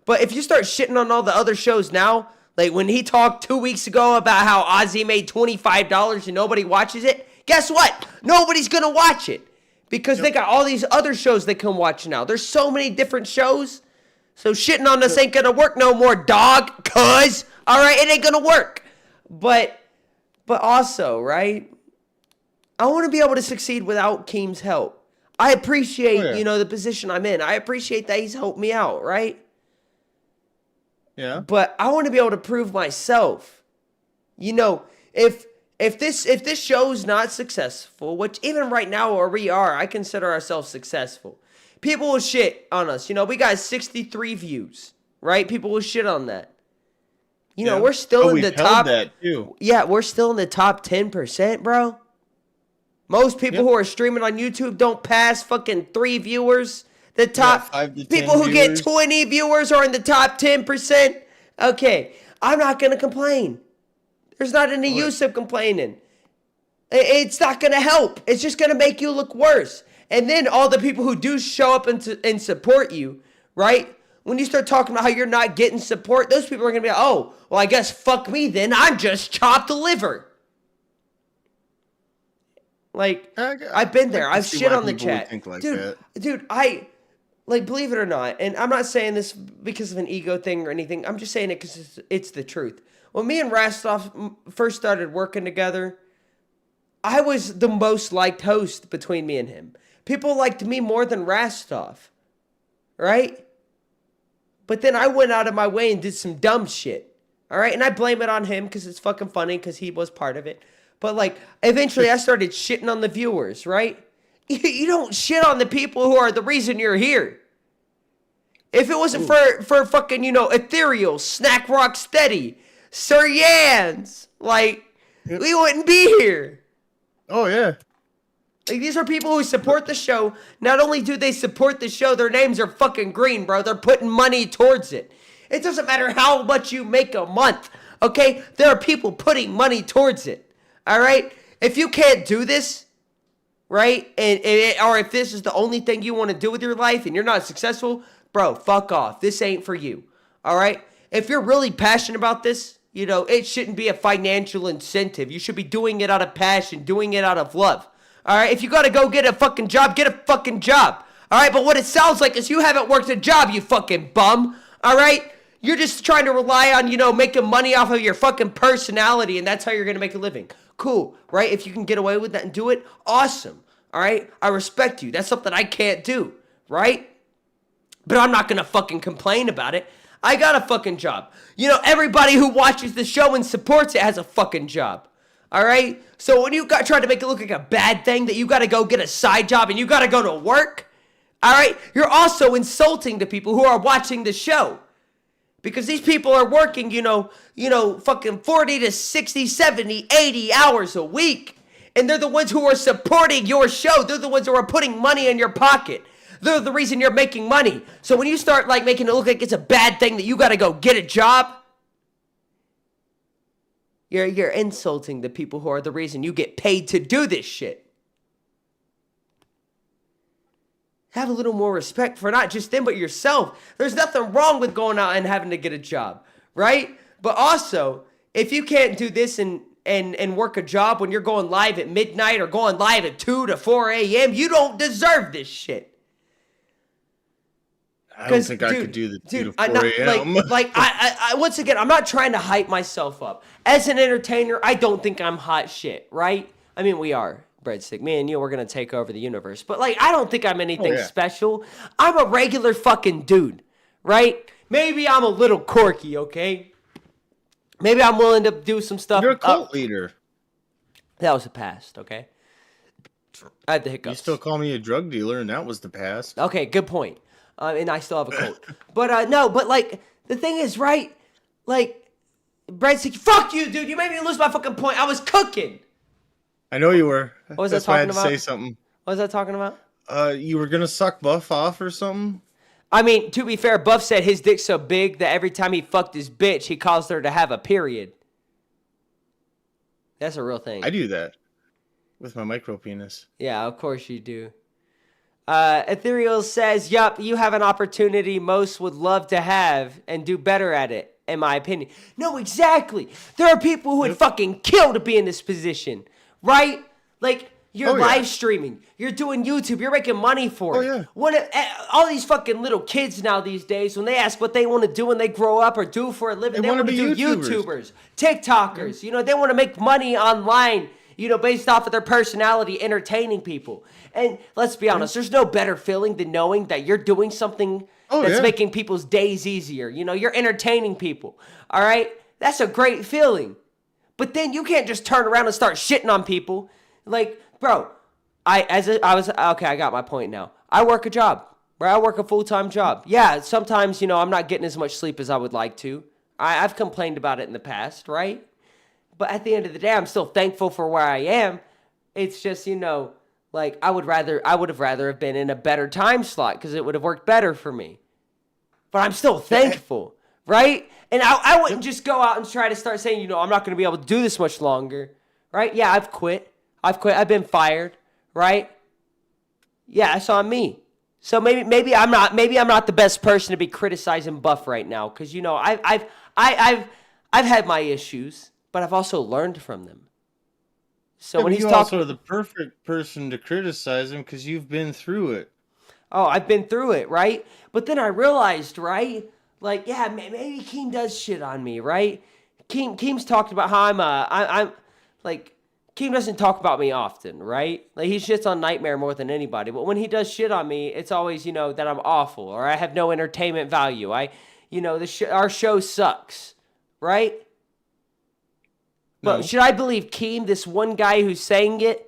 But if you start shitting on all the other shows now, like when he talked 2 weeks ago about how Ozzy made $25 and nobody watches it, guess what? Nobody's gonna watch it. Because they got all these other shows they can watch now. There's so many different shows. So shitting on us ain't gonna work no more, dog. Cuz, all right, it ain't gonna work. But also, right? I want to be able to succeed without Keem's help. I appreciate, the position I'm in. I appreciate that he's helped me out, right? Yeah. But I want to be able to prove myself. If this show's not successful, which even right now where we are, I consider ourselves successful. People will shit on us. We got 63 views, right? People will shit on that. We're still in the top. That too. Yeah, we're still in the top 10%, bro. Most people who are streaming on YouTube don't pass fucking 3 viewers. The top 5 to 10 people who viewers. get 20 viewers are in the top 10%. Okay, I'm not gonna complain. There's not any use of complaining. It's not going to help. It's just going to make you look worse. And then all the people who do show up and support you, right? When you start talking about how you're not getting support, those people are going to be like, oh, well, I guess fuck me then. I'm just chopped liver. Like, I've been there. I've shit on the chat. Dude, believe it or not, and I'm not saying this because of an ego thing or anything. I'm just saying it because it's the truth. When me and Rastov first started working together, I was the most liked host between me and him. People liked me more than Rastov, right? But then I went out of my way and did some dumb shit, all right? And I blame it on him because it's fucking funny because he was part of it. But, eventually I started shitting on the viewers, right? You don't shit on the people who are the reason you're here. If it wasn't for fucking, Ethereal, Snack Rock Steady, Sir Yans, we wouldn't be here. Oh, yeah. These are people who support the show. Not only do they support the show, their names are fucking green, bro. They're putting money towards it. It doesn't matter how much you make a month, okay? There are people putting money towards it, all right? If you can't do this, right, or if this is the only thing you want to do with your life and you're not successful, bro, fuck off. This ain't for you, all right? If you're really passionate about this, it shouldn't be a financial incentive. You should be doing it out of passion, doing it out of love. All right? If you got to go get a fucking job, get a fucking job. All right? But what it sounds like is you haven't worked a job, you fucking bum. All right? You're just trying to rely on, making money off of your fucking personality, and that's how you're going to make a living. Cool, right? If you can get away with that and do it, awesome. All right? I respect you. That's something I can't do, right? But I'm not going to fucking complain about it. I got a fucking job. Everybody who watches the show and supports it has a fucking job. All right? So when you try to make it look like a bad thing that you got to go get a side job and you got to go to work, all right? You're also insulting the people who are watching the show. Because these people are working, fucking 40 to 60, 70, 80 hours a week. And they're the ones who are supporting your show. They're the ones who are putting money in your pocket. They're the reason you're making money. So when you start making it look like it's a bad thing that you got to go get a job, you're insulting the people who are the reason you get paid to do this shit. Have a little more respect for not just them but yourself. There's nothing wrong with going out and having to get a job, right? But also, if you can't do this and work a job when you're going live at midnight or going live at 2 to 4 a.m., you don't deserve this shit. I don't think I could do the 2 to 4 a.m. I once again, I'm not trying to hype myself up. As an entertainer, I don't think I'm hot shit, right? I mean, we are. Breadstick. Me and you, we're going to take over the universe. But, like, I don't think I'm anything special. I'm a regular fucking dude, right? Maybe I'm a little quirky, okay? Maybe I'm willing to do some stuff. You're a cult leader. That was the past, okay? I had the hiccups. You still call me a drug dealer, and that was the past. Okay, good point. And I still have a cult. But, no, but, like, the thing is, right? Like, Breadstick, fuck you, dude. You made me lose my fucking point. I was cooking. I know you were. What was That's that why I had talking to about? say something. What was that talking about? You were going to suck Buff off or something? I mean, to be fair, Buff said his dick's so big that every time he fucked his bitch, he caused her to have a period. That's a real thing. I do that with my micro penis. Yeah, of course you do. Ethereal says, yup, you have an opportunity most would love to have and do better at it, in my opinion. No, exactly. There are people who would fucking kill to be in this position, right? Like, you're live streaming, you're doing YouTube, you're making money for it. All these fucking little kids now these days, when they ask what they want to do when they grow up or do for a living, they want to do YouTubers, TikTokers. You know, they want to make money online, you know, based off of their personality, entertaining people. And let's be honest, there's no better feeling than knowing that you're doing something that's making people's days easier. You know, you're entertaining people. All right? That's a great feeling. But then you can't just turn around and start shitting on people. Like, bro, I got my point now. I work a job, right? I work a full-time job. Yeah, sometimes, you know, I'm not getting as much sleep as I would like to. I've complained about it in the past, right? But at the end of the day, I'm still thankful for where I am. It's just, you know, like, I would have rather have been in a better time slot because it would have worked better for me. But I'm still thankful, right? And I wouldn't just go out and try to start saying, you know, I'm not going to be able to do this much longer, right? Yeah, I've quit. I've been fired, right? Yeah, that's on me. So maybe I'm not the best person to be criticizing Buff right now because, you know, I've had my issues, but I've also learned from them. So when he's talking, also the perfect person to criticize him because you've been through it. Oh, I've been through it, right? But then I realized, right? Like, yeah, maybe Keem does shit on me, right? Keem's talked about how I'm like, Keem doesn't talk about me often, right? Like, he shits on Nightmare more than anybody. But when he does shit on me, it's always, you know, that I'm awful or I have no entertainment value. Our show sucks, right? But should I believe Keem, this one guy who's saying it,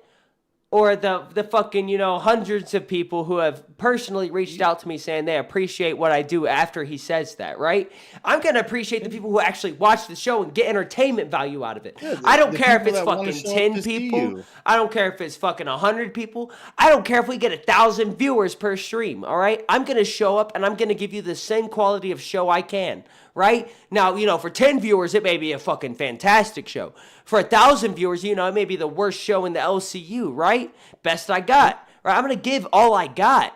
or the fucking, you know, hundreds of people who have personally reached out to me saying they appreciate what I do after he says that, right? I'm going to appreciate the people who actually watch the show and get entertainment value out of it. Yeah, I don't care if it's fucking 10 people. I don't care if it's fucking 100 people. I don't care if we get 1,000 viewers per stream, all right? I'm going to show up and I'm going to give you the same quality of show I can. Right? Now, you know, for 10 viewers, it may be a fucking fantastic show. For 1,000 viewers, you know, it may be the worst show in the LCU, right? Best I got, right? I'm going to give all I got.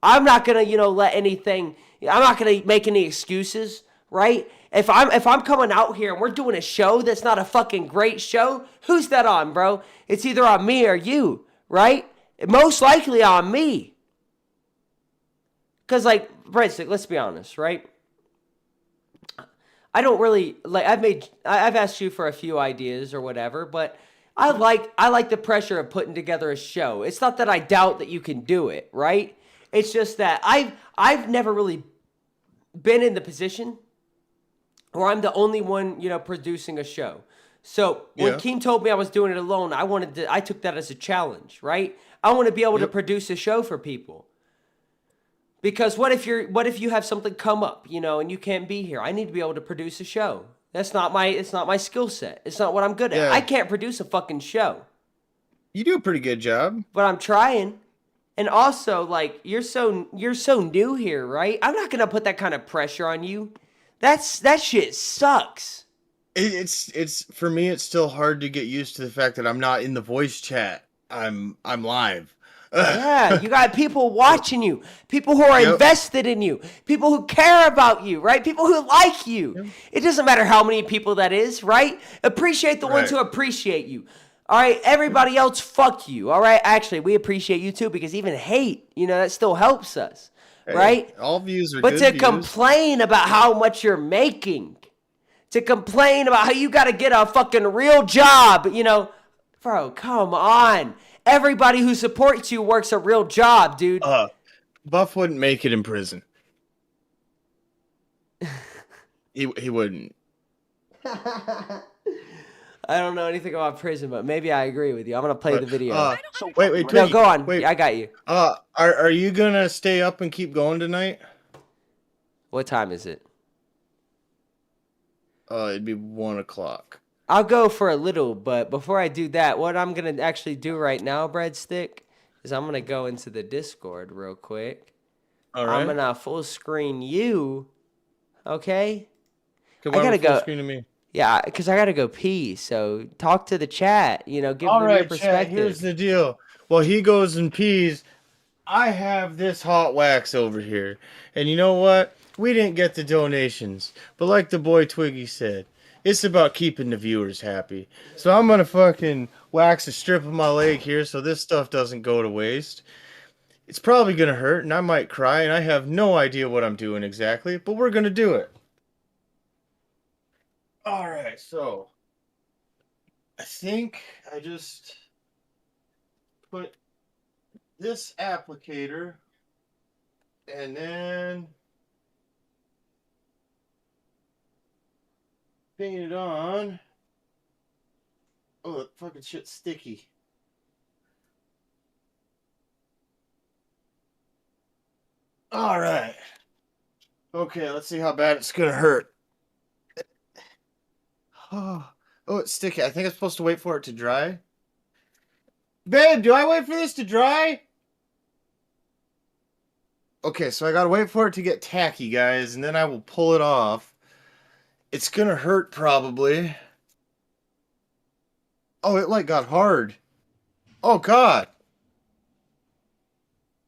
I'm not going to, you know, I'm not going to make any excuses, right? If I'm coming out here and we're doing a show that's not a fucking great show, who's that on, bro? It's either on me or you, right? Most likely on me. Because, like, Breadstick, let's be honest, right? I don't really like. I've asked you for a few ideas or whatever, but I like the pressure of putting together a show. It's not that I doubt that you can do it, right? It's just that I've never really been in the position where I'm the only one, you know, producing a show. So when Keem told me I was doing it alone, I took that as a challenge, right? I want to be able to produce a show for people. Because what if you have something come up, you know, and you can't be here? I need to be able to produce a show. It's not my skill set. It's not what I'm good at. I can't produce a fucking show. You do a pretty good job. But I'm trying. And also, like, you're so new here, right? I'm not gonna put that kind of pressure on you. That shit sucks. It's for me. It's still hard to get used to the fact that I'm not in the voice chat. I'm live. Yeah, you got people watching you, people who are invested in you, people who care about you, right? People who like you. It doesn't matter how many people that is, right? Appreciate the ones who appreciate you. All right, everybody else, fuck you. All right, actually, we appreciate you too because even hate, you know, that still helps us, right? All views are but good to views. Complain about how much you're making, to complain about how you got to get a fucking real job, you know, Bro, come on. Everybody who supports you works a real job, dude. Buff wouldn't make it in prison. He wouldn't. I don't know anything about prison, but maybe I agree with you. I'm gonna play the video. Wait, no, Twiggy, go on. Wait. Yeah, I got you. Are you gonna stay up and keep going tonight? What time is it? It'd be 1 o'clock. I'll go for a little, but before I do that, what I'm gonna actually do right now, Breadstick, is I'm gonna go into the Discord real quick. All right. I'm gonna full screen you. Okay. I gotta go. Full screen to me. Yeah, because I gotta go pee. So talk to the chat. You know, give All them right, your perspective. chat, here's the deal. While he goes and pees, I have this hot wax over here. And you know what? We didn't get the donations. But like the boy Twiggy said, it's about keeping the viewers happy. So I'm going to fucking wax a strip of my leg here so this stuff doesn't go to waste. It's probably going to hurt and I might cry and I have no idea what I'm doing exactly. But we're going to do it. Alright, so I think I just put this applicator and then paint it on. Oh, that fucking shit's sticky. Alright. Okay, let's see how bad it's gonna hurt. Oh, it's sticky. I think I'm supposed to wait for it to dry. Babe, do I wait for this to dry? Okay, so I gotta wait for it to get tacky, guys, and then I will pull it off. It's gonna hurt, probably. Oh, it, like, got hard. Oh, God.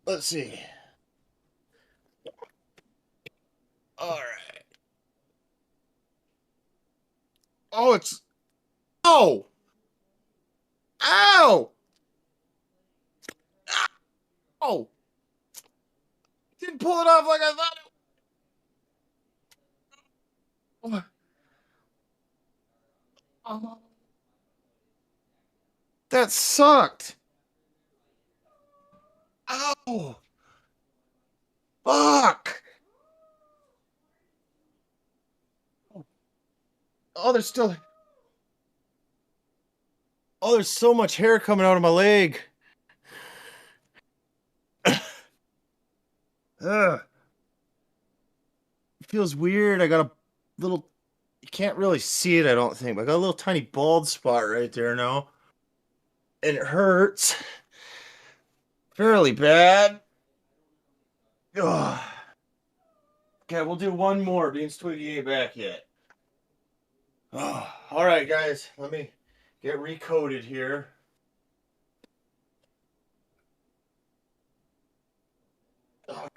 Let's see. Alright. Oh, it's... Oh! Ow! Ow! Didn't pull it off like I thought it... Oh. That sucked! Ow! Fuck! Oh, there's still... Oh, there's so much hair coming out of my leg. Ugh. It feels weird. I got a little... You can't really see it, I don't think. But I got a little tiny bald spot right there now. And it hurts. Fairly bad. Ugh. Okay, we'll do one more. Beans Twiggy ain't back yet. Oh, all right, guys. Let me get recoded here. Oh.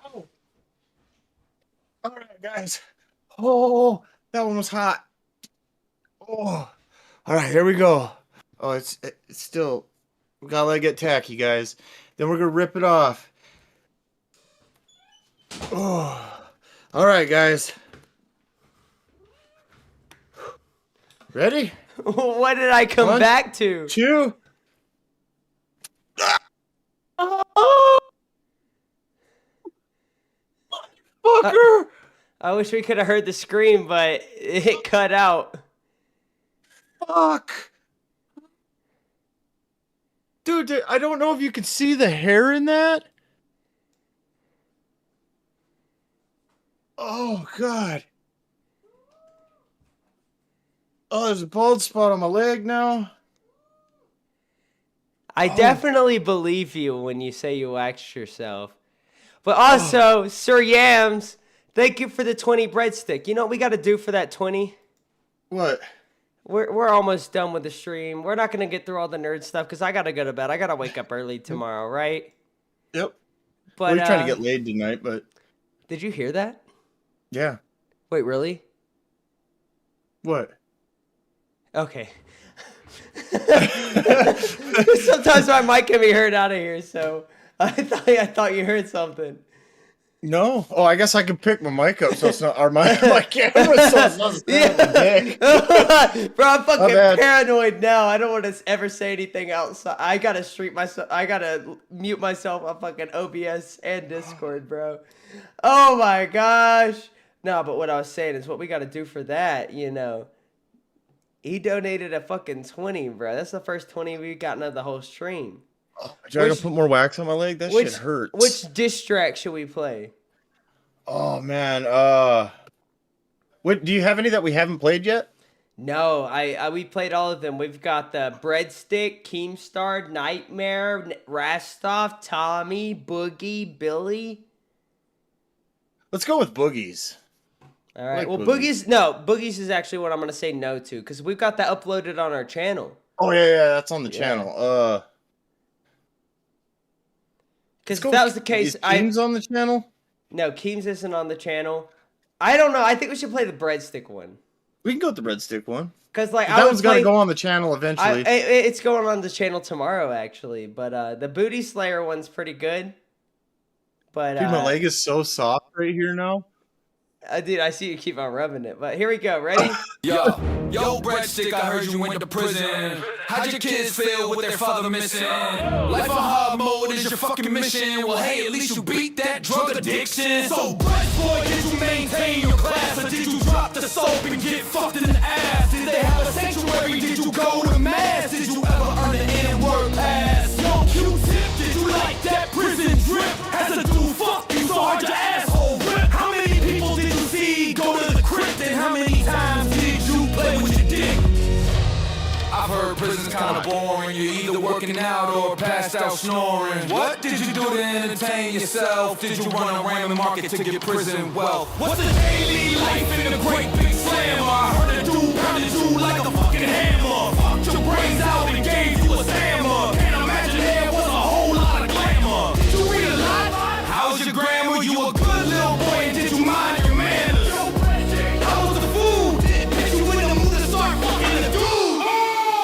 Ow. All right, guys. Oh, that one was hot. Oh, all right, here we go. Oh, it's still... We gotta let it get tacky, guys. Then we're gonna rip it off. Oh, all right, guys. Ready? What did I come back to? 2. Fucker! I wish we could have heard the scream, but it cut out. Fuck! Dude, I don't know if you can see the hair in that. Oh, God. Oh, there's a bald spot on my leg now. I definitely believe you when you say you waxed yourself. But also, Sir Yams, thank you for the 20 breadstick. You know what we got to do for that 20? What? We're almost done with the stream. We're not going to get through all the nerd stuff because I got to go to bed. I got to wake up early tomorrow, right? Yep. But we're trying to get laid tonight, but... Did you hear that? Yeah. Wait, really? What? Okay. Sometimes my mic can be heard out of here, so I thought you heard something. No. Oh, I guess I can pick my mic up so it's not, or my camera so it's not staring at my dick. Bro, I'm fucking bad. paranoid now. I don't want to ever say anything outside. I gotta I gotta mute myself on fucking OBS and Discord, bro. Oh my gosh. No, but what I was saying is what we gotta do for that, you know. He donated a fucking 20, bro. That's the first 20 we've gotten of the whole stream. Do I gotta put more wax on my leg? That shit hurts. Which diss track should we play? Oh man, what do you have any that we haven't played yet? No, we played all of them. We've got the Breadstick, Keemstar, Nightmare, Rastov, Tommy, Boogie, Billy. Let's go with Boogies. All right. Like Well, Boogies. Boogies is actually what I'm gonna say no to because we've got that uploaded on our channel. Oh yeah, that's on the channel. Because if that was the case, Keem's on the channel. No, Keems isn't on the channel. I don't know. I think we should play the Breadstick one. We can go with the breadstick one. Because like that one's gotta go on the channel eventually. It's going on the channel tomorrow actually, but the Booty Slayer one's pretty good. But dude, my leg is so soft right here now. Dude, I see you keep on rubbing it. But here we go. Ready? Yo, Breadstick, I heard you went to prison. How'd your kids feel with their father missing? Life on hard mode is your fucking mission. Well, hey, at least you beat that drug addiction. So, Breast Boy, did you maintain your class? Or did you drop the soap and get fucked in the ass? Did they have a sanctuary? Did you go to mass? Did you ever earn an N-word pass? Yo, Q-tip, did you like that prison drip? Has a dude fuck you so hard your asshole rip? How many people did you see go to the crypt? And how many times did you play with your dick? I've heard prison's kinda boring. You're either working out or passed out snoring. What did you do to entertain yourself? Did you run a random market to get prison wealth? What's the daily life in a great big slammer? I heard a dude pounded you like a fucking hammer. Fucked your brains out and gave you a stammer. Can't imagine there was a whole lot of glamour. Did you read a lot? How's your grammar? You a good little boy and did you mind your manners? How was the food? Did you in the mood to start fucking the dude?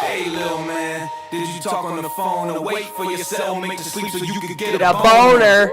Hey, little man, did you talk on the phone or wait for your cellmate to sleep so you could get a boner.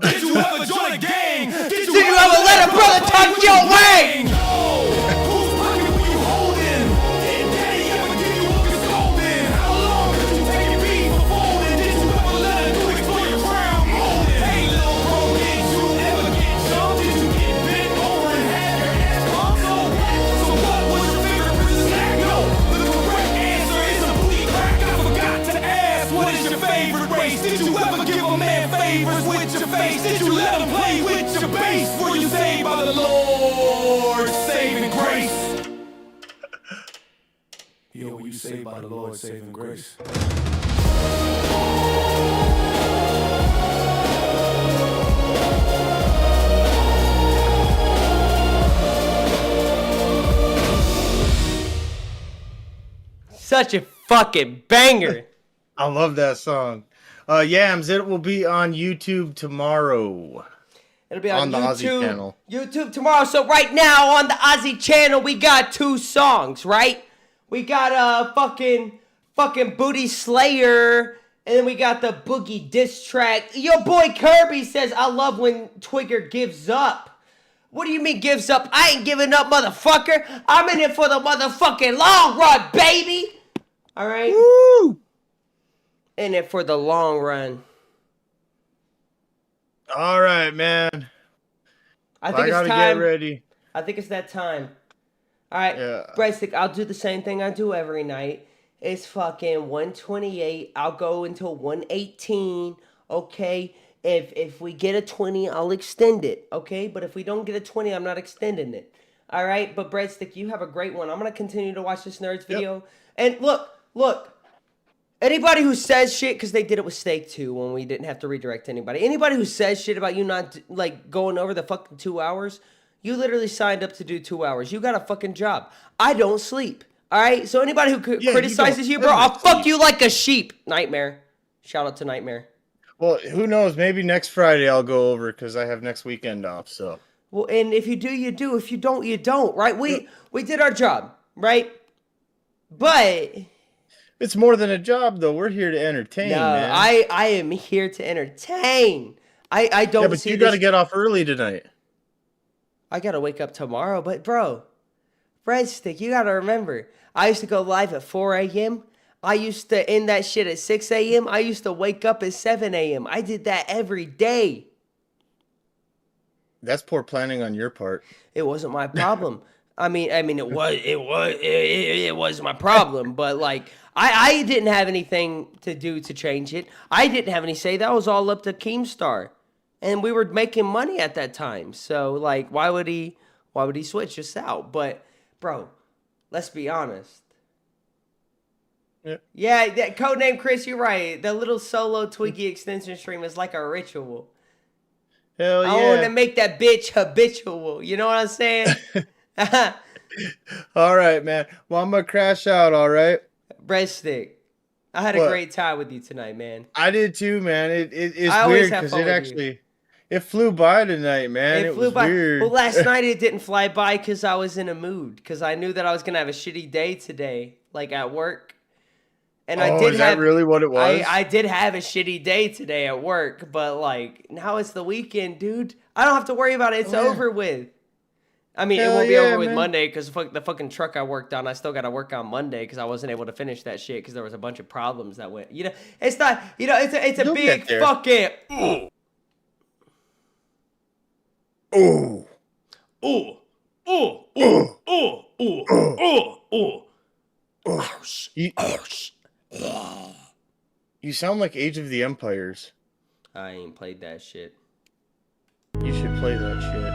Did you ever join a gang? Did you ever let a brother touch your wing? Whose pocket were you holding? Did daddy ever give you a scolding? How long did you take your beat for folding? Did you ever let a dude explore your crown molding? Hey, little bro, did you ever get jumped? Did you get bent over and have your ass bumped? So what was your favorite prison snack? No, the correct answer is a booty crack. I forgot to ask, what is your favorite race? Did you ever give a man favors with your face? Did you let him play with your bass? Were you saved by the Lord, saving grace? Yo, were you saved by the Lord, saving grace? Such a fucking banger. I love that song. Yams, it will be on YouTube tomorrow. It'll be on the YouTube, Aussie channel. YouTube tomorrow. So right now on the Aussie channel, we got 2 songs, right? We got fucking Booty Slayer, and then we got the Boogie diss track. Your boy Kirby says, I love when Twigger gives up. What do you mean gives up? I ain't giving up, motherfucker. I'm in it for the motherfucking long run, baby. All right? Woo! In it for the long run. All right, man. I think gotta it's time. get ready. I think it's that time. All right, Yeah. Breadstick, I'll do the same thing I do every night. It's fucking 128. I'll go until 118. Okay. If we get a 20, I'll extend it. Okay. But if we don't get a 20, I'm not extending it. All right. But Breadstick, you have a great one. I'm gonna continue to watch this Nerds video. And look. Anybody who says shit, because they did it with Steak too when we didn't have to redirect anybody. Anybody who says shit about you not like going over the fucking 2 hours, you literally signed up to do 2 hours. You got a fucking job. I don't sleep. All right. So anybody who criticizes you, bro, I'll fuck you like a sheep. Nightmare. Shout out to Nightmare. Well, who knows? Maybe next Friday I'll go over because I have next weekend off. So. Well, and if you do, you do. If you don't, you don't. Right? We did our job, right? But it's more than a job, though. We're here to entertain, man. I am here to entertain. I don't Yeah, but see you this. got to get off early tonight. I gotta wake up tomorrow, but bro, Breadstick, you gotta remember, I used to go live at 4 a.m. I used to end that shit at 6 a.m. I used to wake up at 7 a.m. I did that every day. That's poor planning on your part. It wasn't my problem. I mean, it was my problem, but like, I didn't have anything to do to change it. I didn't have any say. That was all up to Keemstar, and we were making money at that time. So like, why would he switch us out? But bro, let's be honest. Yeah, that codename Chris, you're right. The little solo Twiggy extension stream is like a ritual. Hell yeah. I want to make that bitch habitual. You know what I'm saying? All right, man. Well, I'm going to crash out, all right? Breadstick, I had a great time with you tonight, man. I did too, man. It's I always weird have because fun it with actually... It flew by tonight, man. It flew was by. weird. Well, last night it didn't fly by because I was in a mood. Because I knew that I was going to have a shitty day today, like at work. And I did is that really what it was? I did have a shitty day today at work, but like now it's the weekend, dude. I don't have to worry about it. It's over with. I mean, it won't be over with Monday because the fucking truck I worked on, I still got to work on Monday because I wasn't able to finish that shit because there was a bunch of problems that went. You know, it's not. You know, it's a big fucking. You sound like Age of the Empires. I ain't played that shit. You should play that shit.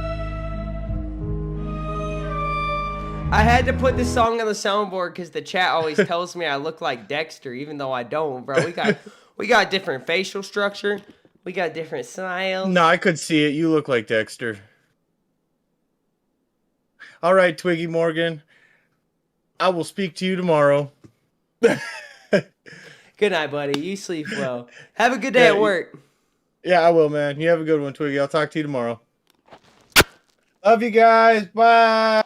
I had to put this song on the soundboard because the chat always tells me I look like Dexter, even though I don't, bro. We got different facial structure. We got different styles. No, I could see it. You look like Dexter. All right, Twiggy Morgan. I will speak to you tomorrow. Good night, buddy. You sleep well. Have a good day at work. Yeah, I will, man. You have a good one, Twiggy. I'll talk to you tomorrow. Love you guys. Bye.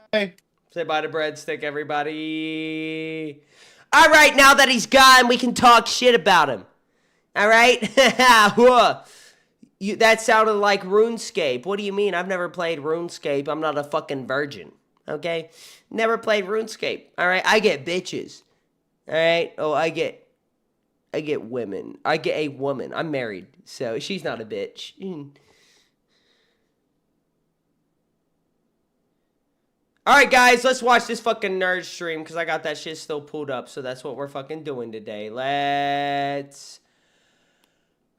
Say bye to Breadstick, everybody. All right, now that he's gone, we can talk shit about him. All right? That sounded like RuneScape. What do you mean? I've never played RuneScape. I'm not a fucking virgin. Okay? Never played RuneScape. All right? I get bitches. All right? Oh, I get women. I get a woman. I'm married, so she's not a bitch. All right, guys, let's watch this fucking nerd stream because I got that shit still pulled up, so that's what we're fucking doing today. Let's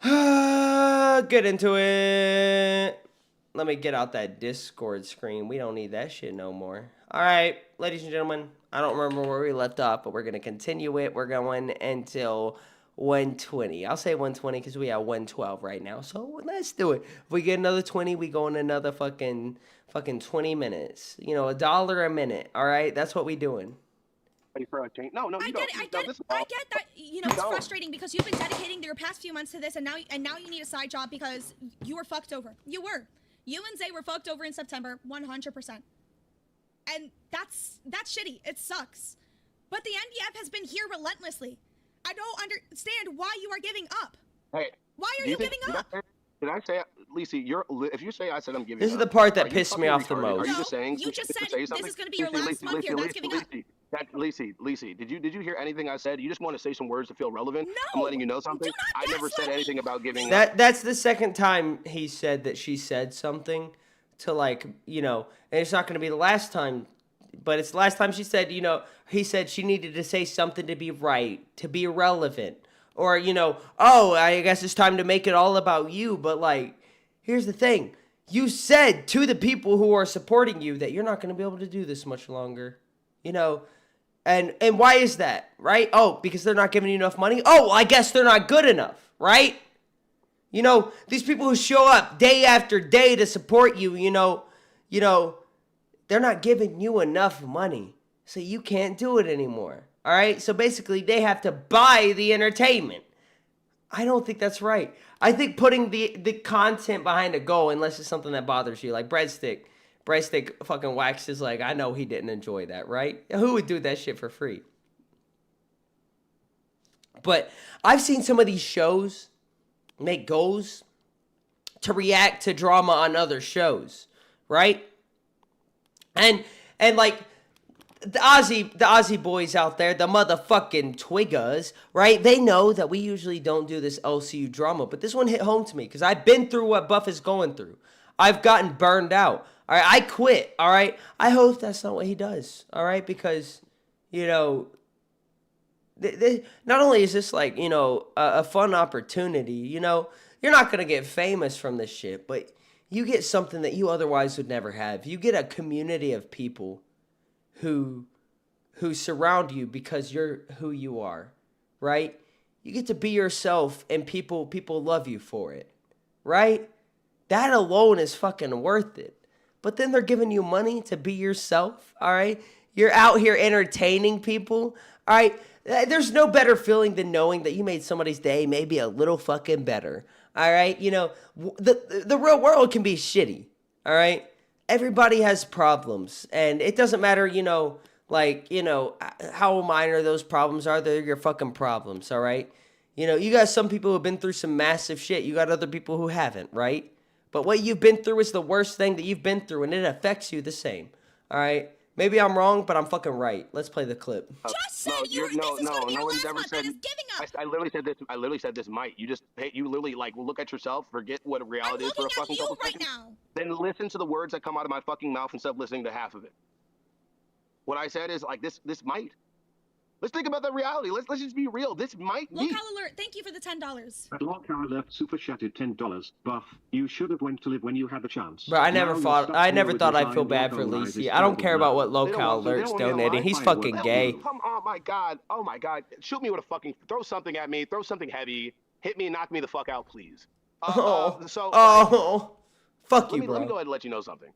get into it. Let me get out that Discord screen. We don't need that shit no more. All right, ladies and gentlemen, I don't remember where we left off, but we're going to continue it. We're going until 120. I'll say 120 because we have 112 right now. So let's do it. If we get another 20, we go in another fucking 20 minutes. You know, $1 a minute. All right, that's what we doing. For a change. No, I you get don't. it. I get that. You know, it's frustrating because you've been dedicating your past few months to this, and now you need a side job because you were fucked over. You were. You and Zay were fucked over in September, 100%. And that's shitty. It sucks. But the NBF has been here relentlessly. I don't understand why you are giving up. Hey, why are you giving up? Did I say, Lisa, if you say I said I'm giving up. This is the part that pissed me off the most. Are you just saying? You just said this is going to be your last month here. That's giving up. Lacey, did you hear anything I said? You just want to say some words to feel relevant? No. I'm letting you know something. I never said anything about giving up. That's the second time he said that she said something to, like, you know, and it's not going to be the last time, but it's the last time she said, you know, he said she needed to say something to be right, to be relevant. Or, you know, oh, I guess it's time to make it all about you. But, like, here's the thing. You said to the people who are supporting you that you're not going to be able to do this much longer. You know, and why is that, right? Oh, because they're not giving you enough money? Oh, I guess they're not good enough, right? You know, these people who show up day after day to support you, you know, they're not giving you enough money. So you can't do it anymore. All right, so basically they have to buy the entertainment. I don't think that's right. I think putting the content behind a goal, unless it's something that bothers you, like Breadstick fucking waxes like, I know he didn't enjoy that, right? Who would do that shit for free? But I've seen some of these shows make goals to react to drama on other shows, right? And like the Aussie boys out there, the motherfucking Twiggas, right? They know that we usually don't do this LCU drama, but this one hit home to me because I've been through what Buff is going through. I've gotten burned out. All right, I quit. All right, I hope that's not what he does. All right, because not only is this like a fun opportunity, you're not gonna get famous from this shit, but you get something that you otherwise would never have. You get a community of people who surround you because you're who you are, right? You get to be yourself, and people love you for it, right? That alone is fucking worth it. But then they're giving you money to be yourself, all right? You're out here entertaining people, all right? There's no better feeling than knowing that you made somebody's day maybe a little fucking better, all right? The real world can be shitty, all right? Everybody has problems, and it doesn't matter, how minor those problems are. They're your fucking problems, all right? You got some people who have been through some massive shit. You got other people who haven't, right? But what you've been through is the worst thing that you've been through, and it affects you the same. All right? Maybe I'm wrong, but I'm fucking right. Let's play the clip. Just said no one's ever said giving up. I literally said this. I literally said this might. You literally look at yourself, forget what reality is for a fucking couple seconds. Now. Then listen to the words that come out of my fucking mouth instead of listening to half of it. What I said is this might. Let's think about the reality. Let's just be real. This might be. Lolcow alert! Thank you for the $10. Lolcow alert super chatted $10. Buff, you should have went to live when you had the chance. Bro, I never thought I'd feel bad for Lacey. I don't care about what Lolcow alert's donating. He's fucking gay. Oh my god. Shoot me with a fucking, throw something at me. Throw something heavy. Hit me and knock me the fuck out, please. Fuck you, bro. Let me go ahead and let you know something.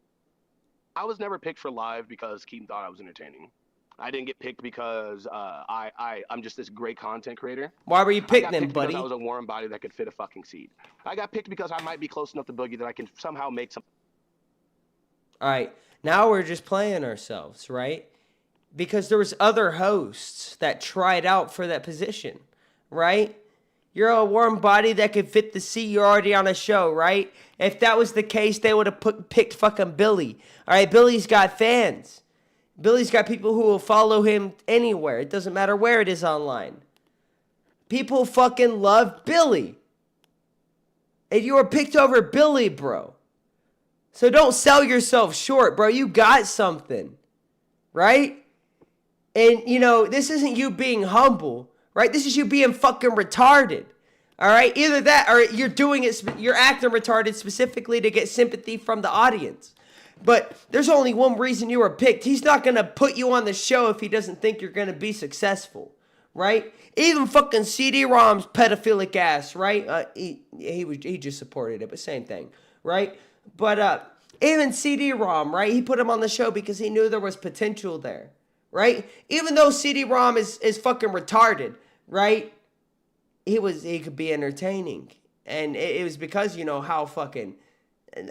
I was never picked for live because Keaton thought I was entertaining. I didn't get picked because I'm just this great content creator. Why were you picked then, buddy? Because I was a warm body that could fit a fucking seat. I got picked because I might be close enough to Boogie that I can somehow make some. All right, now we're just playing ourselves, right? Because there was other hosts that tried out for that position, right? You're a warm body that could fit the seat. You're already on a show, right? If that was the case, they would have picked fucking Billy. All right, Billy's got fans. Billy's got people who will follow him anywhere. It doesn't matter where it is online. People fucking love Billy. And you were picked over Billy, bro. So don't sell yourself short, bro. You got something. Right? And, this isn't you being humble. Right? This is you being fucking retarded. All right? Either that or you're acting retarded specifically to get sympathy from the audience. But there's only one reason you were picked. He's not going to put you on the show if he doesn't think you're going to be successful, right? Even fucking CD-ROM's pedophilic ass, right? He just supported it, but same thing, right? But even CD-ROM, right? He put him on the show because he knew there was potential there, right? Even though CD-ROM is fucking retarded, right? He could be entertaining. And it was because, how fucking...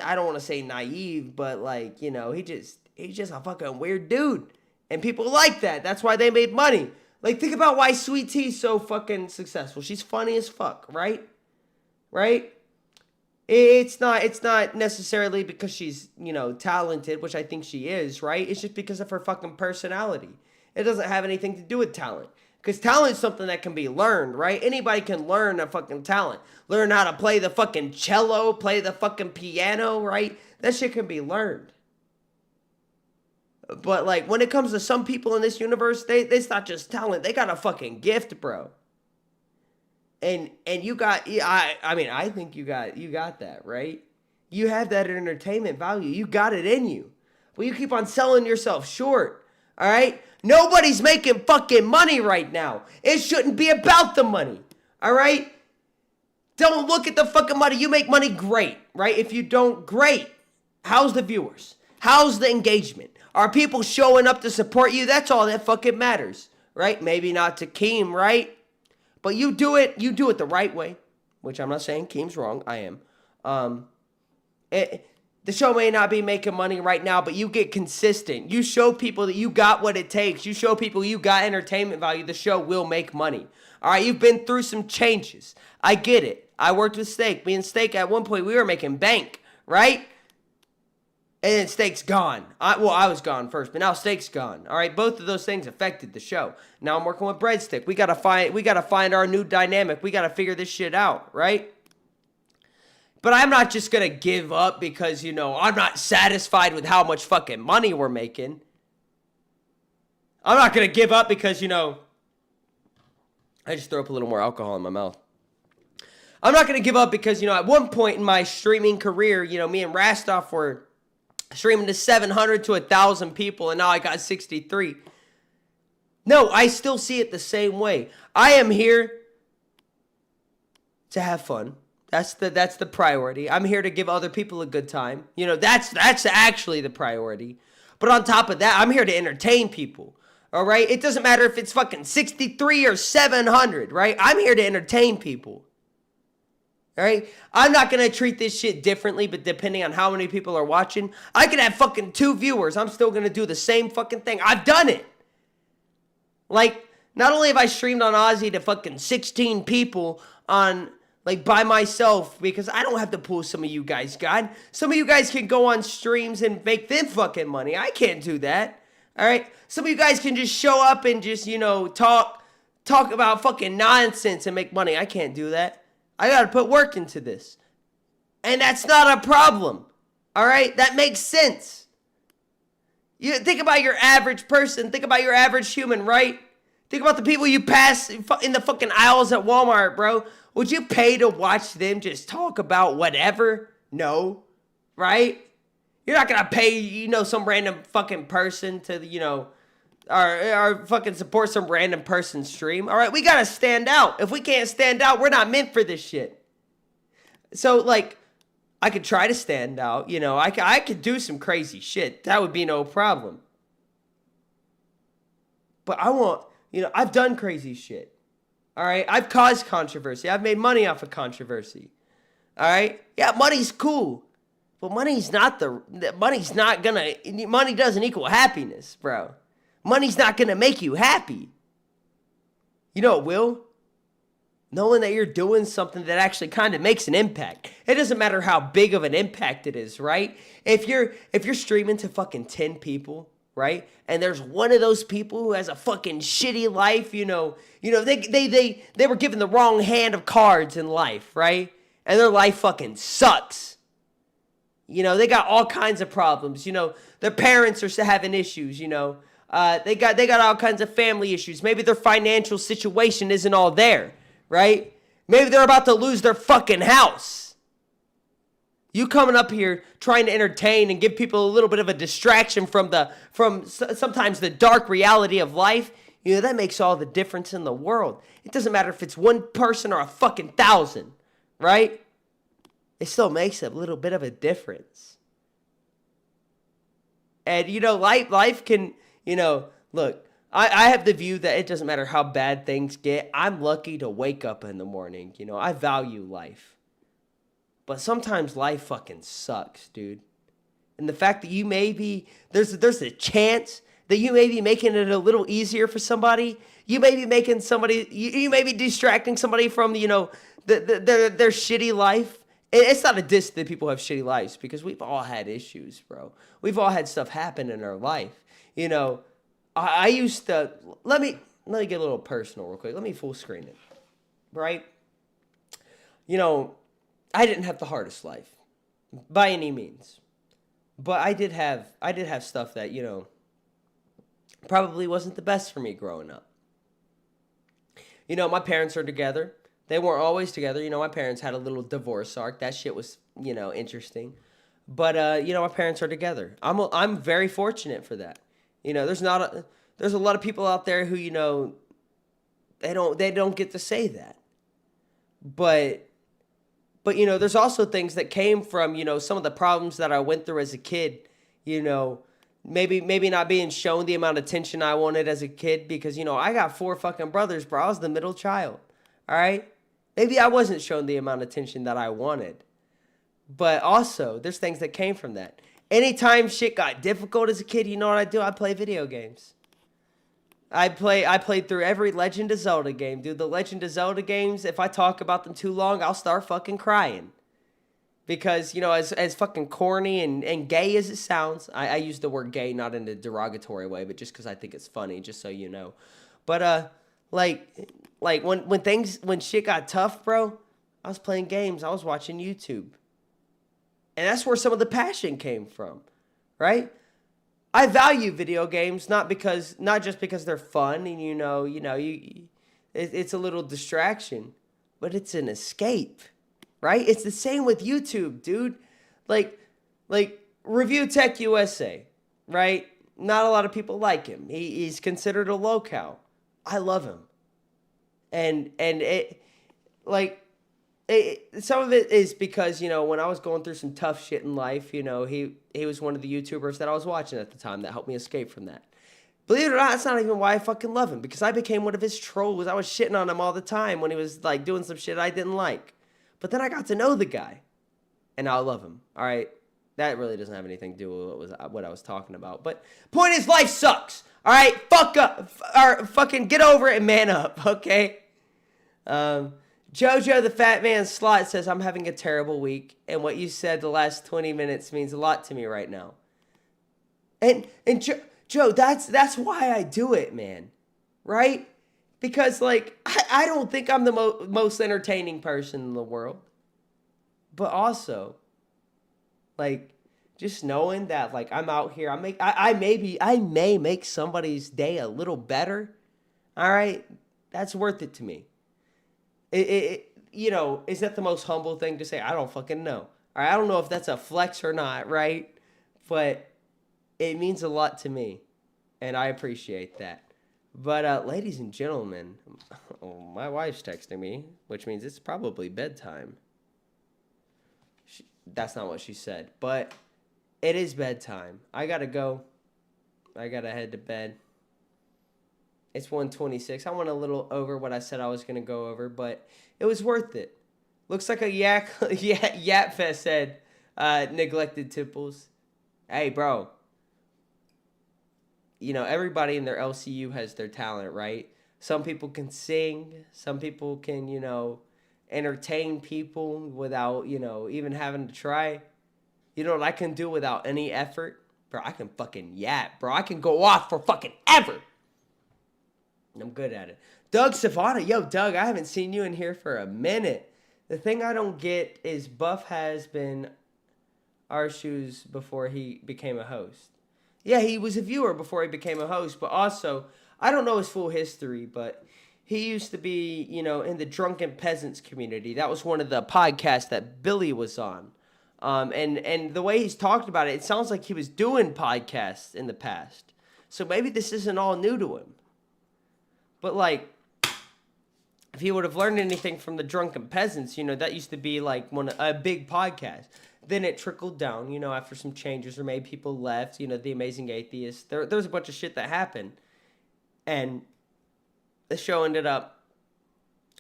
I don't want to say naive, but he's just a fucking weird dude. And people like that. That's why they made money. Like, think about why Sweet Tea's so fucking successful. She's funny as fuck, right? Right? It's not necessarily because she's, talented, which I think she is, right? It's just because of her fucking personality. It doesn't have anything to do with talent. Because talent's something that can be learned, right? Anybody can learn a fucking talent. Learn how to play the fucking cello, play the fucking piano, right? That shit can be learned. But, when it comes to some people in this universe, it's not just talent. They got a fucking gift, bro. And you got, I think you got that, right? You have that entertainment value. You got it in you. But you keep on selling yourself short, all right? Nobody's making fucking money right now. It shouldn't be about the money, all right? Don't look at the fucking money. You make money, great, right? If you don't, great. How's the viewers? How's the engagement? Are people showing up to support you? That's all that fucking matters, right? Maybe not to Keem, right? But you do it the right way, which I'm not saying Keem's wrong. I am. The show may not be making money right now, but you get consistent. You show people that you got what it takes. You show people you got entertainment value. The show will make money. All right, you've been through some changes. I get it. I worked with Steak. Me and Steak at one point, we were making bank, right? And then Steak's gone. I was gone first, but now Steak's gone. All right, both of those things affected the show. Now I'm working with Breadstick. We gotta find our new dynamic. We gotta figure this shit out, right? But I'm not just gonna give up because, you know, I'm not satisfied with how much fucking money we're making. I'm not gonna give up because, you know, I just throw up a little more alcohol in my mouth. I'm not gonna give up because, you know, at one point in my streaming career, you know, me and Rastoff were streaming to 700 to 1,000 people, and now I got 63. No, I still see it the same way. I am here to have fun. That's the priority. I'm here to give other people a good time. You know, that's actually the priority. But on top of that, I'm here to entertain people. All right? It doesn't matter if it's fucking 63 or 700, right? I'm here to entertain people. All right? I'm not going to treat this shit differently, but depending on how many people are watching, I could have fucking 2 viewers. I'm still going to do the same fucking thing. I've done it. Like, not only have I streamed on Aussie to fucking 16 people on, like, by myself, because I don't have to pull some of you guys, God. Some of you guys can go on streams and make them fucking money. I can't do that. All right? Some of you guys can just show up and just, you know, talk about fucking nonsense and make money. I can't do that. I gotta put work into this. And that's not a problem. All right? That makes sense. You think about your average person. Think about your average human, right? Think about the people you pass in the fucking aisles at Walmart, bro. Would you pay to watch them just talk about whatever? No. Right? You're not gonna pay, you know, some random fucking person to, you know, or fucking support some random person's stream. All right, we gotta stand out. If we can't stand out, we're not meant for this shit. So, like, I could try to stand out. You know, I could do some crazy shit. That would be no problem. But I want, you know, I've done crazy shit. All right, I've caused controversy. I've made money off of controversy. All right, yeah, money's cool, but money doesn't equal happiness, bro. Money's not gonna make you happy. You know it will? Knowing that you're doing something that actually kind of makes an impact. It doesn't matter how big of an impact it is, right? If you're streaming to fucking 10 people, right? And there's one of those people who has a fucking shitty life, you know, they were given the wrong hand of cards in life, right? And their life fucking sucks. You know, they got all kinds of problems. You know, their parents are having issues, you know. They got all kinds of family issues. Maybe their financial situation isn't all there, right? Maybe they're about to lose their fucking house. You coming up here trying to entertain and give people a little bit of a distraction from sometimes the dark reality of life, you know, that makes all the difference in the world. It doesn't matter if it's one person or a fucking 1,000, right? It still makes a little bit of a difference. And, you know, life can, you know, look, I have the view that it doesn't matter how bad things get. I'm lucky to wake up in the morning. You know, I value life. But sometimes life fucking sucks, dude. And the fact that you may be, there's a chance that you may be making it a little easier for somebody. You may be making somebody, you may be distracting somebody from, you know, their shitty life. It's not a diss that people have shitty lives, because we've all had issues, bro. We've all had stuff happen in our life. You know, I used to, let me get a little personal real quick. Let me full screen it, right? You know, I didn't have the hardest life by any means, but I did have stuff that, you know, probably wasn't the best for me growing up. You know, my parents are together. They weren't always together. You know, my parents had a little divorce arc. That shit was, you know, interesting. But, you know, my parents are together. I'm very fortunate for that. You know, there's a lot of people out there who, you know, they don't get to say that. But, you know, there's also things that came from, you know, some of the problems that I went through as a kid, you know, maybe not being shown the amount of attention I wanted as a kid, because, you know, I got 4 fucking brothers, bro. I was the middle child. All right? Maybe I wasn't shown the amount of attention that I wanted. But also, there's things that came from that. Anytime shit got difficult as a kid, you know what I do? I play video games. I played through every Legend of Zelda game, dude. The Legend of Zelda games, if I talk about them too long, I'll start fucking crying. Because, you know, as fucking corny and gay as it sounds, I use the word gay not in a derogatory way, but just because I think it's funny, just so you know. But, like when shit got tough, bro, I was playing games. I was watching YouTube. And that's where some of the passion came from, right? I value video games not just because they're fun and it's a little distraction, but it's an escape, right? It's the same with YouTube, dude. Like Review Tech USA, right? Not a lot of people like him. He's considered a Lolcow. I love him, and some of it is because, you know, when I was going through some tough shit in life, you know, he was one of the YouTubers that I was watching at the time that helped me escape from that. Believe it or not, that's not even why I fucking love him, because I became one of his trolls. I was shitting on him all the time when he was like doing some shit I didn't like. But then I got to know the guy, and now I love him. All right, that really doesn't have anything to do with what I was talking about. But point is, life sucks. All right, fuck up, or fucking get over it and man up. Okay. Jojo the Fat Man Slot says, I'm having a terrible week, and what you said the last 20 minutes means a lot to me right now. And Joe, that's why I do it, man. Right? Because, like, I don't think I'm the most entertaining person in the world. But also, like, just knowing that, like, I'm out here, I may make somebody's day a little better. All right? That's worth it to me. You know, is that the most humble thing to say? I don't fucking know. All right, I don't know if that's a flex or not, right? But it means a lot to me, and I appreciate that. But, ladies and gentlemen, my wife's texting me, which means it's probably bedtime. That's not what she said, but it is bedtime. I gotta go. I gotta head to bed. It's 1:26. I went a little over what I said I was going to go over, but it was worth it. Looks like a Yap Fest said, neglected tipples. Hey, bro. You know, everybody in their LCU has their talent, right? Some people can sing. Some people can, you know, entertain people without, you know, even having to try. You know what I can do without any effort? Bro, I can fucking yap, bro. I can go off for fucking ever. I'm good at it. Doug Savannah. Yo, Doug, I haven't seen you in here for a minute. The thing I don't get is Buff has been our shoes before he became a host. Yeah, he was a viewer before he became a host, but also, I don't know his full history, but he used to be, you know, in the Drunken Peasants community. That was one of the podcasts that Billy was on. And the way he's talked about it, it sounds like he was doing podcasts in the past. So maybe this isn't all new to him. But, like, if he would have learned anything from the Drunken Peasants, you know, that used to be, like, a big podcast. Then it trickled down, you know, after some changes, or maybe people left, you know, The Amazing Atheist. There's a bunch of shit that happened. And the show ended up,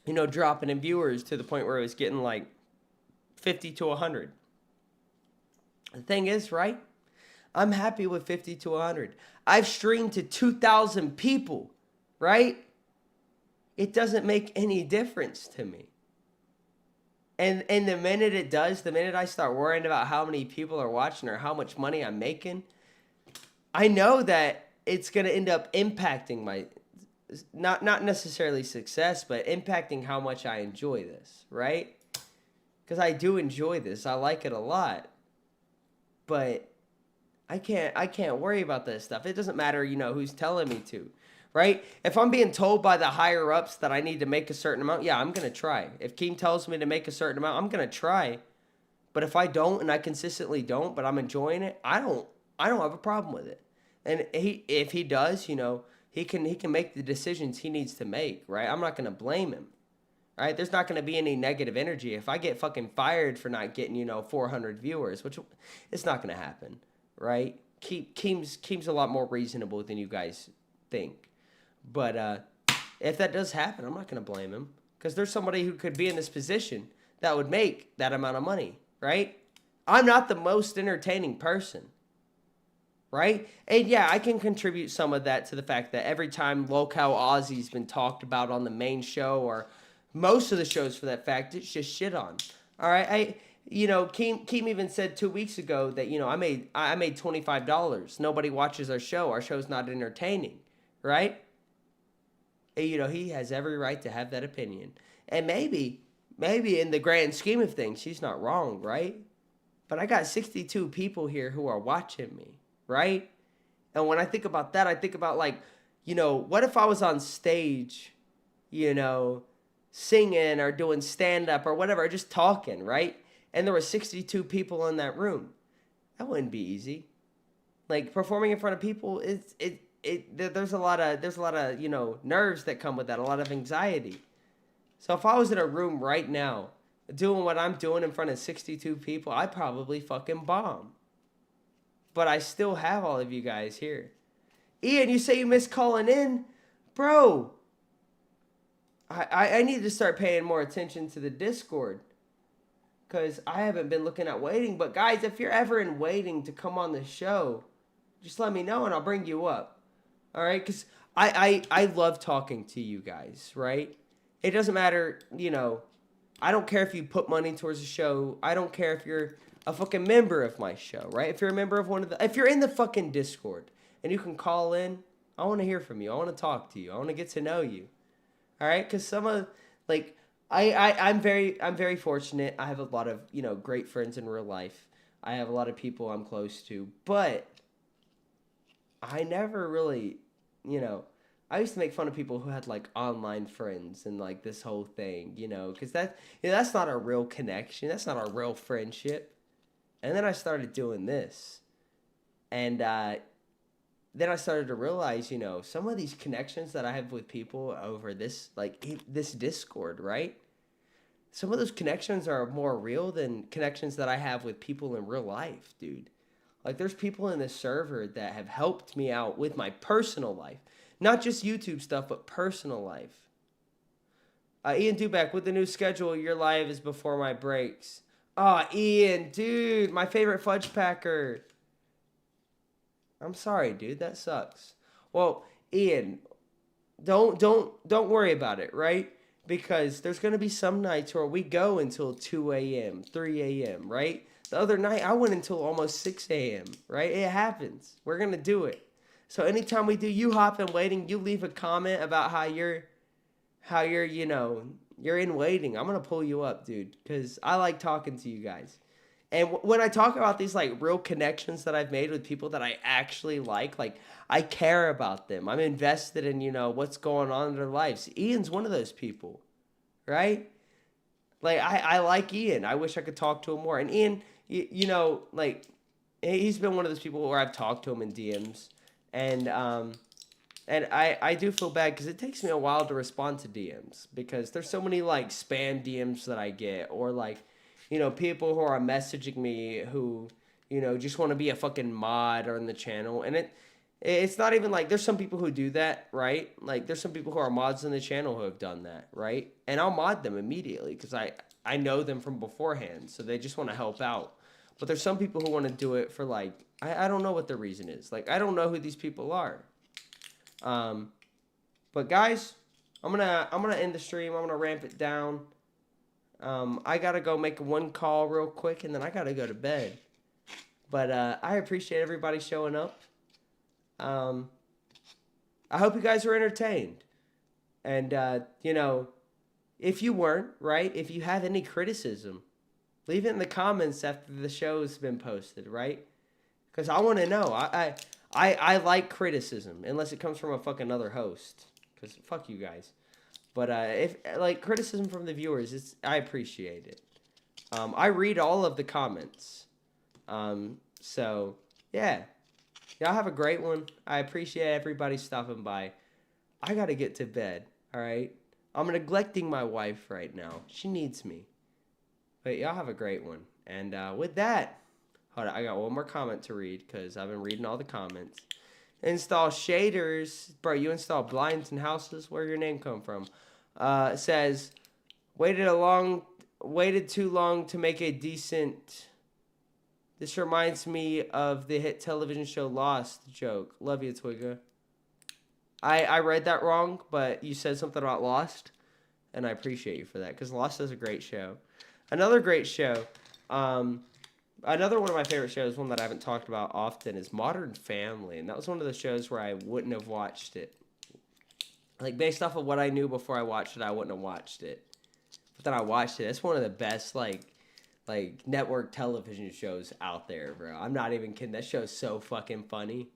you know, dropping in viewers to the point where it was getting, like, 50 to 100. The thing is, right? I'm happy with 50 to 100. I've streamed to 2,000 people, right? It doesn't make any difference to me. And the minute it does, the minute I start worrying about how many people are watching or how much money I'm making, I know that it's going to end up impacting my, not necessarily success, but impacting how much I enjoy this, right? Because I do enjoy this. I like it a lot. But I can't worry about this stuff. It doesn't matter, you know, who's telling me to. Right? If I'm being told by the higher ups that I need to make a certain amount, yeah, I'm going to try. If Keem tells me to make a certain amount, I'm going to try. But if I don't, and I consistently don't, but I'm enjoying it, I don't have a problem with it. And if he does, you know, he can make the decisions he needs to make, right? I'm not going to blame him. Right? There's not going to be any negative energy. If I get fucking fired for not getting, you know, 400 viewers, which it's not going to happen, right? Keem's a lot more reasonable than you guys think. But if that does happen, I'm not going to blame him. Because there's somebody who could be in this position that would make that amount of money, right? I'm not the most entertaining person. right? And yeah, I can contribute some of that to the fact that every time Lolcow Ozzy's been talked about on the main show, or most of the shows for that fact, it's just shit on. All right, Keem even said 2 weeks ago that I made $25. Nobody watches our show. Our show's not entertaining, right? And, he has every right to have that opinion. And maybe in the grand scheme of things, he's not wrong, right? But I got 62 people here who are watching me, right? And when I think about that, I think about what if I was on stage, singing or doing stand-up or whatever, or just talking, right? And there were 62 people in that room. That wouldn't be easy. Like, performing in front of people, there's a lot of nerves that come with that, a lot of anxiety. So if I was in a room right now doing what I'm doing in front of 62 people, I'd probably fucking bomb. But I still have all of you guys here. Ian, you say you miss calling in? Bro, I need to start paying more attention to the Discord, because I haven't been looking at waiting. But guys, if you're ever in waiting to come on the show, just let me know and I'll bring you up. All right? Because I love talking to you guys, right? It doesn't matter, I don't care if you put money towards the show. I don't care if you're a fucking member of my show, right? If you're a member of if you're in the fucking Discord and you can call in, I want to hear from you. I want to talk to you. I want to get to know you. All right? Because some of, I'm very fortunate. I have a lot of, great friends in real life. I have a lot of people I'm close to, but I never really, I used to make fun of people who had online friends and this whole thing, because that's not a real connection. That's not a real friendship. And then I started doing this, and then I started to realize, some of these connections that I have with people over this, this Discord, right? Some of those connections are more real than connections that I have with people in real life, dude. There's people in this server that have helped me out with my personal life. Not just YouTube stuff, but personal life. Ian Duback, with the new schedule, your live is before my breaks. Ian, dude, my favorite fudge packer. I'm sorry, dude, that sucks. Well, Ian, don't worry about it, right? Because there's gonna be some nights where we go until 2 a.m., 3 a.m., right? The other night I went until almost 6 a.m., right? It happens. We're gonna do it. So anytime we do you hop in waiting, you leave a comment about how you're you're in waiting. I'm gonna pull you up, dude, because I like talking to you guys. And when I talk about these real connections that I've made with people that I actually like I care about them. I'm invested in what's going on in their lives. Ian's one of those people, right? I like Ian. I wish I could talk to him more. And Ian, he's been one of those people where I've talked to him in DMs. And I do feel bad because it takes me a while to respond to DMs because there's so many spam DMs that I get, or people who are messaging me who just want to be a fucking mod on the channel. And it's not even there's some people who do that, right? There's some people who are mods on the channel who have done that, right? And I'll mod them immediately because I know them from beforehand, so they just want to help out. But there's some people who want to do it for I don't know what the reason is. I don't know who these people are. But guys, I'm gonna end the stream. I'm gonna ramp it down. I gotta go make one call real quick, and then I gotta go to bed. But I appreciate everybody showing up. I hope you guys were entertained. And if you weren't, right? If you have any criticism, leave it in the comments after the show's been posted, right? Because I want to know. I like criticism, unless it comes from a fucking other host. Because fuck you guys. But if criticism from the viewers, I appreciate it. I read all of the comments. So yeah, y'all have a great one. I appreciate everybody stopping by. I gotta get to bed. All right. I'm neglecting my wife right now. She needs me. But y'all have a great one. And with that, hold on, I got one more comment to read because I've been reading all the comments. Install shaders. Bro, you install blinds in houses? Where your name come from? It says, waited too long to make a decent This reminds me of the hit television show Lost joke. Love you, Twigga. I read that wrong, but you said something about Lost, and I appreciate you for that, because Lost is a great show. Another great show, another one of my favorite shows, one that I haven't talked about often, is Modern Family, and that was one of the shows where I wouldn't have watched it. Like, based off of what I knew before I watched it, I wouldn't have watched it. But then I watched it. It's one of the best, like network television shows out there, bro. I'm not even kidding. That show's so fucking funny.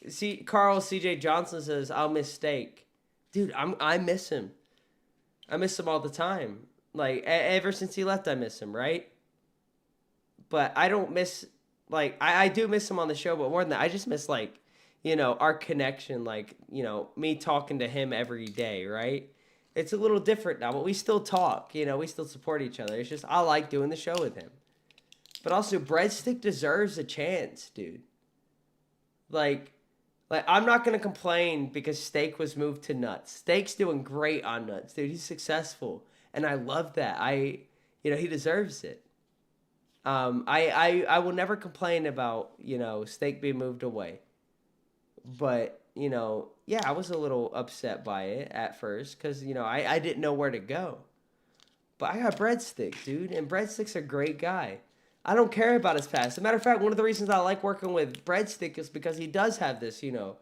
See, Carl CJ Johnson says, I'll miss Steak. Dude, I miss him. I miss him all the time. Like, ever since he left, I miss him, right? But I don't miss, like, I do miss him on the show, but more than that, I just miss, like, you know, our connection, like, you know, me talking to him every day, right? It's a little different now, but we still talk, you know, we still support each other. It's just, I like doing the show with him. But also, Breadstick deserves a chance, dude. Like I'm not going to complain because Steak was moved to Nuts. Steak's doing great on Nuts, dude. He's successful. And I love that. You know, he deserves it. I will never complain about, you know, Steak being moved away. But, you know, yeah, I was a little upset by it at first because, you know, I didn't know where to go. But I got Breadstick, dude, and Breadstick's a great guy. I don't care about his past. As a matter of fact, one of the reasons I like working with Breadstick is because he does have this, you know,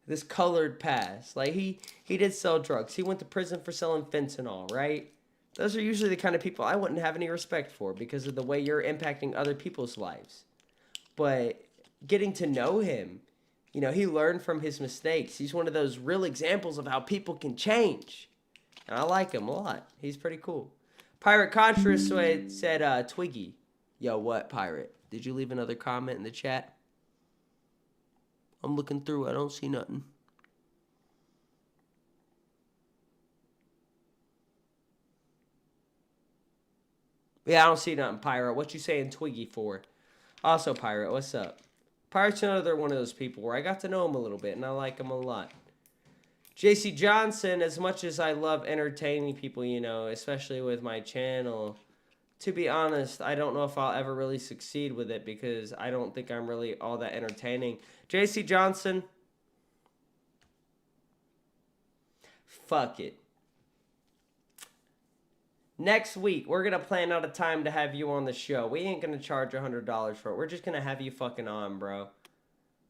this colored past. Like, he did sell drugs. He went to prison for selling fentanyl, right? Those are usually the kind of people I wouldn't have any respect for because of the way you're impacting other people's lives. But getting to know him, you know, he learned from his mistakes. He's one of those real examples of how people can change. And I like him a lot. He's pretty cool. Pirate Contra said Twiggy. Yo, what, Pirate? Did you leave another comment in the chat? I'm looking through. I don't see nothing. Yeah, I don't see nothing, Pirate. What you saying Twiggy for? Also, Pirate, what's up? Pirate's another one of those people where I got to know him a little bit, and I like him a lot. JC Johnson, as much as I love entertaining people, you know, especially with my channel, to be honest, I don't know if I'll ever really succeed with it because I don't think I'm really all that entertaining. JC Johnson, fuck it. Next week, we're going to plan out a time to have you on the show. We ain't going to charge $100 for it. We're just going to have you fucking on, bro.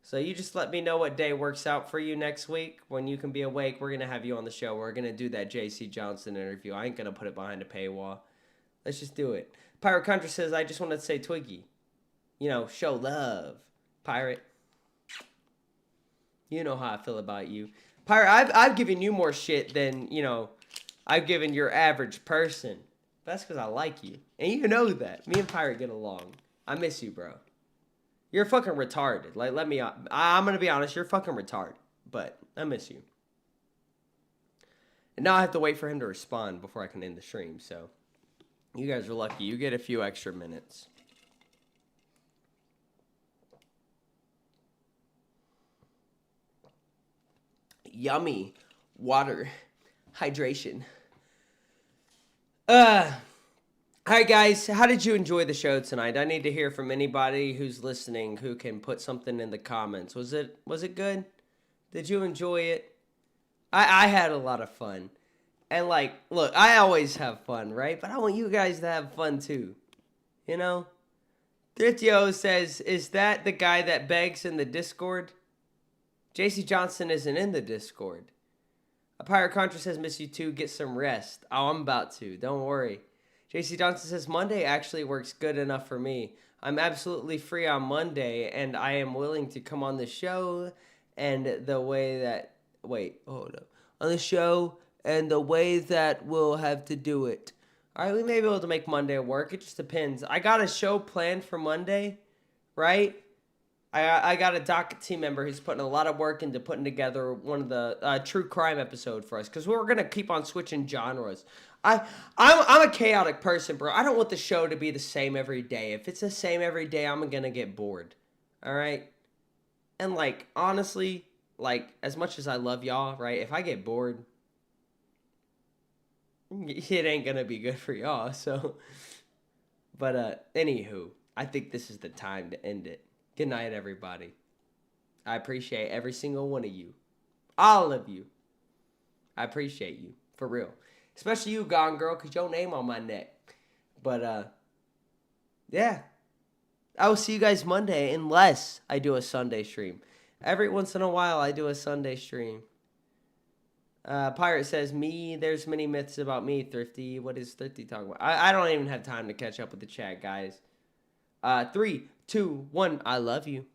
So you just let me know what day works out for you next week. When you can be awake, we're going to have you on the show. We're going to do that JC Johnson interview. I ain't going to put it behind a paywall. Let's just do it. Pirate Contra says, I just wanted to say Twiggy. You know, show love. Pirate. You know how I feel about you. Pirate, I've given you more shit than, you know, I've given your average person. That's because I like you. And you know that. Me and Pirate get along. I miss you, bro. You're fucking retarded. Like, I'm going to be honest. You're fucking retarded. But I miss you. And now I have to wait for him to respond before I can end the stream. So, you guys are lucky. You get a few extra minutes. Yummy. Water. Hydration. Alright guys, how did you enjoy the show tonight? I need to hear from anybody who's listening who can put something in the comments. Was it good? Did you enjoy it? I had a lot of fun. And like, look, I always have fun, right? But I want you guys to have fun too. You know? Thritio says, is that the guy that begs in the Discord? JC Johnson isn't in the Discord. A Pirate Contra says, miss you too, get some rest. Oh, I'm about to, don't worry. JC Johnson says, Monday actually works good enough for me. I'm absolutely free on Monday, and I am willing to come on the show, and the way that, on the show, and the way that we'll have to do it. All right, we may be able to make Monday work. It just depends. I got a show planned for Monday, right? I got a docket team member who's putting a lot of work into putting together one of the true crime episode for us because we're going to keep on switching genres. I'm a chaotic person, bro. I don't want the show to be the same every day. If it's the same every day, I'm going to get bored. All right? And, like, honestly, like, as much as I love y'all, right, if I get bored, it ain't going to be good for y'all, so. But, anywho. I think this is the time to end it. Good night, everybody. I appreciate every single one of you. All of you. I appreciate you. For real. Especially you, Gone Girl, because your name on my neck. But, yeah. I will see you guys Monday unless I do a Sunday stream. Every once in a while, I do a Sunday stream. Pirate says, there's many myths about me, Thrifty. What is Thrifty talking about? I don't even have time to catch up with the chat, guys. 3, 2, 1, I love you.